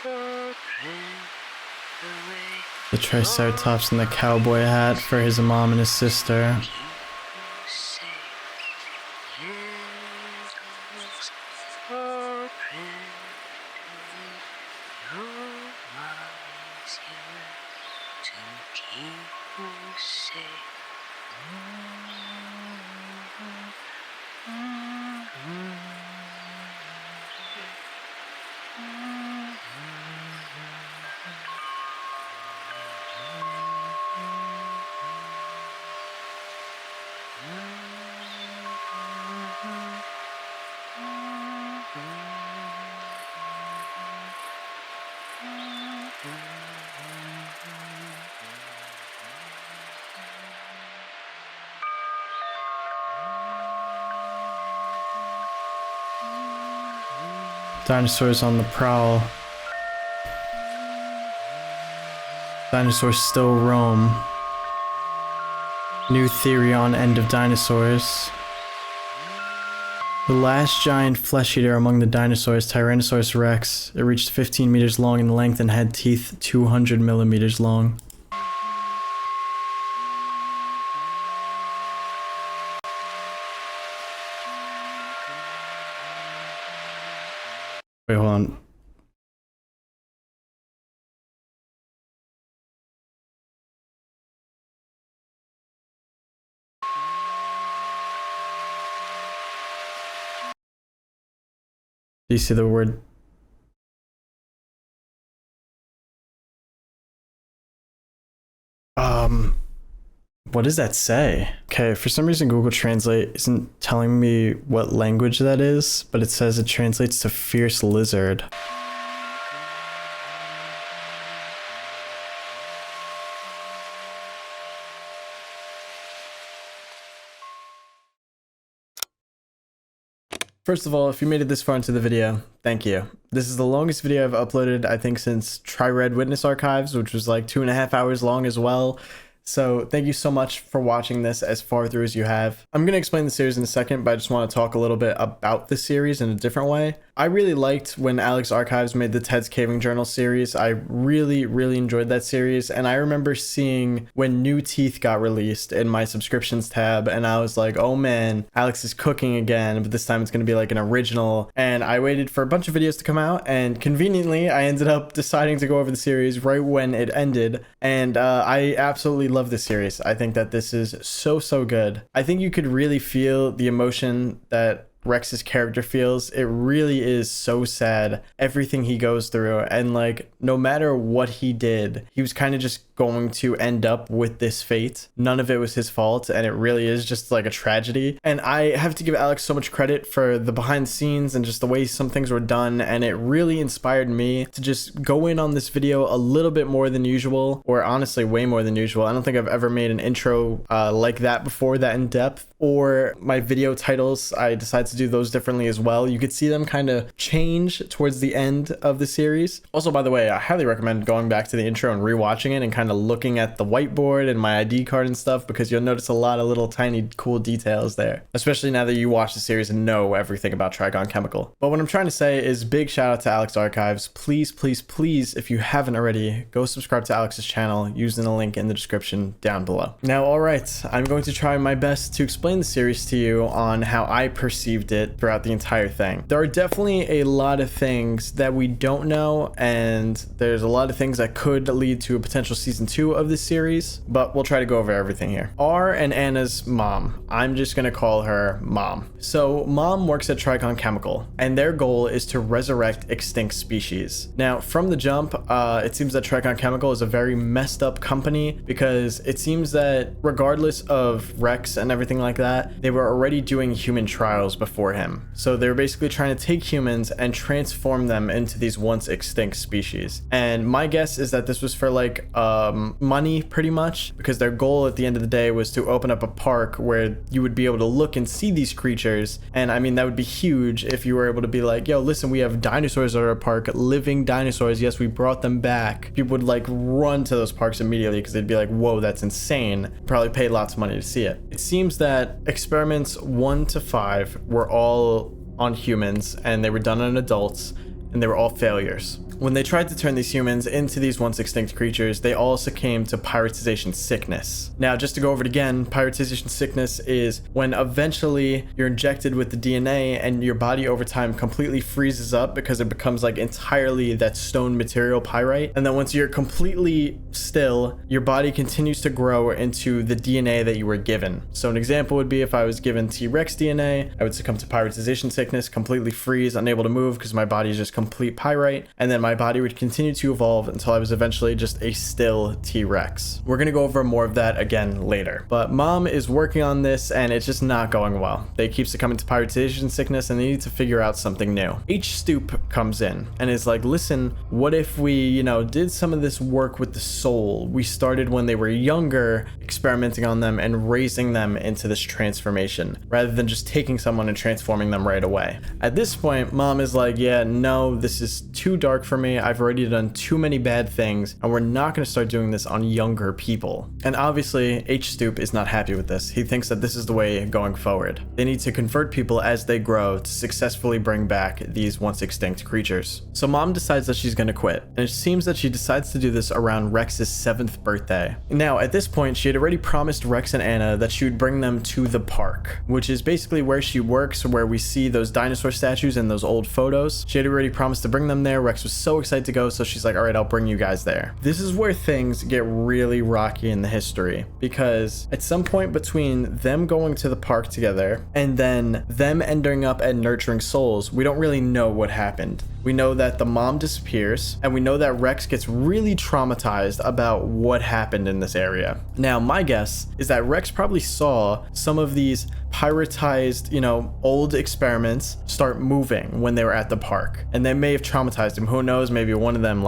go drift away.
The Triceratops and the cowboy hat for his mom and his sister. Dinosaurs on the prowl. Dinosaurs still roam. New theory on end of dinosaurs. The last giant flesh eater among the dinosaurs, Tyrannosaurus rex. It reached 15 meters long in length and had teeth 200 millimeters long. Wait, hold on. Do you see the word? What does that say? Okay, for some reason Google Translate isn't telling me what language that is, but it says it translates to fierce lizard. First of all, if you made it this far into the video, thank you. This is the longest video I've uploaded, I think, since Tri-Red Witness Archives, which was like 2.5 hours long as well. So thank you so much for watching this as far through as you have. I'm going to explain the series in a second, but I just want to talk a little bit about the series in a different way. I really liked when Alex Archives made the Ted's Caving Journal series. I really enjoyed that series, and I remember seeing when New Teeth got released in my subscriptions tab, and I was like, oh man, Alex is cooking again, but this time it's going to be like an original. And I waited for a bunch of videos to come out, and conveniently I ended up deciding to go over the series right when it ended, and I absolutely love this series. I think that this is so good. I think you could really feel the emotion that Rex's character feels. It really is so sad, everything he goes through, and like no matter what he did, he was kind of just going to end up with this fate. None of it was his fault, and it really is just like a tragedy. And I have to give Alex so much credit for the behind the scenes and just the way some things were done, and it really inspired me to just go in on this video a little bit more than usual, or honestly way more than usual. I don't think I've ever made an intro like that before, that in depth, or my video titles. I decided to do those differently as well. You could see them kind of change towards the end of the series. Also, by the way, I highly recommend going back to the intro and rewatching it and kind of looking at the whiteboard and my ID card and stuff, because you'll notice a lot of little tiny cool details there, especially now that you watch the series and know everything about Thricon Chemical. But what I'm trying to say is big shout out to Alex Archives. Please, if you haven't already, go subscribe to Alex's channel using the link in the description down below. Now, all right, I'm going to try my best to explain the series to you on how I perceived it throughout the entire thing. There are definitely a lot of things that we don't know, and there's a lot of things that could lead to a potential season 2 of this series, but we'll try to go over everything here. R and Anna's mom, I'm just gonna call her Mom. So Mom works at Thricon Chemical, and their goal is to resurrect extinct species. Now, from the jump, it seems that Thricon Chemical is a very messed up company, because it seems that regardless of Rex and everything like that, they were already doing human trials before him. So they were basically trying to take humans and transform them into these once extinct species. And my guess is that this was for like money pretty much, because their goal at the end of the day was to open up a park where you would be able to look and see these creatures. And I mean, that would be huge if you were able to be like, yo, listen, we have dinosaurs at our park, living dinosaurs. Yes, we brought them back. People would like run to those parks immediately because they'd be like, whoa, that's insane. Probably pay lots of money to see it. It seems that experiments 1 to 5 were all on humans and they were done on adults and they were all failures. When they tried to turn these humans into these once extinct creatures, they all succumbed to pyretization sickness. Now, just to go over it again, pyretization sickness is when eventually you're injected with the DNA and your body over time completely freezes up because it becomes like entirely that stone material pyrite. And then once you're completely still, your body continues to grow into the DNA that you were given. So an example would be if I was given T-Rex DNA, I would succumb to pyretization sickness, completely freeze, unable to move because my body is just complete pyrite. And then my body would continue to evolve until I was eventually just a still T-Rex. We're gonna go over more of that again later. But mom is working on this and it's just not going well. They keep succumbing to pyretization sickness and they need to figure out something new. H. Stoop comes in and is like, listen, what if we, did some of this work with the soul? We started when they were younger, experimenting on them and raising them into this transformation, rather than just taking someone and transforming them right away. At this point, mom is like, yeah, no, this is too dark for me. I've already done too many bad things and we're not going to start doing this on younger people. And obviously H. Stoop is not happy with this. He thinks that this is the way going forward. They need to convert people as they grow to successfully bring back these once extinct creatures. So mom decides that she's going to quit, and it seems that she decides to do this around Rex's 7th birthday. Now at this point she had already promised Rex and Anna that she would bring them to the park, which is basically where she works, where we see those dinosaur statues and those old photos. She had already promised to bring them there. Rex was so excited to go, so she's like, all right, I'll bring you guys there. This is where things get really rocky in the history, because at some point between them going to the park together and then them ending up at Nurturing Souls, we don't really know what happened. We know that the mom disappears, and we know that Rex gets really traumatized about what happened in this area. Now, my guess is that Rex probably saw some of these pyretized, old experiments start moving when they were at the park, and they may have traumatized him. Who knows? Maybe one of them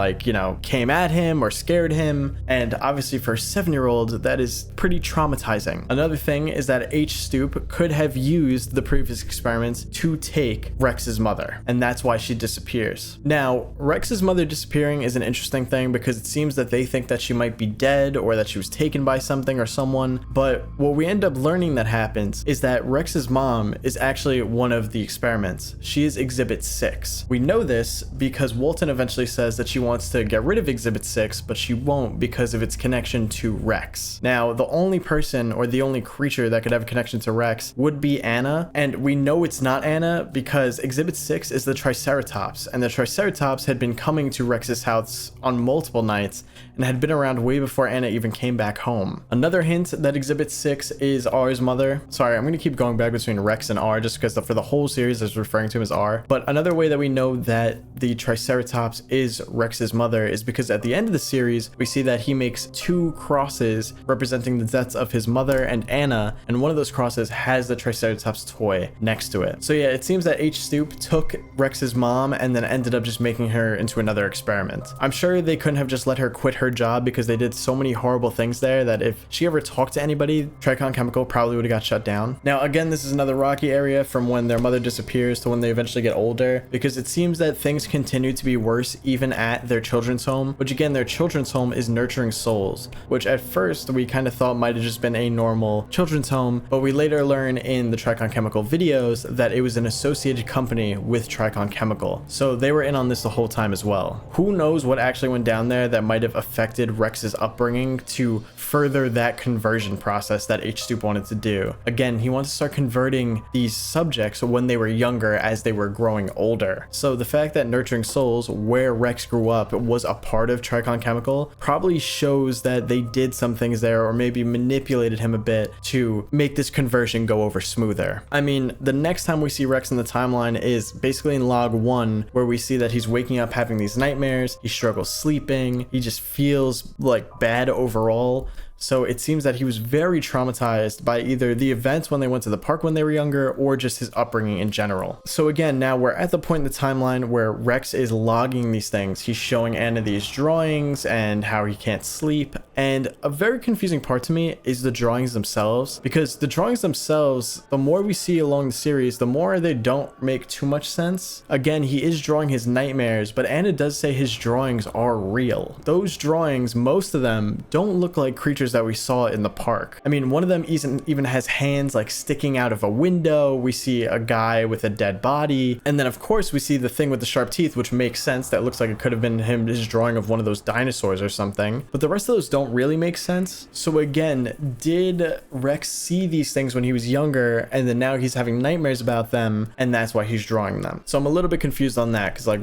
came at him or scared him, and obviously for a 7-year-old that is pretty traumatizing. Another thing is that H. Stoop could have used the previous experiments to take Rex's mother, and that's why she disappears. Now, Rex's mother disappearing is an interesting thing because it seems that they think that she might be dead or that she was taken by something or someone, but what we end up learning that happens is that Rex's mom is actually one of the experiments. She is Exhibit 6. We know this because Walton eventually says that she wants to get rid of Exhibit 6, but she won't because of its connection to Rex. Now, the only person or the only creature that could have a connection to Rex would be Anna, and we know it's not Anna because Exhibit 6 is the Triceratops, and the Triceratops had been coming to Rex's house on multiple nights and had been around way before Anna even came back home. Another hint that Exhibit 6 is R's mother. Sorry, I'm going to keep going back between Rex and R just because for the whole series I was referring to him as R. But another way that we know that the Triceratops is Rex's mother is because at the end of the series we see that he makes 2 crosses representing the deaths of his mother and Anna, and one of those crosses has the Triceratops toy next to it. So yeah, it seems that H. Stoop took Rex's mom and then ended up just making her into another experiment. I'm sure they couldn't have just let her quit her job because they did so many horrible things there that if she ever talked to anybody, Thricon Chemical probably would have got shut down. Now again, this is another rocky area from when their mother disappears to when they eventually get older, because it seems that things continue to be worse even at their children's home, which again, their children's home is Nurturing Souls, which at first we kind of thought might have just been a normal children's home, but we later learn in the Thricon Chemical videos that it was an associated company with Thricon Chemical, so they were in on this the whole time as well. Who knows what actually went down there that might have affected Rex's upbringing to further that conversion process that H. Stoop wanted to do. Again, he wants to start converting these subjects when they were younger as they were growing older. So the fact that Nurturing Souls, where Rex grew up, was a part of Thricon Chemical probably shows that they did some things there or maybe manipulated him a bit to make this conversion go over smoother. I mean, the next time we see Rex in the timeline is basically in log 1, where we see that he's waking up having these nightmares, he struggles sleeping, he just feels like bad overall. So it seems that he was very traumatized by either the events when they went to the park when they were younger or just his upbringing in general. So again, now we're at the point in the timeline where Rex is logging these things. He's showing Anna these drawings and how he can't sleep. And a very confusing part to me is the drawings themselves, because the drawings themselves, the more we see along the series, the more they don't make too much sense. Again, he is drawing his nightmares, but Anna does say his drawings are real. Those drawings, most of them, don't look like creatures that we saw in the park. I mean, one of them even has hands like sticking out of a window. We see a guy with a dead body. And then of course we see the thing with the sharp teeth, which makes sense. That looks like it could have been his drawing of one of those dinosaurs or something. But the rest of those don't really make sense. So again, did Rex see these things when he was younger and then now he's having nightmares about them and that's why he's drawing them? So I'm a little bit confused on that, because like,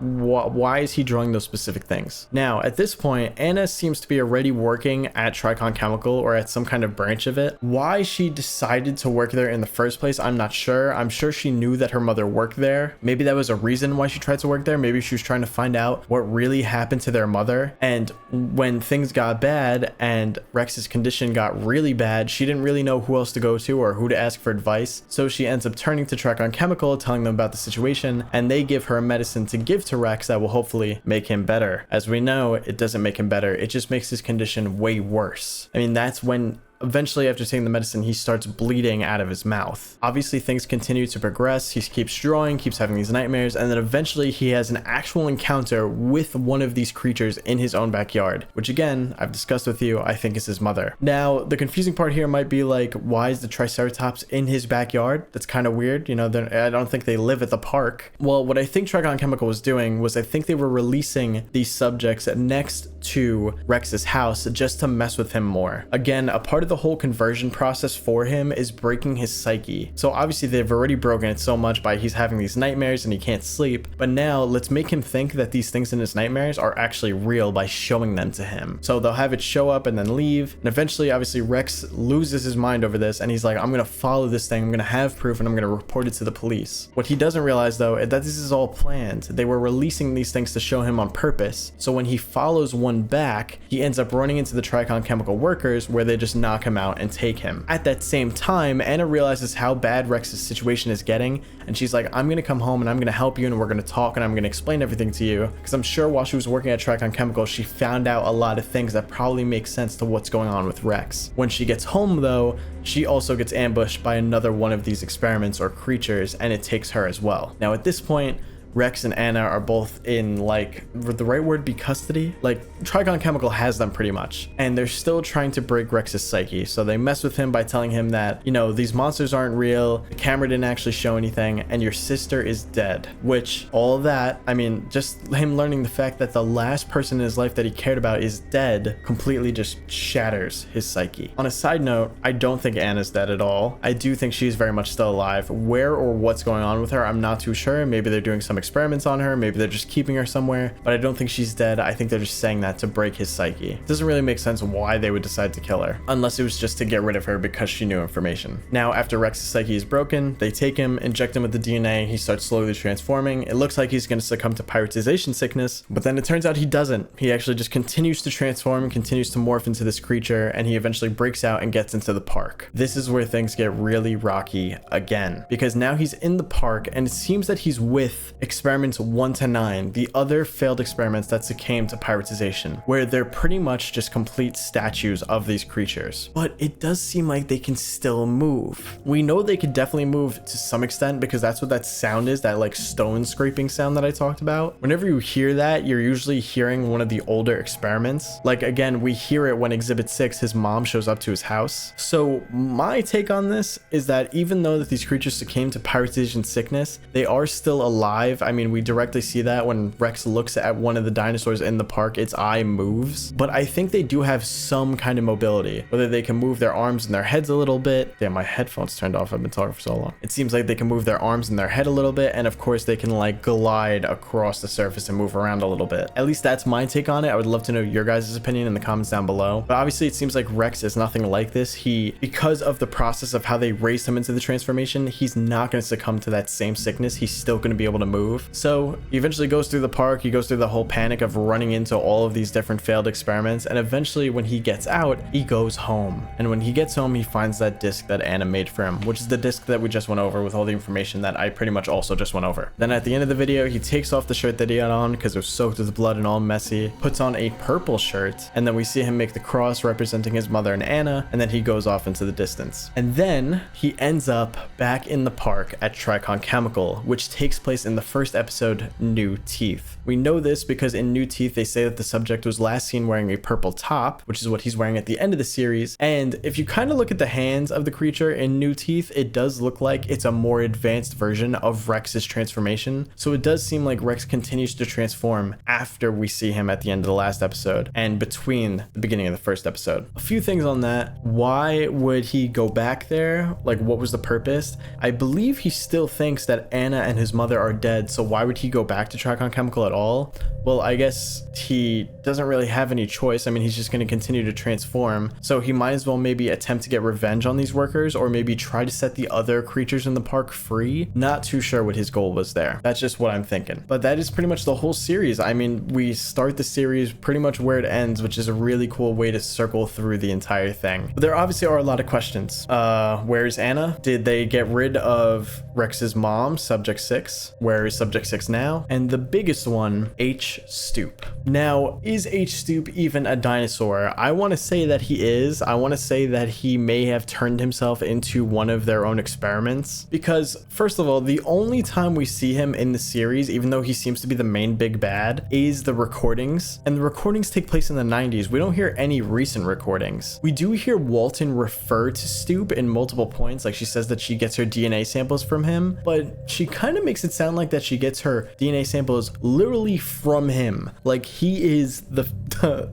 why is he drawing those specific things? Now, at this point, Anna seems to be already working at Thricon Chemical or at some kind of branch of it. Why she decided to work there in the first place, I'm not sure. I'm sure she knew that her mother worked there. Maybe that was a reason why she tried to work there. Maybe she was trying to find out what really happened to their mother. And when things got bad and Rex's condition got really bad, she didn't really know who else to go to or who to ask for advice. So she ends up turning to Thricon Chemical, telling them about the situation, and they give her a medicine to give to Rex that will hopefully make him better. As we know, it doesn't make him better. It just makes his condition way worse. I mean, that's when eventually, after taking the medicine, he starts bleeding out of his mouth. Obviously, things continue to progress. He keeps drawing, keeps having these nightmares, and then eventually he has an actual encounter with one of these creatures in his own backyard, which again, I've discussed with you, I think is his mother. Now, the confusing part here might be like, why is the Triceratops in his backyard? That's kind of weird. You know, I don't think they live at the park. Well, what I think Thricon Chemical was doing was I think they were releasing these subjects next to Rex's house just to mess with him more. Again, a part of the whole conversion process for him is breaking his psyche. So obviously they've already broken it so much by he's having these nightmares and he can't sleep, but now let's make him think that these things in his nightmares are actually real by showing them to him. So they'll have it show up and then leave, and eventually obviously Rex loses his mind over this and he's like, I'm gonna follow this thing, I'm gonna have proof, and I'm gonna report it to the police. What he doesn't realize though is that this is all planned. They were releasing these things to show him on purpose, so when he follows one back, he ends up running into the Thricon Chemical workers where they just knock him out and take him. At that same time, Anna realizes how bad Rex's situation is getting, and she's like, I'm gonna come home and I'm gonna help you and we're gonna talk and I'm gonna explain everything to you, because I'm sure while she was working at Thricon Chemical, she found out a lot of things that probably make sense to what's going on with Rex. When she gets home though, she also gets ambushed by another one of these experiments or creatures, and it takes her as well. Now at this point, Rex and Anna are both in, like, would the right word be custody? Like, Thricon Chemical has them pretty much, and they're still trying to break Rex's psyche. So they mess with him by telling him that, you know, these monsters aren't real, the camera didn't actually show anything, and your sister is dead. Which, all of that, I mean, just him learning the fact that the last person in his life that he cared about is dead completely just shatters his psyche. On a side note, I don't think Anna's dead at all. I do think she's very much still alive. Where or what's going on with her, I'm not too sure. Maybe they're doing some experiments on her, maybe they're just keeping her somewhere, but I don't think she's dead. I think they're just saying that to break his psyche. It doesn't really make sense why they would decide to kill her, unless it was just to get rid of her because she knew information. Now, after Rex's psyche is broken, they take him, inject him with the DNA, he starts slowly transforming. It looks like he's going to succumb to pyrotization sickness, but then it turns out he doesn't. He actually just continues to transform, continues to morph into this creature, and he eventually breaks out and gets into the park. This is where things get really rocky again, because now he's in the park and it seems that he's with experiments 1 to 9, the other failed experiments that succumbed to pyrotization, where they're pretty much just complete statues of these creatures. But it does seem like they can still move. We know they could definitely move to some extent because that's what that sound is, that like stone scraping sound that I talked about. Whenever you hear that, you're usually hearing one of the older experiments. Like again, we hear it when Exhibit 6, his mom shows up to his house. So my take on this is that even though that these creatures succumb to pyrotization sickness, they are still alive. I mean, we directly see that when Rex looks at one of the dinosaurs in the park, its eye moves, but I think they do have some kind of mobility, whether they can move their arms and their heads a little bit. Damn, my headphones turned off. I've been talking for so long. It seems like they can move their arms and their head a little bit, and of course they can like glide across the surface and move around a little bit. At least that's my take on it. I would love to know your guys' opinion in the comments down below. But obviously it seems like Rex is nothing like this. Because of the process of how they raised him into the transformation, he's not going to succumb to that same sickness. He's still going to be able to move. move. So he eventually goes through the park. He goes through the whole panic of running into all of these different failed experiments. And eventually when he gets out, he goes home. And when he gets home, he finds that disc that Anna made for him, which is the disc that we just went over with all the information that I pretty much also just went over. Then at the end of the video, he takes off the shirt that he had on because it was soaked with blood and all messy, puts on a purple shirt, and then we see him make the cross representing his mother and Anna, and then he goes off into the distance. And then he ends up back in the park at Thricon Chemical, which takes place in the first episode, New Teeth. We know this because in New Teeth, they say that the subject was last seen wearing a purple top, which is what he's wearing at the end of the series. And if you kind of look at the hands of the creature in New Teeth, it does look like it's a more advanced version of Rex's transformation. So it does seem like Rex continues to transform after we see him at the end of the last episode and between the beginning of the first episode. A few things on that. Why would he go back there? Like, what was the purpose? I believe he still thinks that Anna and his mother are dead, so why would he go back to Thricon Chemical at all? Well, I guess he doesn't really have any choice. I mean, he's just going to continue to transform, so he might as well maybe attempt to get revenge on these workers, or maybe try to set the other creatures in the park free. Not too sure what his goal was there. That's just what I'm thinking. But that is pretty much the whole series. I mean, we start the series pretty much where it ends, which is a really cool way to circle through the entire thing. But there obviously are a lot of questions. Where's Anna? Did they get rid of Rex's mom, Subject 6? Where is Subject 6 now? And the biggest one, H. Stoop. Now, is H. Stoop even a dinosaur? I want to say that he is. I want to say that he may have turned himself into one of their own experiments, because first of all, the only time we see him in the series, even though he seems to be the main big bad, is the recordings, and the recordings take place in the 90s. We don't hear any recent recordings. We do hear Walton refer to Stoop in multiple points, like she says that she gets her DNA samples from him, but she kind of makes it sound like that she gets her DNA samples literally from him. Like he is the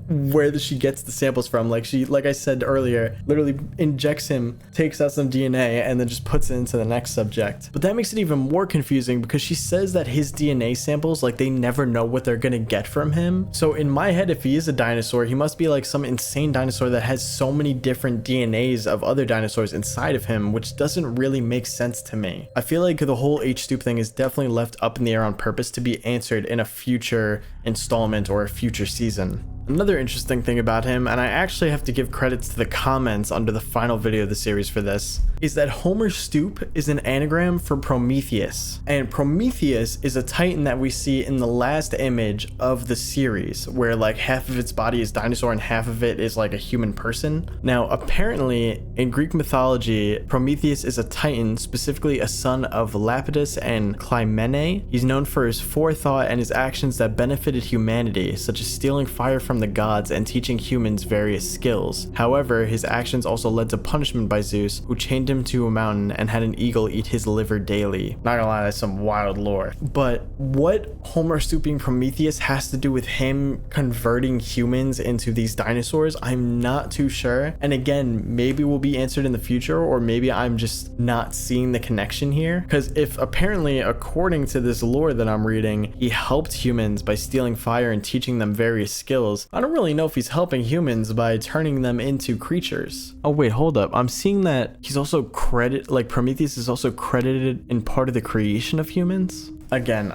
where she gets the samples from. Like she, like I said earlier, literally injects him, takes out some DNA, and then just puts it into the next subject. But that makes it even more confusing because she says that his DNA samples, like they never know what they're gonna get from him. So in my head, if he is a dinosaur, he must be like some insane dinosaur that has so many different DNAs of other dinosaurs inside of him, which doesn't really make sense to me. I feel like the whole H. Stoop thing is definitely left up in the air on purpose to be answered in a future installment or a future season. Another interesting thing about him, and I actually have to give credits to the comments under the final video of the series for this, is that Homer Stoop is an anagram for Prometheus. And Prometheus is a titan that we see in the last image of the series, where like half of its body is dinosaur and half of it is like a human person. Now, apparently in Greek mythology, Prometheus is a titan, specifically a son of Lapidus and Clymene. He's known for his forethought and his actions that benefited humanity, such as stealing fire from the gods and teaching humans various skills. However, his actions also led to punishment by Zeus, who chained him to a mountain and had an eagle eat his liver daily. Not gonna lie, that's some wild lore. But what Homer stooping Prometheus has to do with him converting humans into these dinosaurs, I'm not too sure. And again, maybe will be answered in the future, or maybe I'm just not seeing the connection here. Because if apparently, according to this lore that I'm reading, he helped humans by stealing fire and teaching them various skills, I don't really know if he's helping humans by turning them into creatures. Oh wait, hold up. I'm seeing that he's also Prometheus is also credited in part of the creation of humans. Again,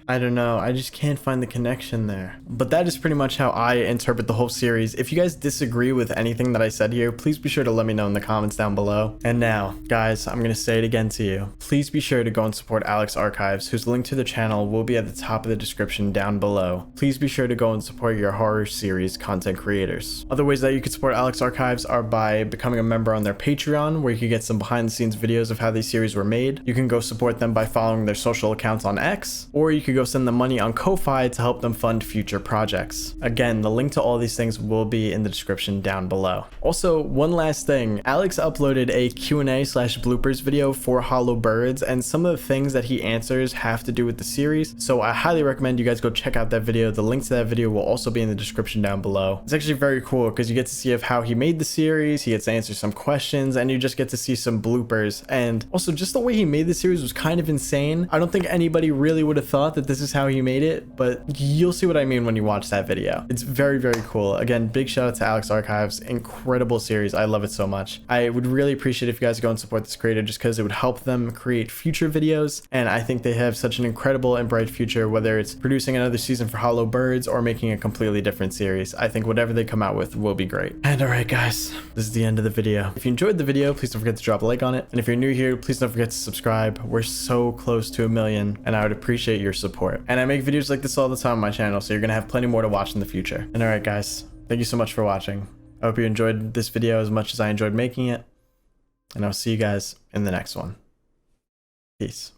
I don't know. I just can't find the connection there. But that is pretty much how I interpret the whole series. If you guys disagree with anything that I said here, please be sure to let me know in the comments down below. And now, guys, I'm going to say it again to you. Please be sure to go and support Alex Archives, whose link to the channel will be at the top of the description down below. Please be sure to go and support your horror series content creators. Other ways that you can support Alex Archives are by becoming a member on their Patreon, where you can get some behind the scenes videos of how these series were made. You can go support them by following their social accounts on X, or you could go send the money on Ko-Fi to help them fund future projects. Again, the link to all these things will be in the description down below. Also, one last thing, Alex uploaded a Q&A/bloopers video for Hollow Birds, and some of the things that he answers have to do with the series, so I highly recommend you guys go check out that video. The link to that video will also be in the description down below. It's actually very cool because you get to see of how he made the series, he gets to answer some questions, and you just get to see some bloopers. And also, just the way he made the series was kind of insane. I don't think anybody really would have thought that that this is how he made it, but you'll see what I mean when you watch that video. It's very, very cool. Again, big shout out to Alex Archives. Incredible series. I love it so much. I would really appreciate if you guys go and support this creator just because it would help them create future videos. And I think they have such an incredible and bright future, whether it's producing another season for Hollow Birds or making a completely different series. I think whatever they come out with will be great. And all right, guys, this is the end of the video. If you enjoyed the video, please don't forget to drop a like on it. And if you're new here, please don't forget to subscribe. We're so close to 1 million and I would appreciate your support. And I make videos like this all the time on my channel, so you're gonna have plenty more to watch in the future. And all right, guys, thank you so much for watching. I hope you enjoyed this video as much as I enjoyed making it. And I'll see you guys in the next one. Peace.